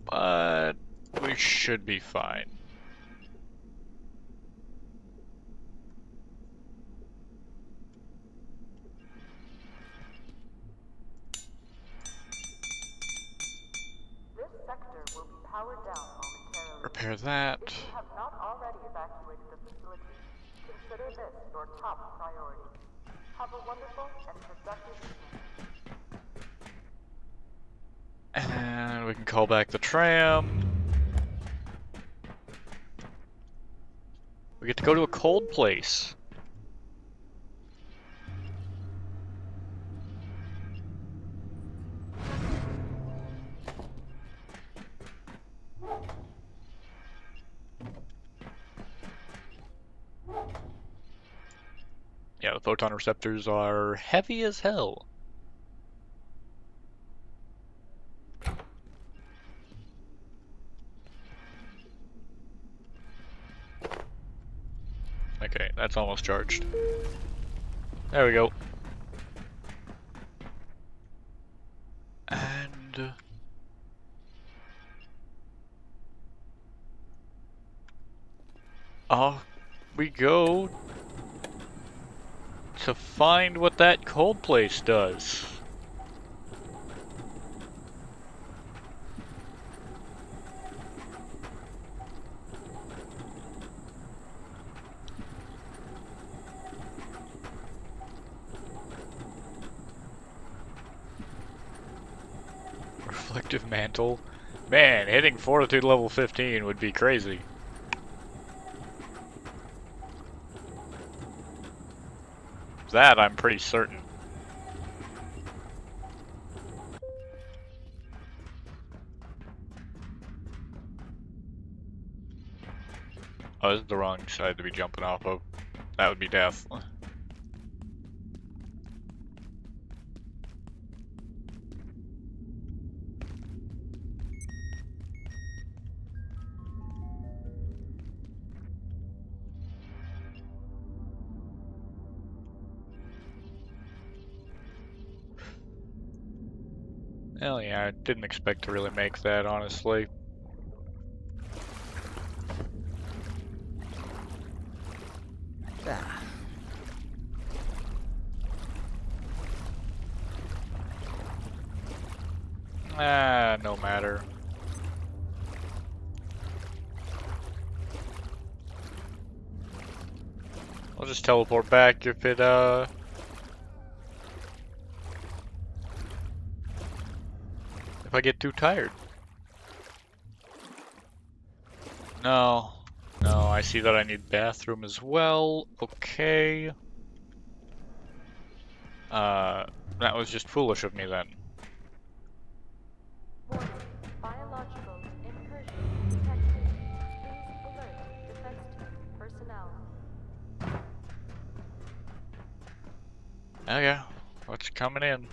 But we should be fine. This sector will be powered down momentarily. Repair that. If you have not already evacuated the facility, consider this your top priority. Have a wonderful and productive evening. And we can call back the tram. We get to go to a cold place. Yeah, the photon receptors are heavy as hell. Okay, that's almost charged. There we go. And off we go to find what that cold place does. Reflective mantle. Man, hitting fortitude level 15 would be crazy. That I'm pretty certain. Oh, this is the wrong side to be jumping off of. That would be death. Hell yeah, I didn't expect to really make that, honestly. Ah. Ah, no matter. I'll just teleport back if it, if I get too tired. No. No, I see that I need bathroom as well. Okay. That was just foolish of me then. Warning, biological incursion detected. Please alert defense team personnel. Okay, what's coming in?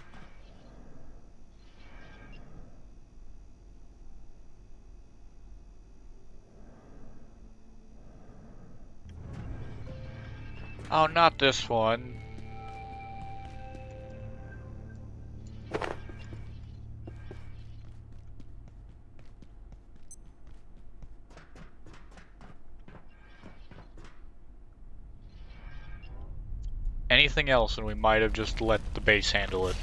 Oh, not this one. anything else, and we might have just let the base handle it.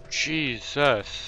Jesus.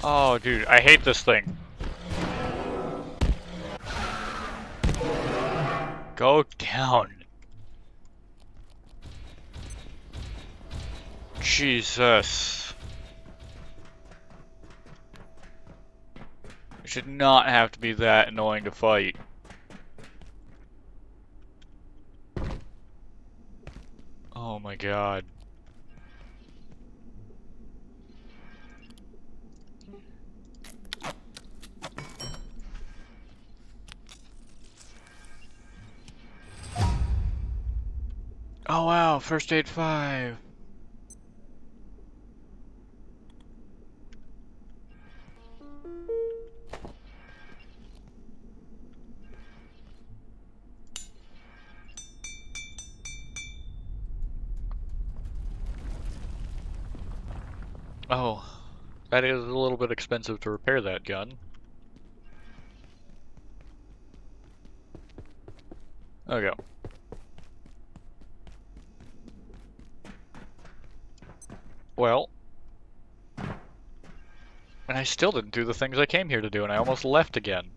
Oh, dude, I hate this thing. Go down. Jesus. It should not have to be that annoying to fight. Oh my god. Oh wow, first aid 5. Oh, that is a little bit expensive to repair that gun. Okay. Well. And I still didn't do the things I came here to do, and I almost left again.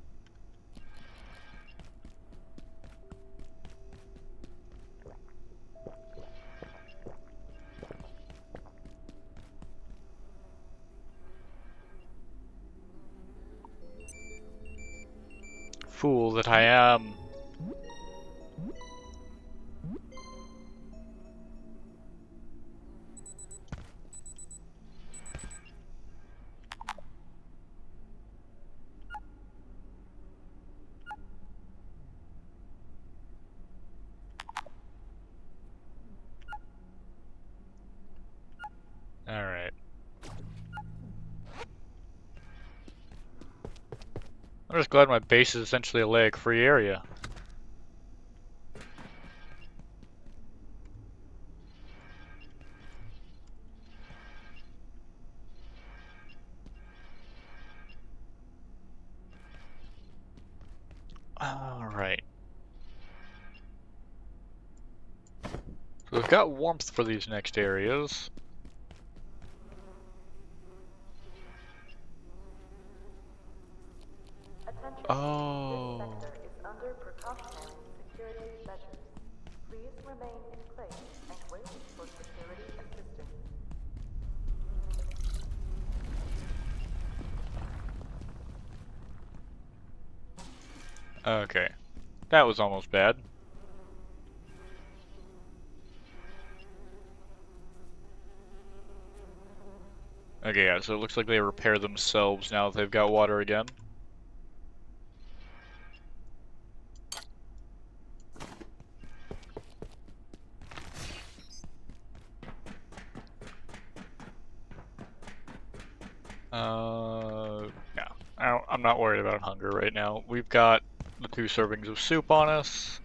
Fool that I am. Alright. I'm just glad my base is essentially a lag-free area. Alright. So we've got warmth for these next areas. Attention. Oh. This sector is under precautionary security measures. Please remain in place and wait for security assistance. Okay. That was almost bad. Okay, yeah, so it looks like they repair themselves now that they've got water again. Yeah, I'm not worried about hunger right now. We've got the 2 servings of soup on us.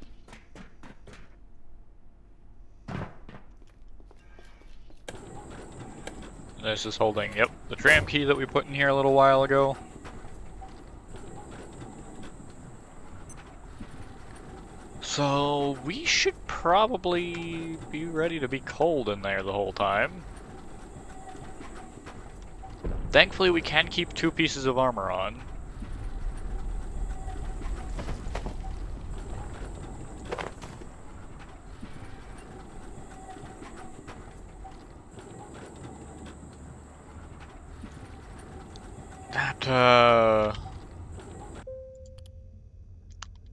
This is holding, yep, the tram key that we put in here a little while ago. So we should probably be ready to be cold in there the whole time. Thankfully, we can keep 2 pieces of armor on.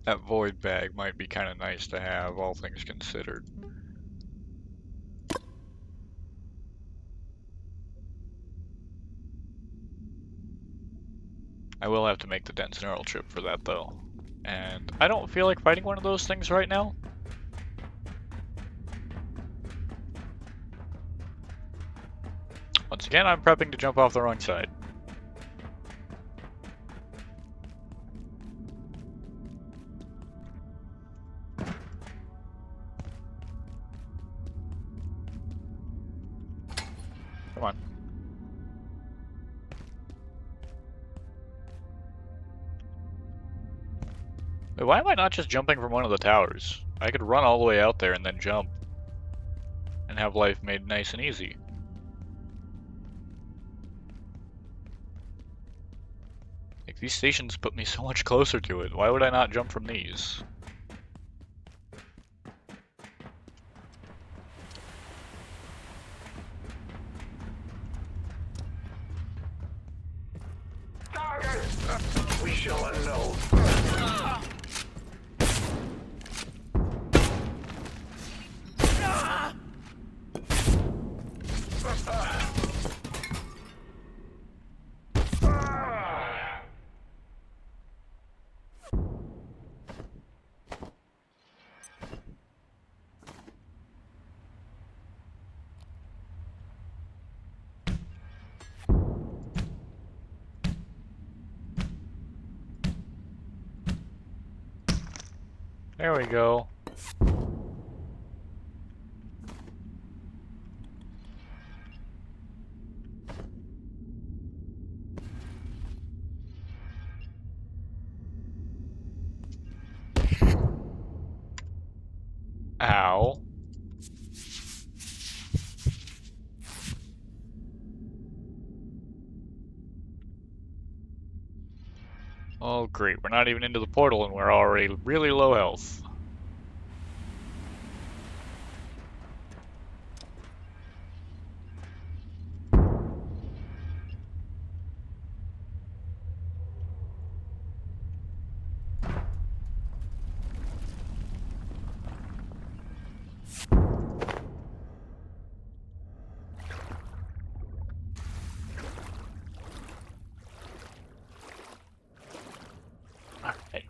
That void bag might be kind of nice to have, all things considered. I will have to make the dense neural chip for that, though. And I don't feel like fighting one of those things right now. Once again, I'm prepping to jump off the wrong side. Come on. Wait, why am I not just jumping from one of the towers? I could run all the way out there and then jump. And have life made nice and easy. Like, these stations put me so much closer to it. Why would I not jump from these? We shall unknown. There we go. Ow. Oh great, we're not even into the portal and we're already really low health. Alright.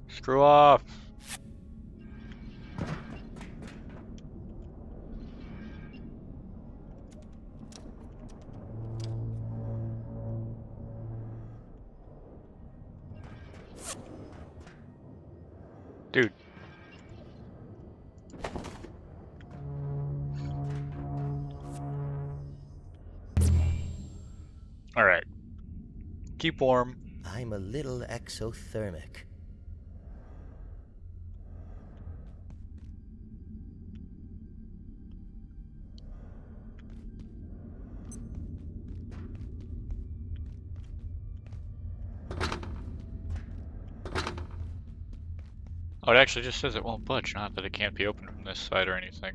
Screw off. Dude. Alright. Keep warm. I'm a little exothermic. Oh, it actually just says it won't budge, not that it can't be opened from this side or anything.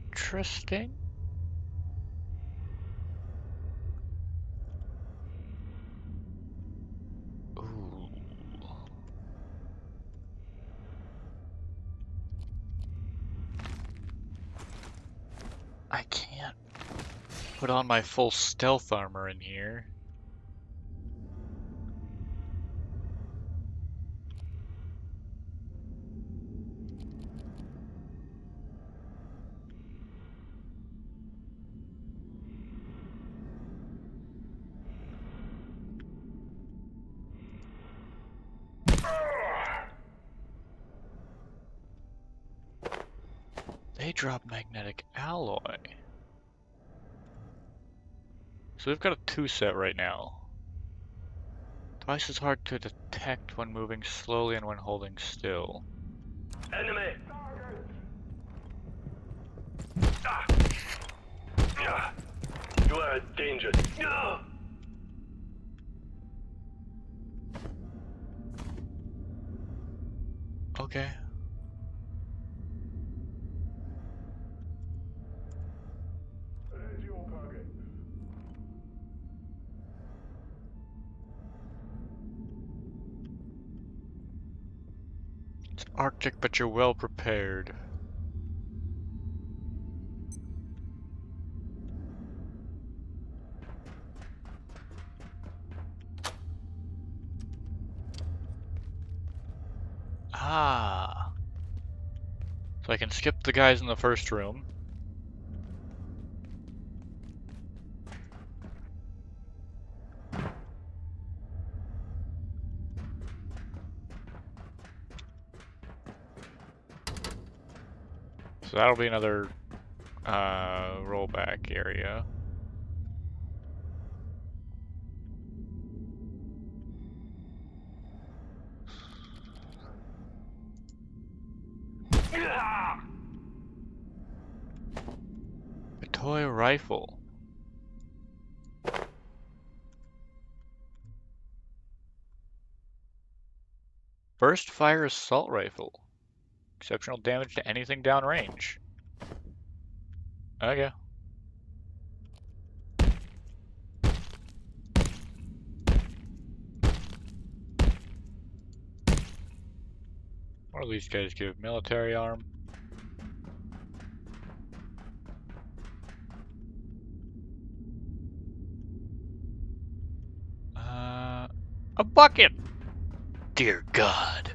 Interesting. Ooh. I can't put on my full stealth armor in here. They drop magnetic alloy. So we've got a 2-set right now. Twice as hard to detect when moving slowly and when holding still. Enemy! You are a danger. Okay. It's Arctic, but you're well prepared. Ah. So I can skip the guys in the first room. So that'll be another rollback area. A toy rifle. Burst fire assault rifle. Exceptional damage to anything downrange. Okay. What do these guys give? Military arm. A bucket! Dear God.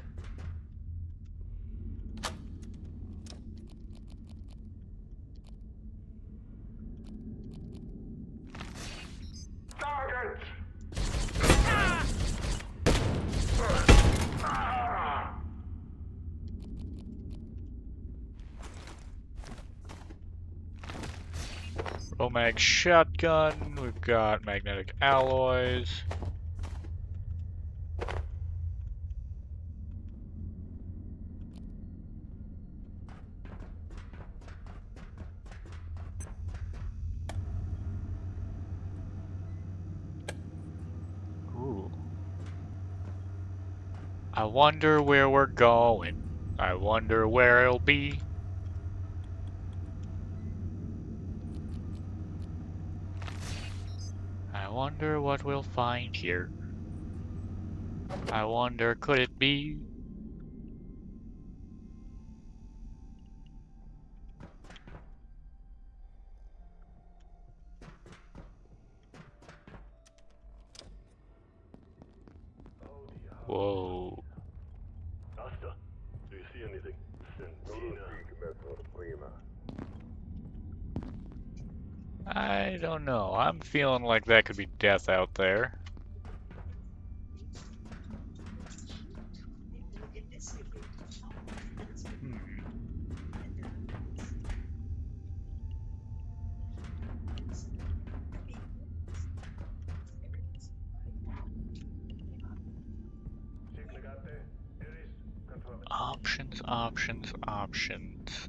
Romag shotgun. We've got magnetic alloys. Ooh. I wonder where we're going. I wonder where it'll be. I wonder what we'll find here. I wonder, could it be? Whoa. Asta, do you see anything? Sentina. I don't know. I'm feeling like that could be death out there. Hmm. Options, options, options.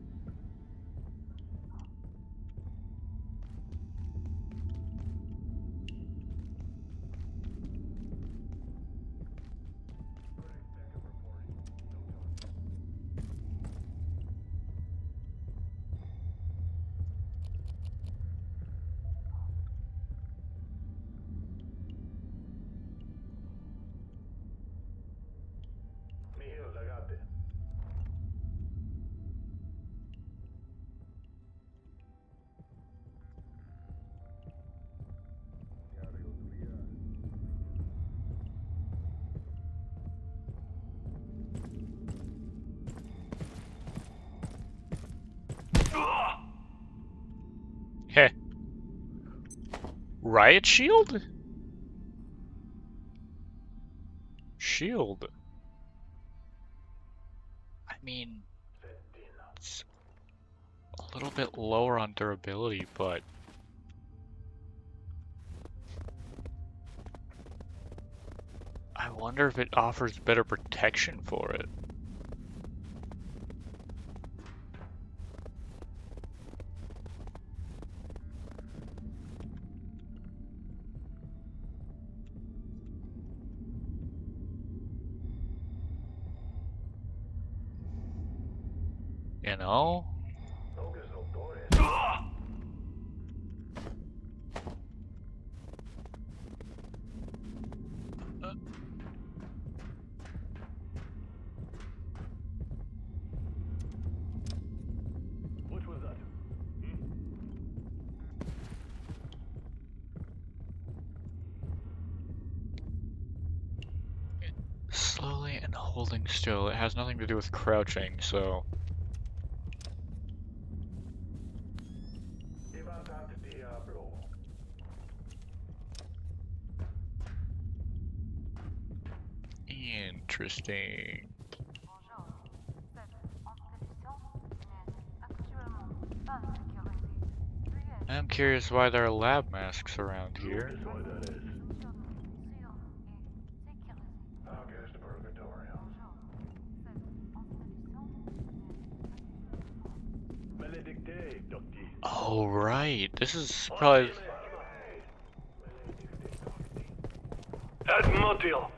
Heh. Riot shield? Shield. I mean, a little bit lower on durability, but I wonder if it offers better protection for it. You know? What was that? Slowly and holding still. It has nothing to do with crouching, so... Interesting. Bonjour. Cette installation n'est actuellement pas sécurisée. Veuillez I'm curious why there are lab masks around here. That's why that is. sûre et sécurisée. I'll get us to Purgatorio. Bonjour. Cette installation n'est Maledicte, Docty. Oh, right. This is probably... Admotil.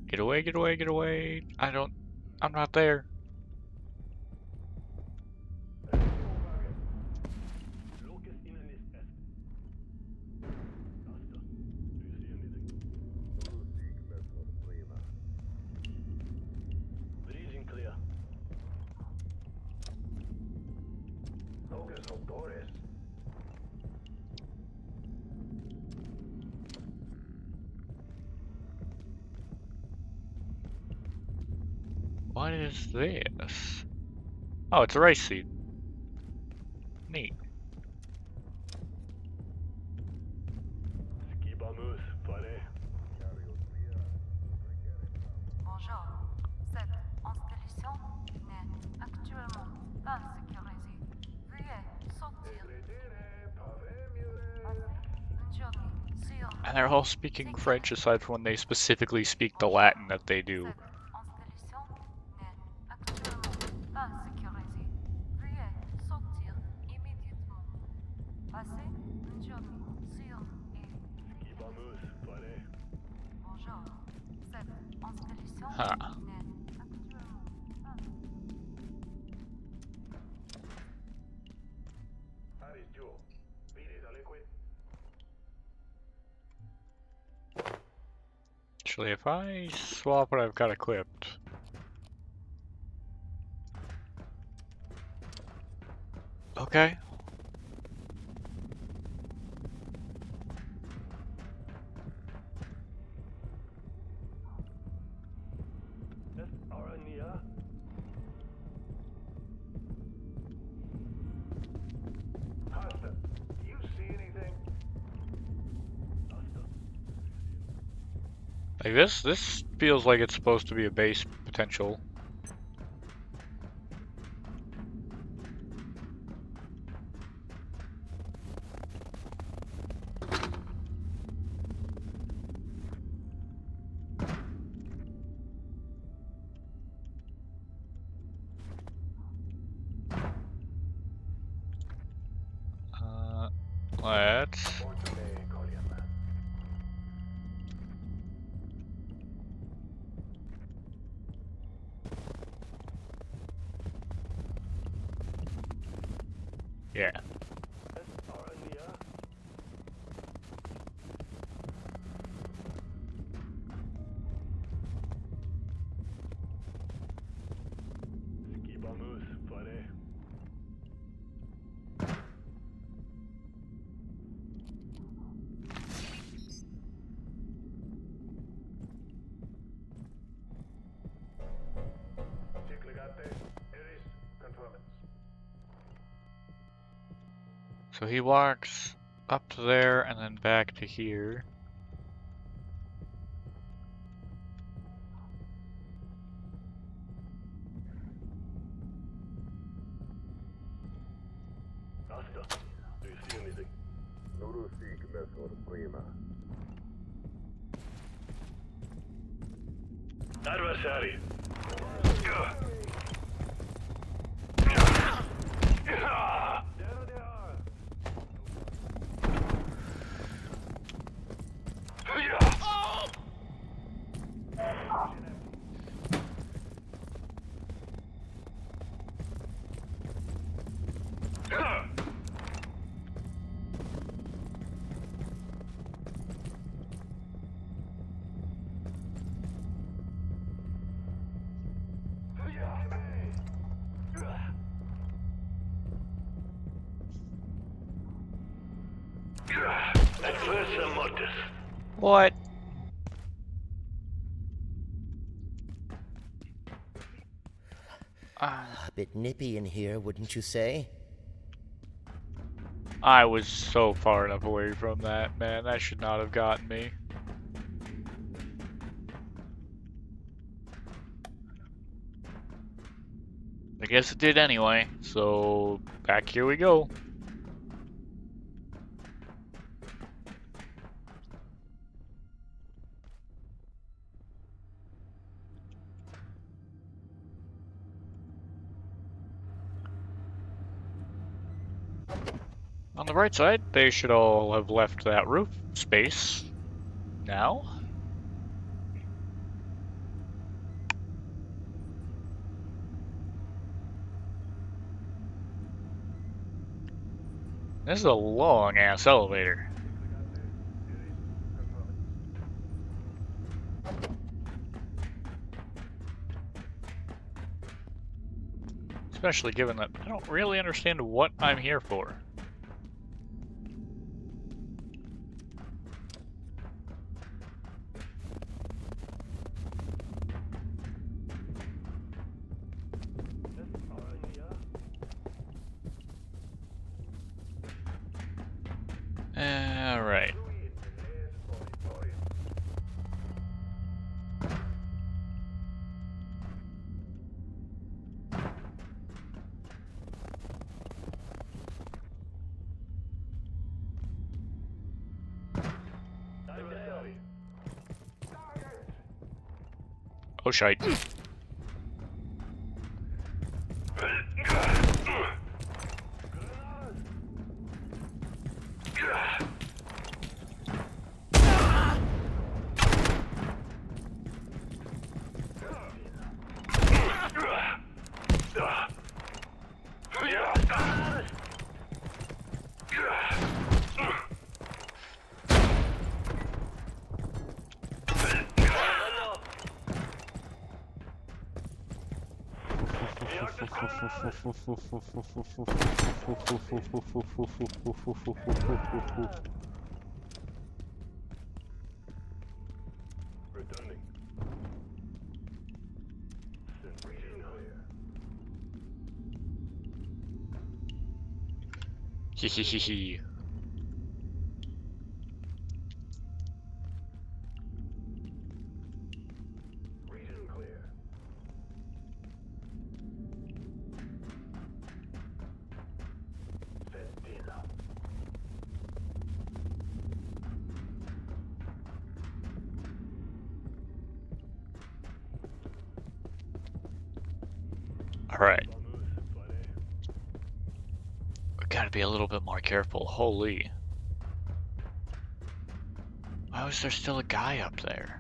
Get away, get away, get away. I'm not there. Locus inanis est. Asta. Do you see anything? Breathing clear. Locus Doctores. What is this? Oh, it's a rice seed. Neat. Skibamus, pare. Bonjour. Cette installation n'est actuellement pas sécurisée. Veuillez sortir. Passez une journée sûre. And they're all speaking French aside from when they specifically speak the Latin that they do. Cette installation n'est actuellement pas sécurisée. Veuillez sortir immédiatement. Passez une journée sûre et Skibamus, pare. bonjour. Cette installation Huh. n'est actuellement pas Harry's Joe. Beat it, a liquid. Actually, if I swap what I've got equipped... Okay. Est Arania. Asta, do you see anything? Asta. Like this feels like it's supposed to be a base potential. Let's... Fortunae, Collier. Yeah. Est Arania. Skibamus, pare. Cicligate, Eris, conformance. So he walks up to there and then back to here. Do you see anything? Adversary. What? A bit nippy in here, wouldn't you say? I was so far enough away from that, man. That should not have gotten me. I guess it did anyway, so back here we go. On the right side, they should all have left that roof space now. This is a long-ass elevator. Especially given that I don't really understand what I'm here for. Alright. Oh shite. Returning. Hehehehe. Region clear. Sentinel. Alright. We gotta be a little bit more careful. Holy. Why was there still a guy up there?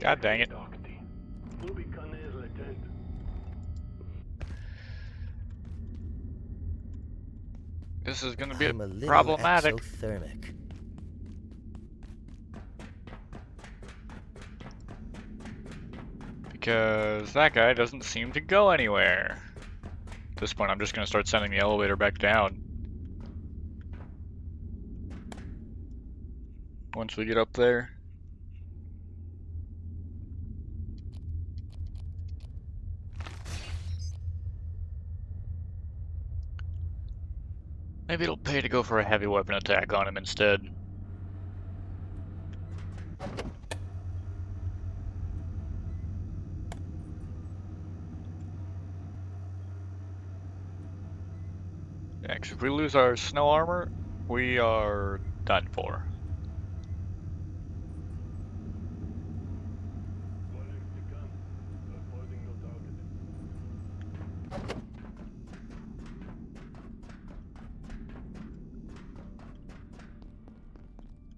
God dang it. This is gonna be I'm a little problematic. exothermic. Because that guy doesn't seem to go anywhere. At this point, I'm just gonna start sending the elevator back down. Once we get up there. Maybe it'll pay to go for a heavy weapon attack on him instead. Yeah, 'cause if we lose our snow armor, we are done for.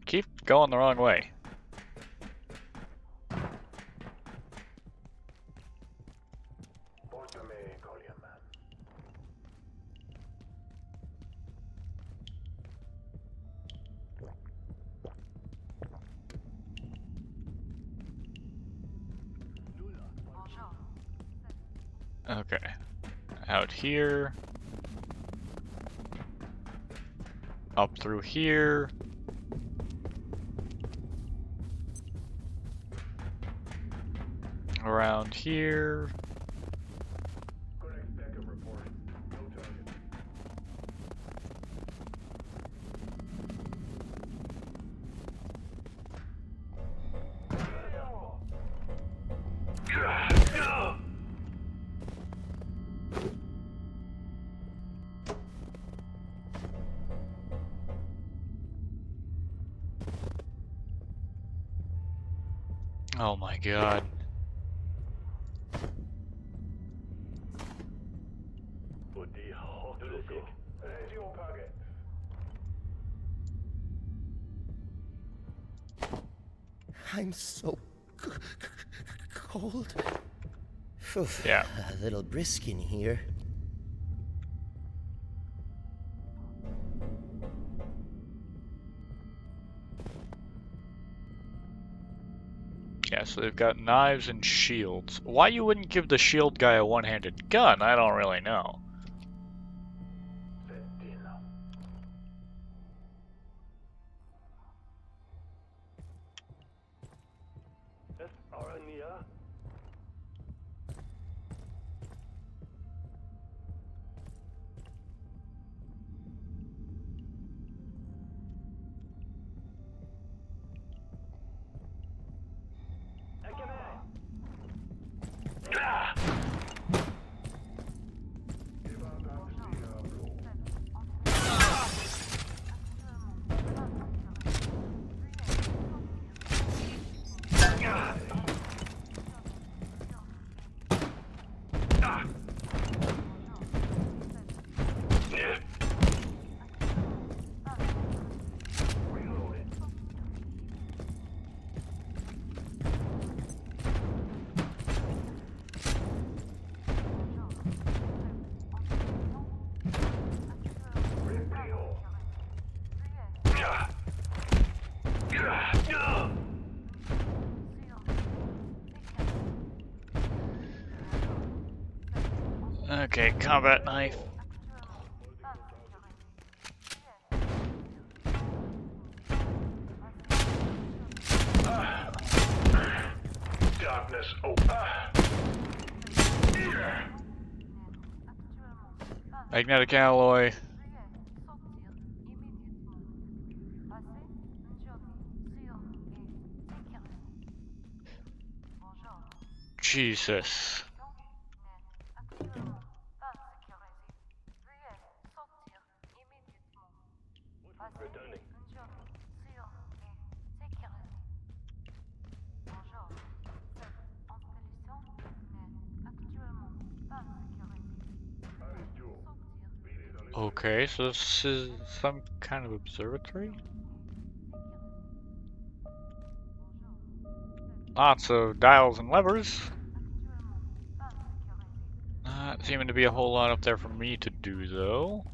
Keep going the wrong way. Okay. Out here. Up through here. Around here. Oh my god. I'm so cold. Phew, Yeah. a little brisk in here. Yeah, so they've got knives and shields. Why you wouldn't give the shield guy a one-handed gun, I don't really know. Okay, combat knife. Darkness, Magnetic alloy. Jesus. Okay, so this is some kind of observatory? Lots of dials and levers. Not seeming to be a whole lot up there for me to do, though.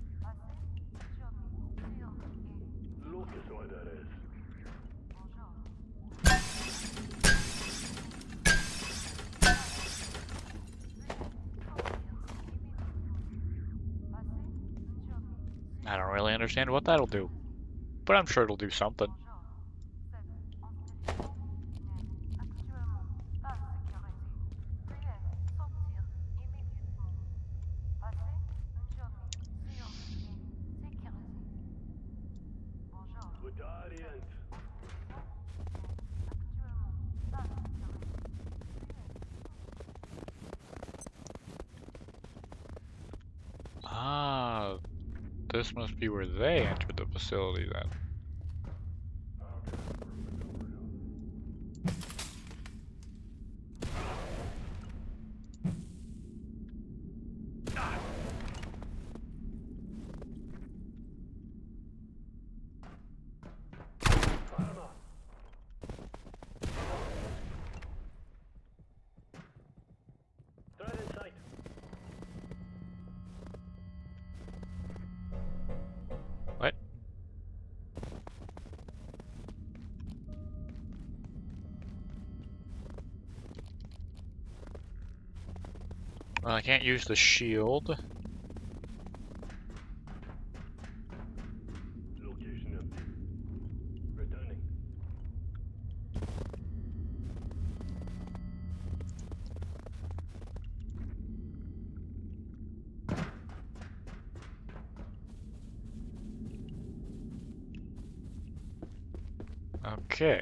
Look at what that is. I don't really understand what that'll do, but I'm sure it'll do something. Ah, this must be where they entered the facility then. What? Well, I can't use the shield. Location empty. Returning. Okay.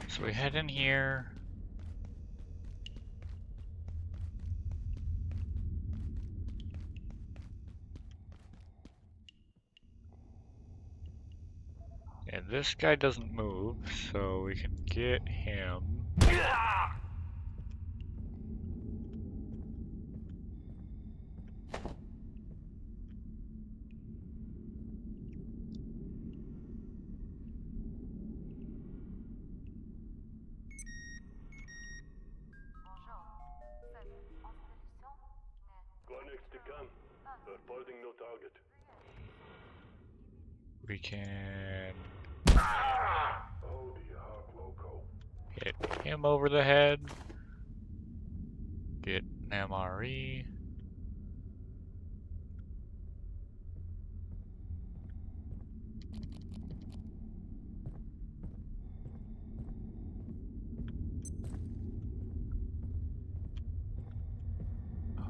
So we head in here. And this guy doesn't move, so we can get him. Connects to come. Reporting no target. We can Oh, the hawk loco. hit him over the head. Get an MRE.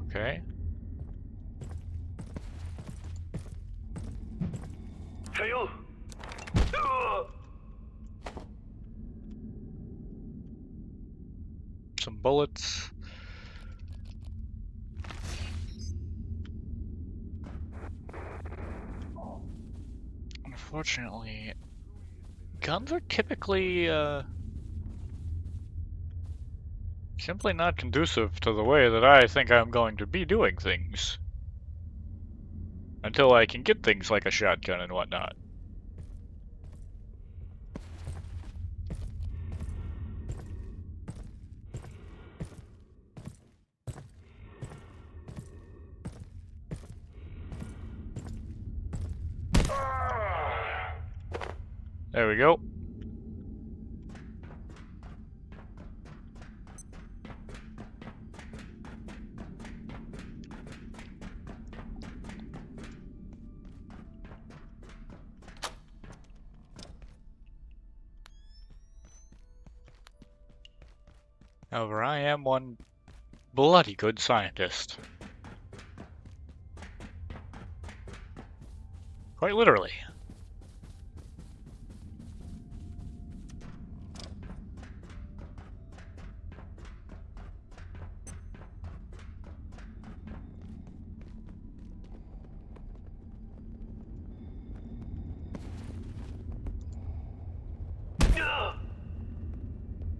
Okay. Tail! Some bullets. Unfortunately, guns are typically simply not conducive to the way that I think I'm going to be doing things. Until I can get things like a shotgun and whatnot. There we go. However, I am one bloody good scientist. Quite literally.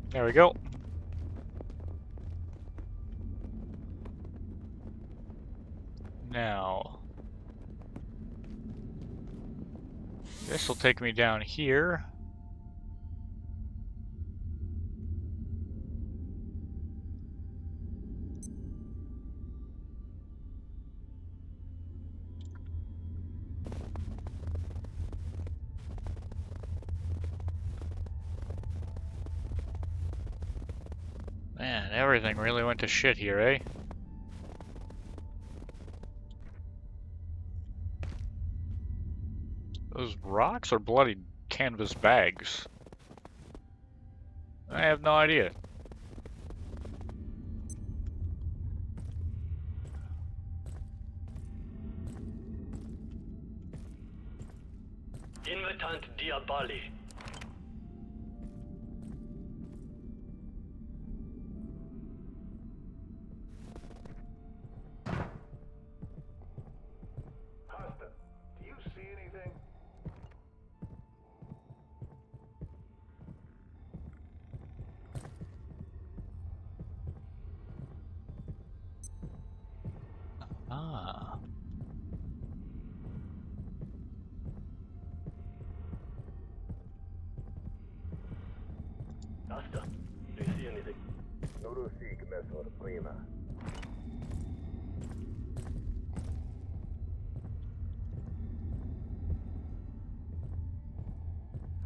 There we go. Now, this will take me down here. Man, everything really went to shit here, eh? Those rocks are bloody canvas bags. I have no idea. Invitant Diabali. Hasta, do you see anything? Ah. Hasta, do you see anything? Norusig method prima.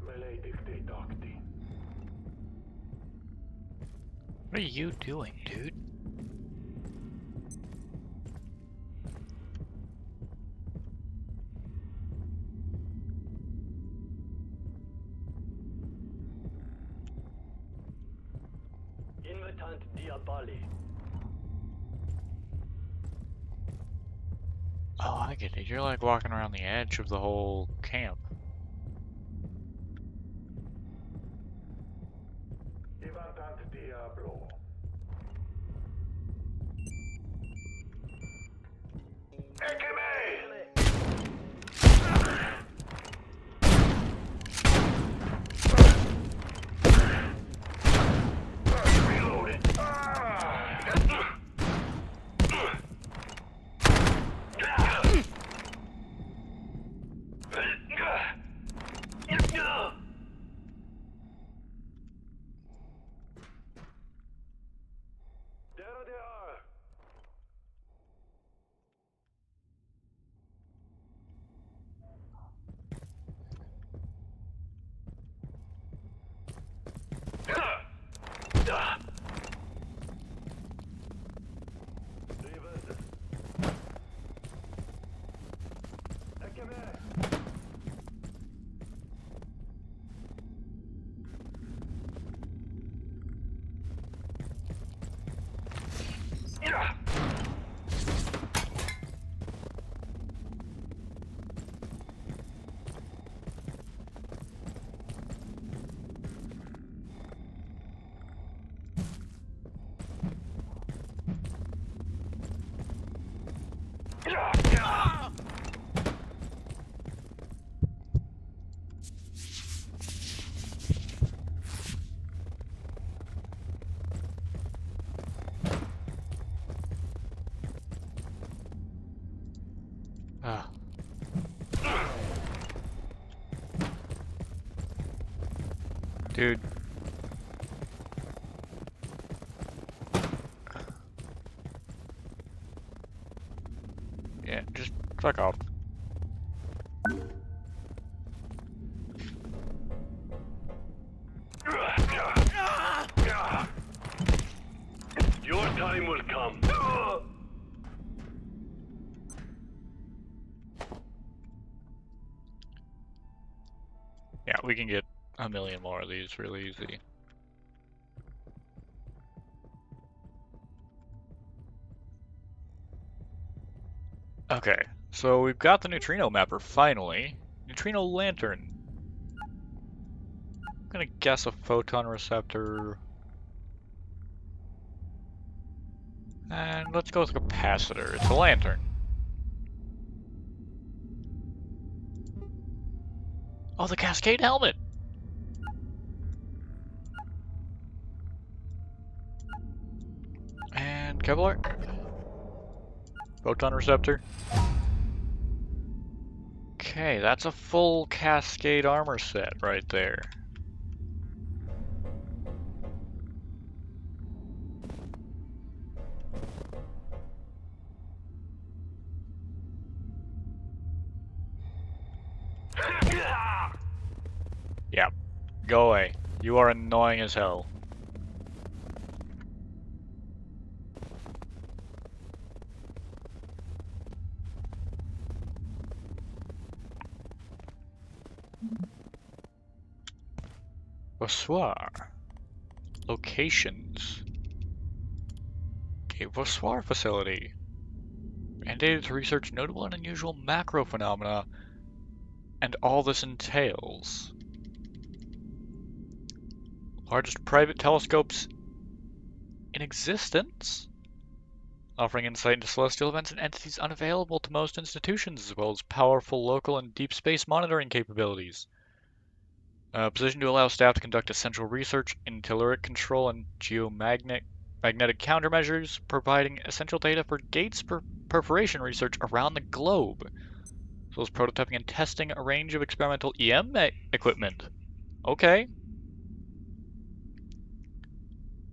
Melee dictate docti. What are you doing, dude? Invitant Diabali. Oh, I get it. You're like walking around the edge of the whole camp. Invitant Diablo. Ekeme! Reloaded. There they are. Reverse. Ekeme! Ah. Dude. Yeah, just fuck off. Your time will come. Yeah, we can get a million more of these really easy. Okay, so we've got the neutrino mapper finally. Neutrino lantern. I'm gonna guess a photon receptor. And let's go with capacitor. It's a lantern. Oh, the Cascade helmet! And Kevlar? Photon receptor? Okay, that's a full Cascade armor set right there. Yeah, go away. You are annoying as hell. Vosoir. Locations. Okay, Vosoir facility. Mandated to research notable and unusual macro phenomena, and all this entails. Largest private telescopes in existence, offering insight into celestial events and entities unavailable to most institutions, as well as powerful local and deep space monitoring capabilities. Positioned to allow staff to conduct essential research in telluric control and magnetic countermeasures, providing essential data for gates perforation research around the globe, as well as prototyping and testing a range of experimental EM equipment. Okay.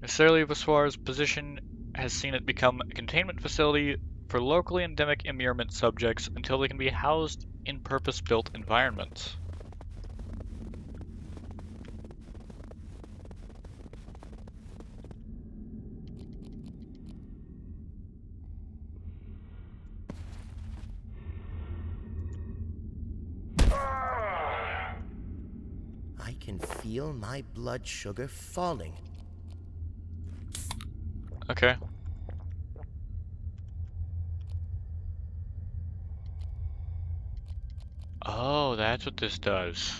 Necessarily, Vosoir's position has seen it become a containment facility for locally endemic immurement subjects until they can be housed in purpose-built environments. I can feel my blood sugar falling. Okay. Oh, that's what this does.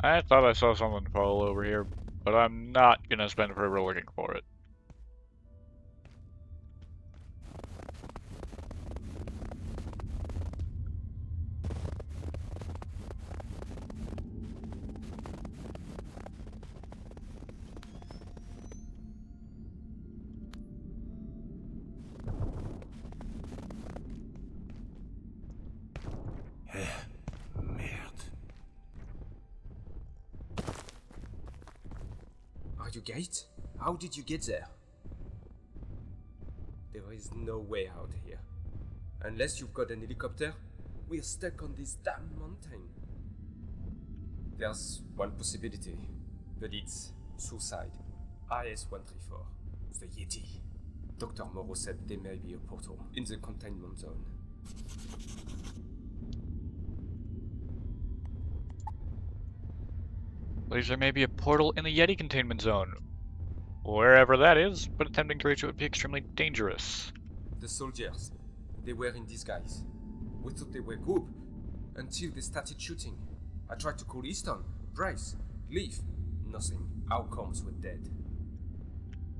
I thought I saw something fall over here, but I'm not gonna spend forever looking for it. Merde. Are you Gate? How did you get there? There is no way out here. Unless you've got an helicopter, we're stuck on this damn mountain. There's one possibility, but it's suicide. IS-134, the Yeti. Dr. Moreau said there may be a portal in the containment zone. Believes there may be a portal in the Yeti containment zone. Wherever that is, but attempting to reach it would be extremely dangerous. The soldiers, they were in disguise. We thought they were group, until they started shooting. I tried to call Easton, Bryce, Leaf. Nothing. Our comms were dead.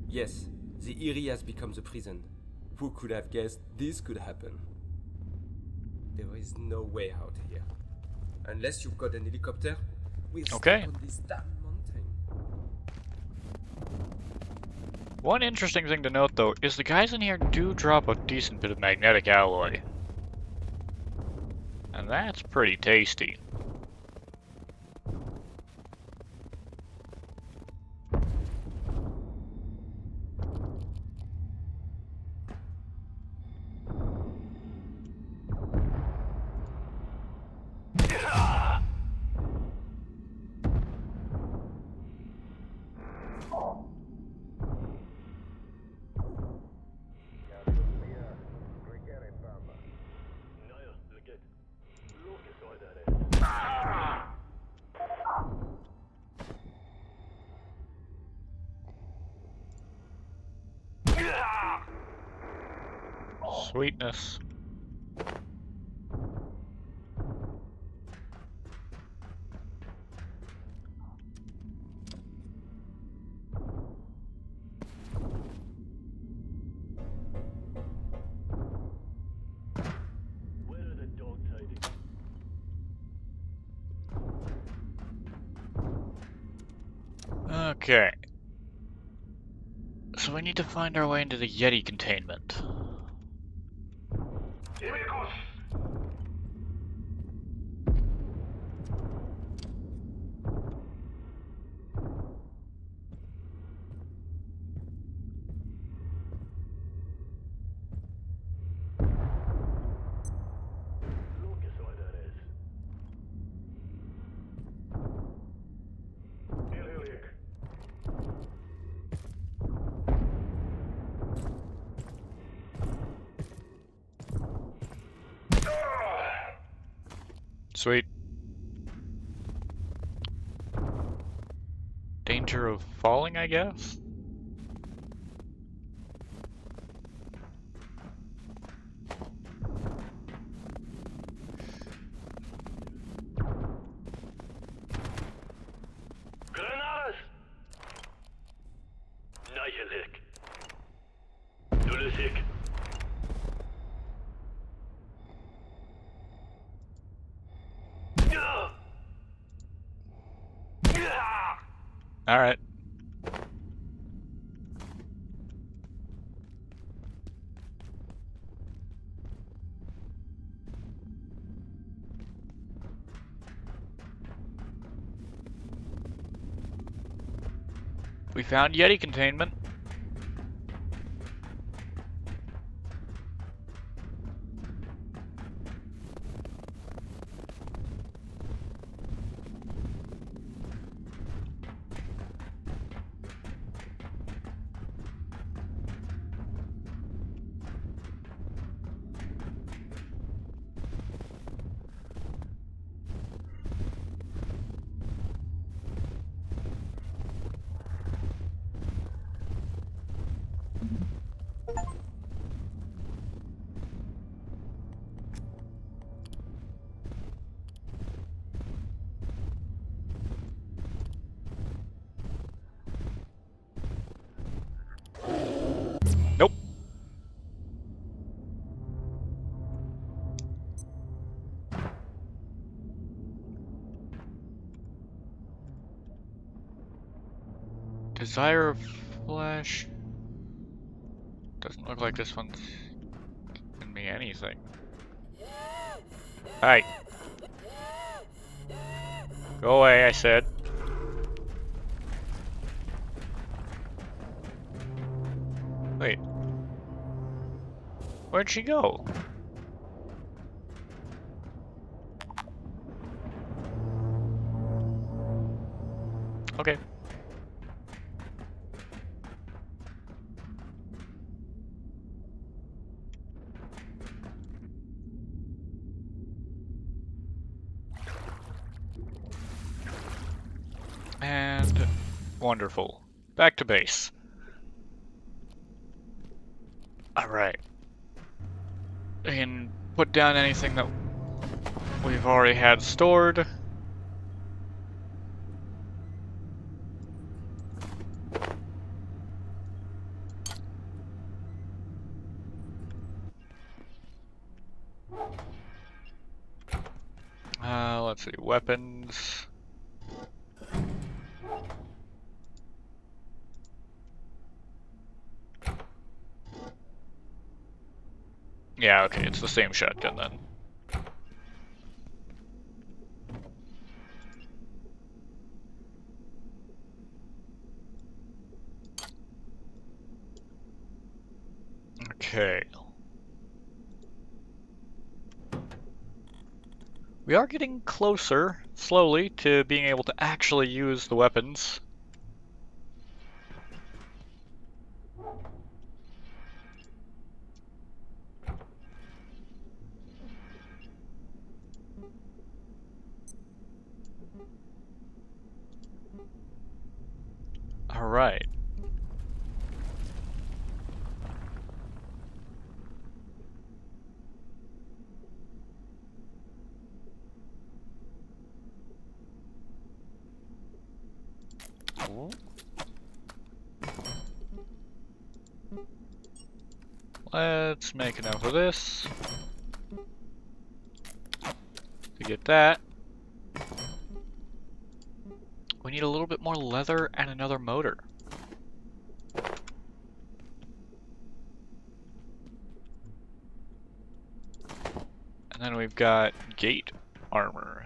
Yes, the Erie has become the prison. Who could have guessed this could happen? There is no way out here. Unless you've got an helicopter, we're stuck on this damn mountain. One interesting thing to note, though, is the guys in here do drop a decent bit of magnetic alloy. And that's pretty tasty. Sweetness. Okay. So we need to find our way into the Yeti containment. Sweet. Danger of falling, I guess? Granadas! Nihilik. Dulisik. Alright. We found Yeti containment. Nope. Desire of flesh. Doesn't look like this one's giving me anything. Hi. Go away, I said. Wait. Where'd she go? Okay. And wonderful. Back to base. Alright. We can put down anything that we've already had stored. Let's see, weapons. Yeah, okay, it's the same shotgun then. Okay. We are getting closer, slowly, to being able to actually use the weapons. Alright. Let's make enough of this to get that. We need a little bit more leather and another motor. And then we've got gate armor.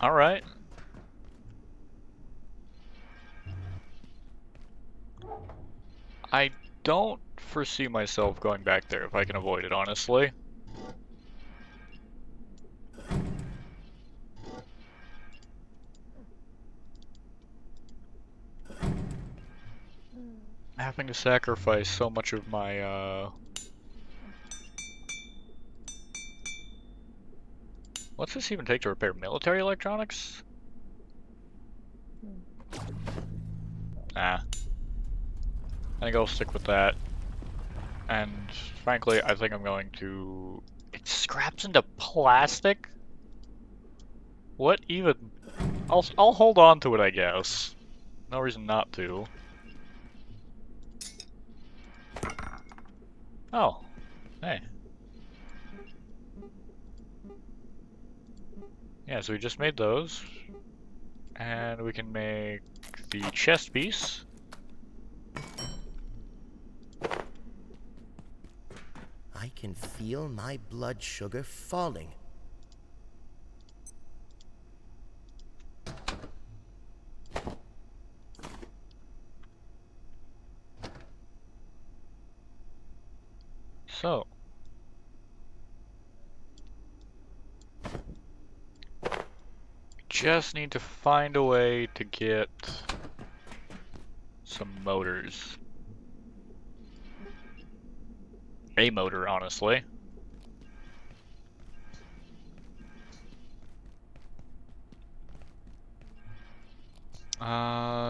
Alright. I don't foresee myself going back there if I can avoid it, honestly. Having to sacrifice so much of my, what's this even take to repair military electronics? Nah. I think I'll stick with that. And frankly, I think I'm going to... It scraps into plastic? What even? I'll hold on to it, I guess. No reason not to. Oh. Hey. Yeah, so we just made those. And we can make the chest piece. I can feel my blood sugar falling. So. Just need to find a way to get some motors. A motor, honestly.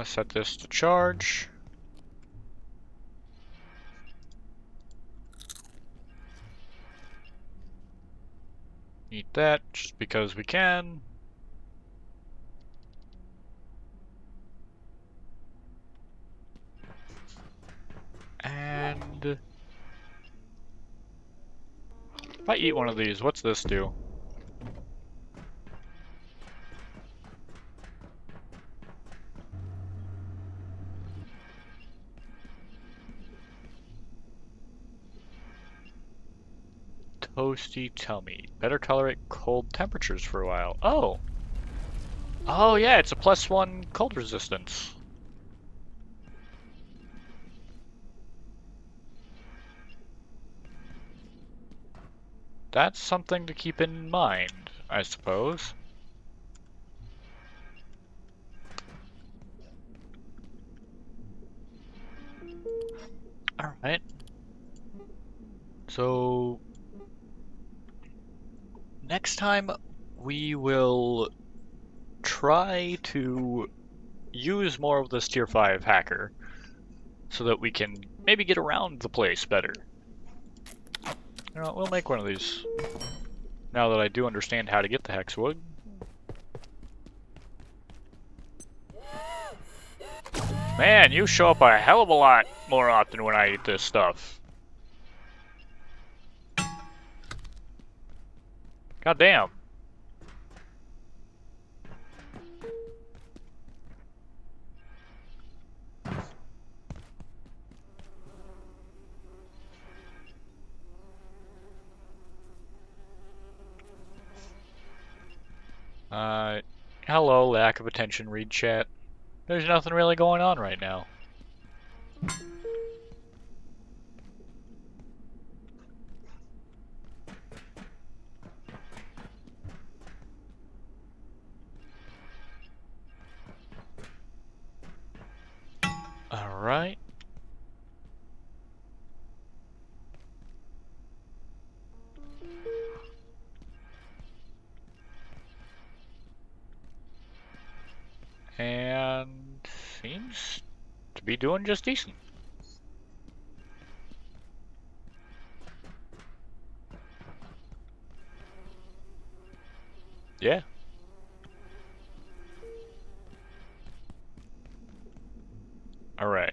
Set this to charge. Eat that just because we can. And if I eat one of these, what's this do? Toasty tummy. Better tolerate cold temperatures for a while. Oh! Oh yeah, it's a +1 cold resistance. That's something to keep in mind, I suppose. Alright. So... next time we will try to use more of this tier 5 hacker so that we can maybe get around the place better. You know, we'll make one of these now that I do understand how to get the hexwood. Man, you show up a hell of a lot more often when I eat this stuff. God damn. Hello, lack of attention, read chat. There's nothing really going on right now. Alright. And seems to be doing just decent. Yeah. Alright.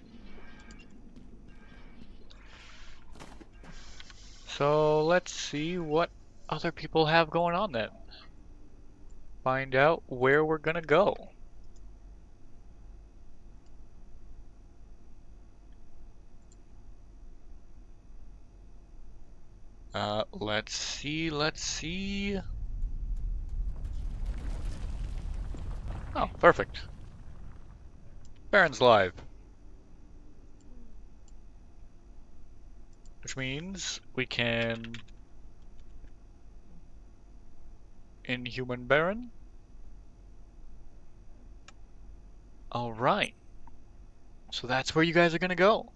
So let's see what other people have going on then. Find out where we're gonna go. Let's see, let's see. Oh, perfect. Baron's live. Which means we can... Inhuman Baron? Alright. So that's where you guys are gonna go.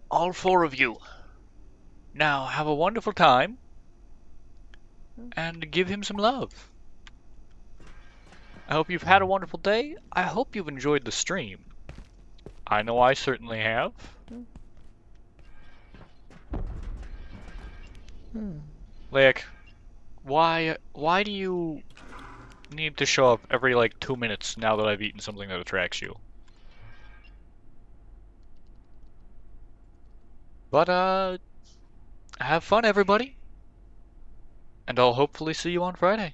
All 4 of you. Now have a wonderful time. And give him some love. I hope you've had a wonderful day. I hope you've enjoyed the stream. I know I certainly have. Like, why do you need to show up every like 2 minutes now that I've eaten something that attracts you? But have fun everybody. And I'll hopefully see you on Friday.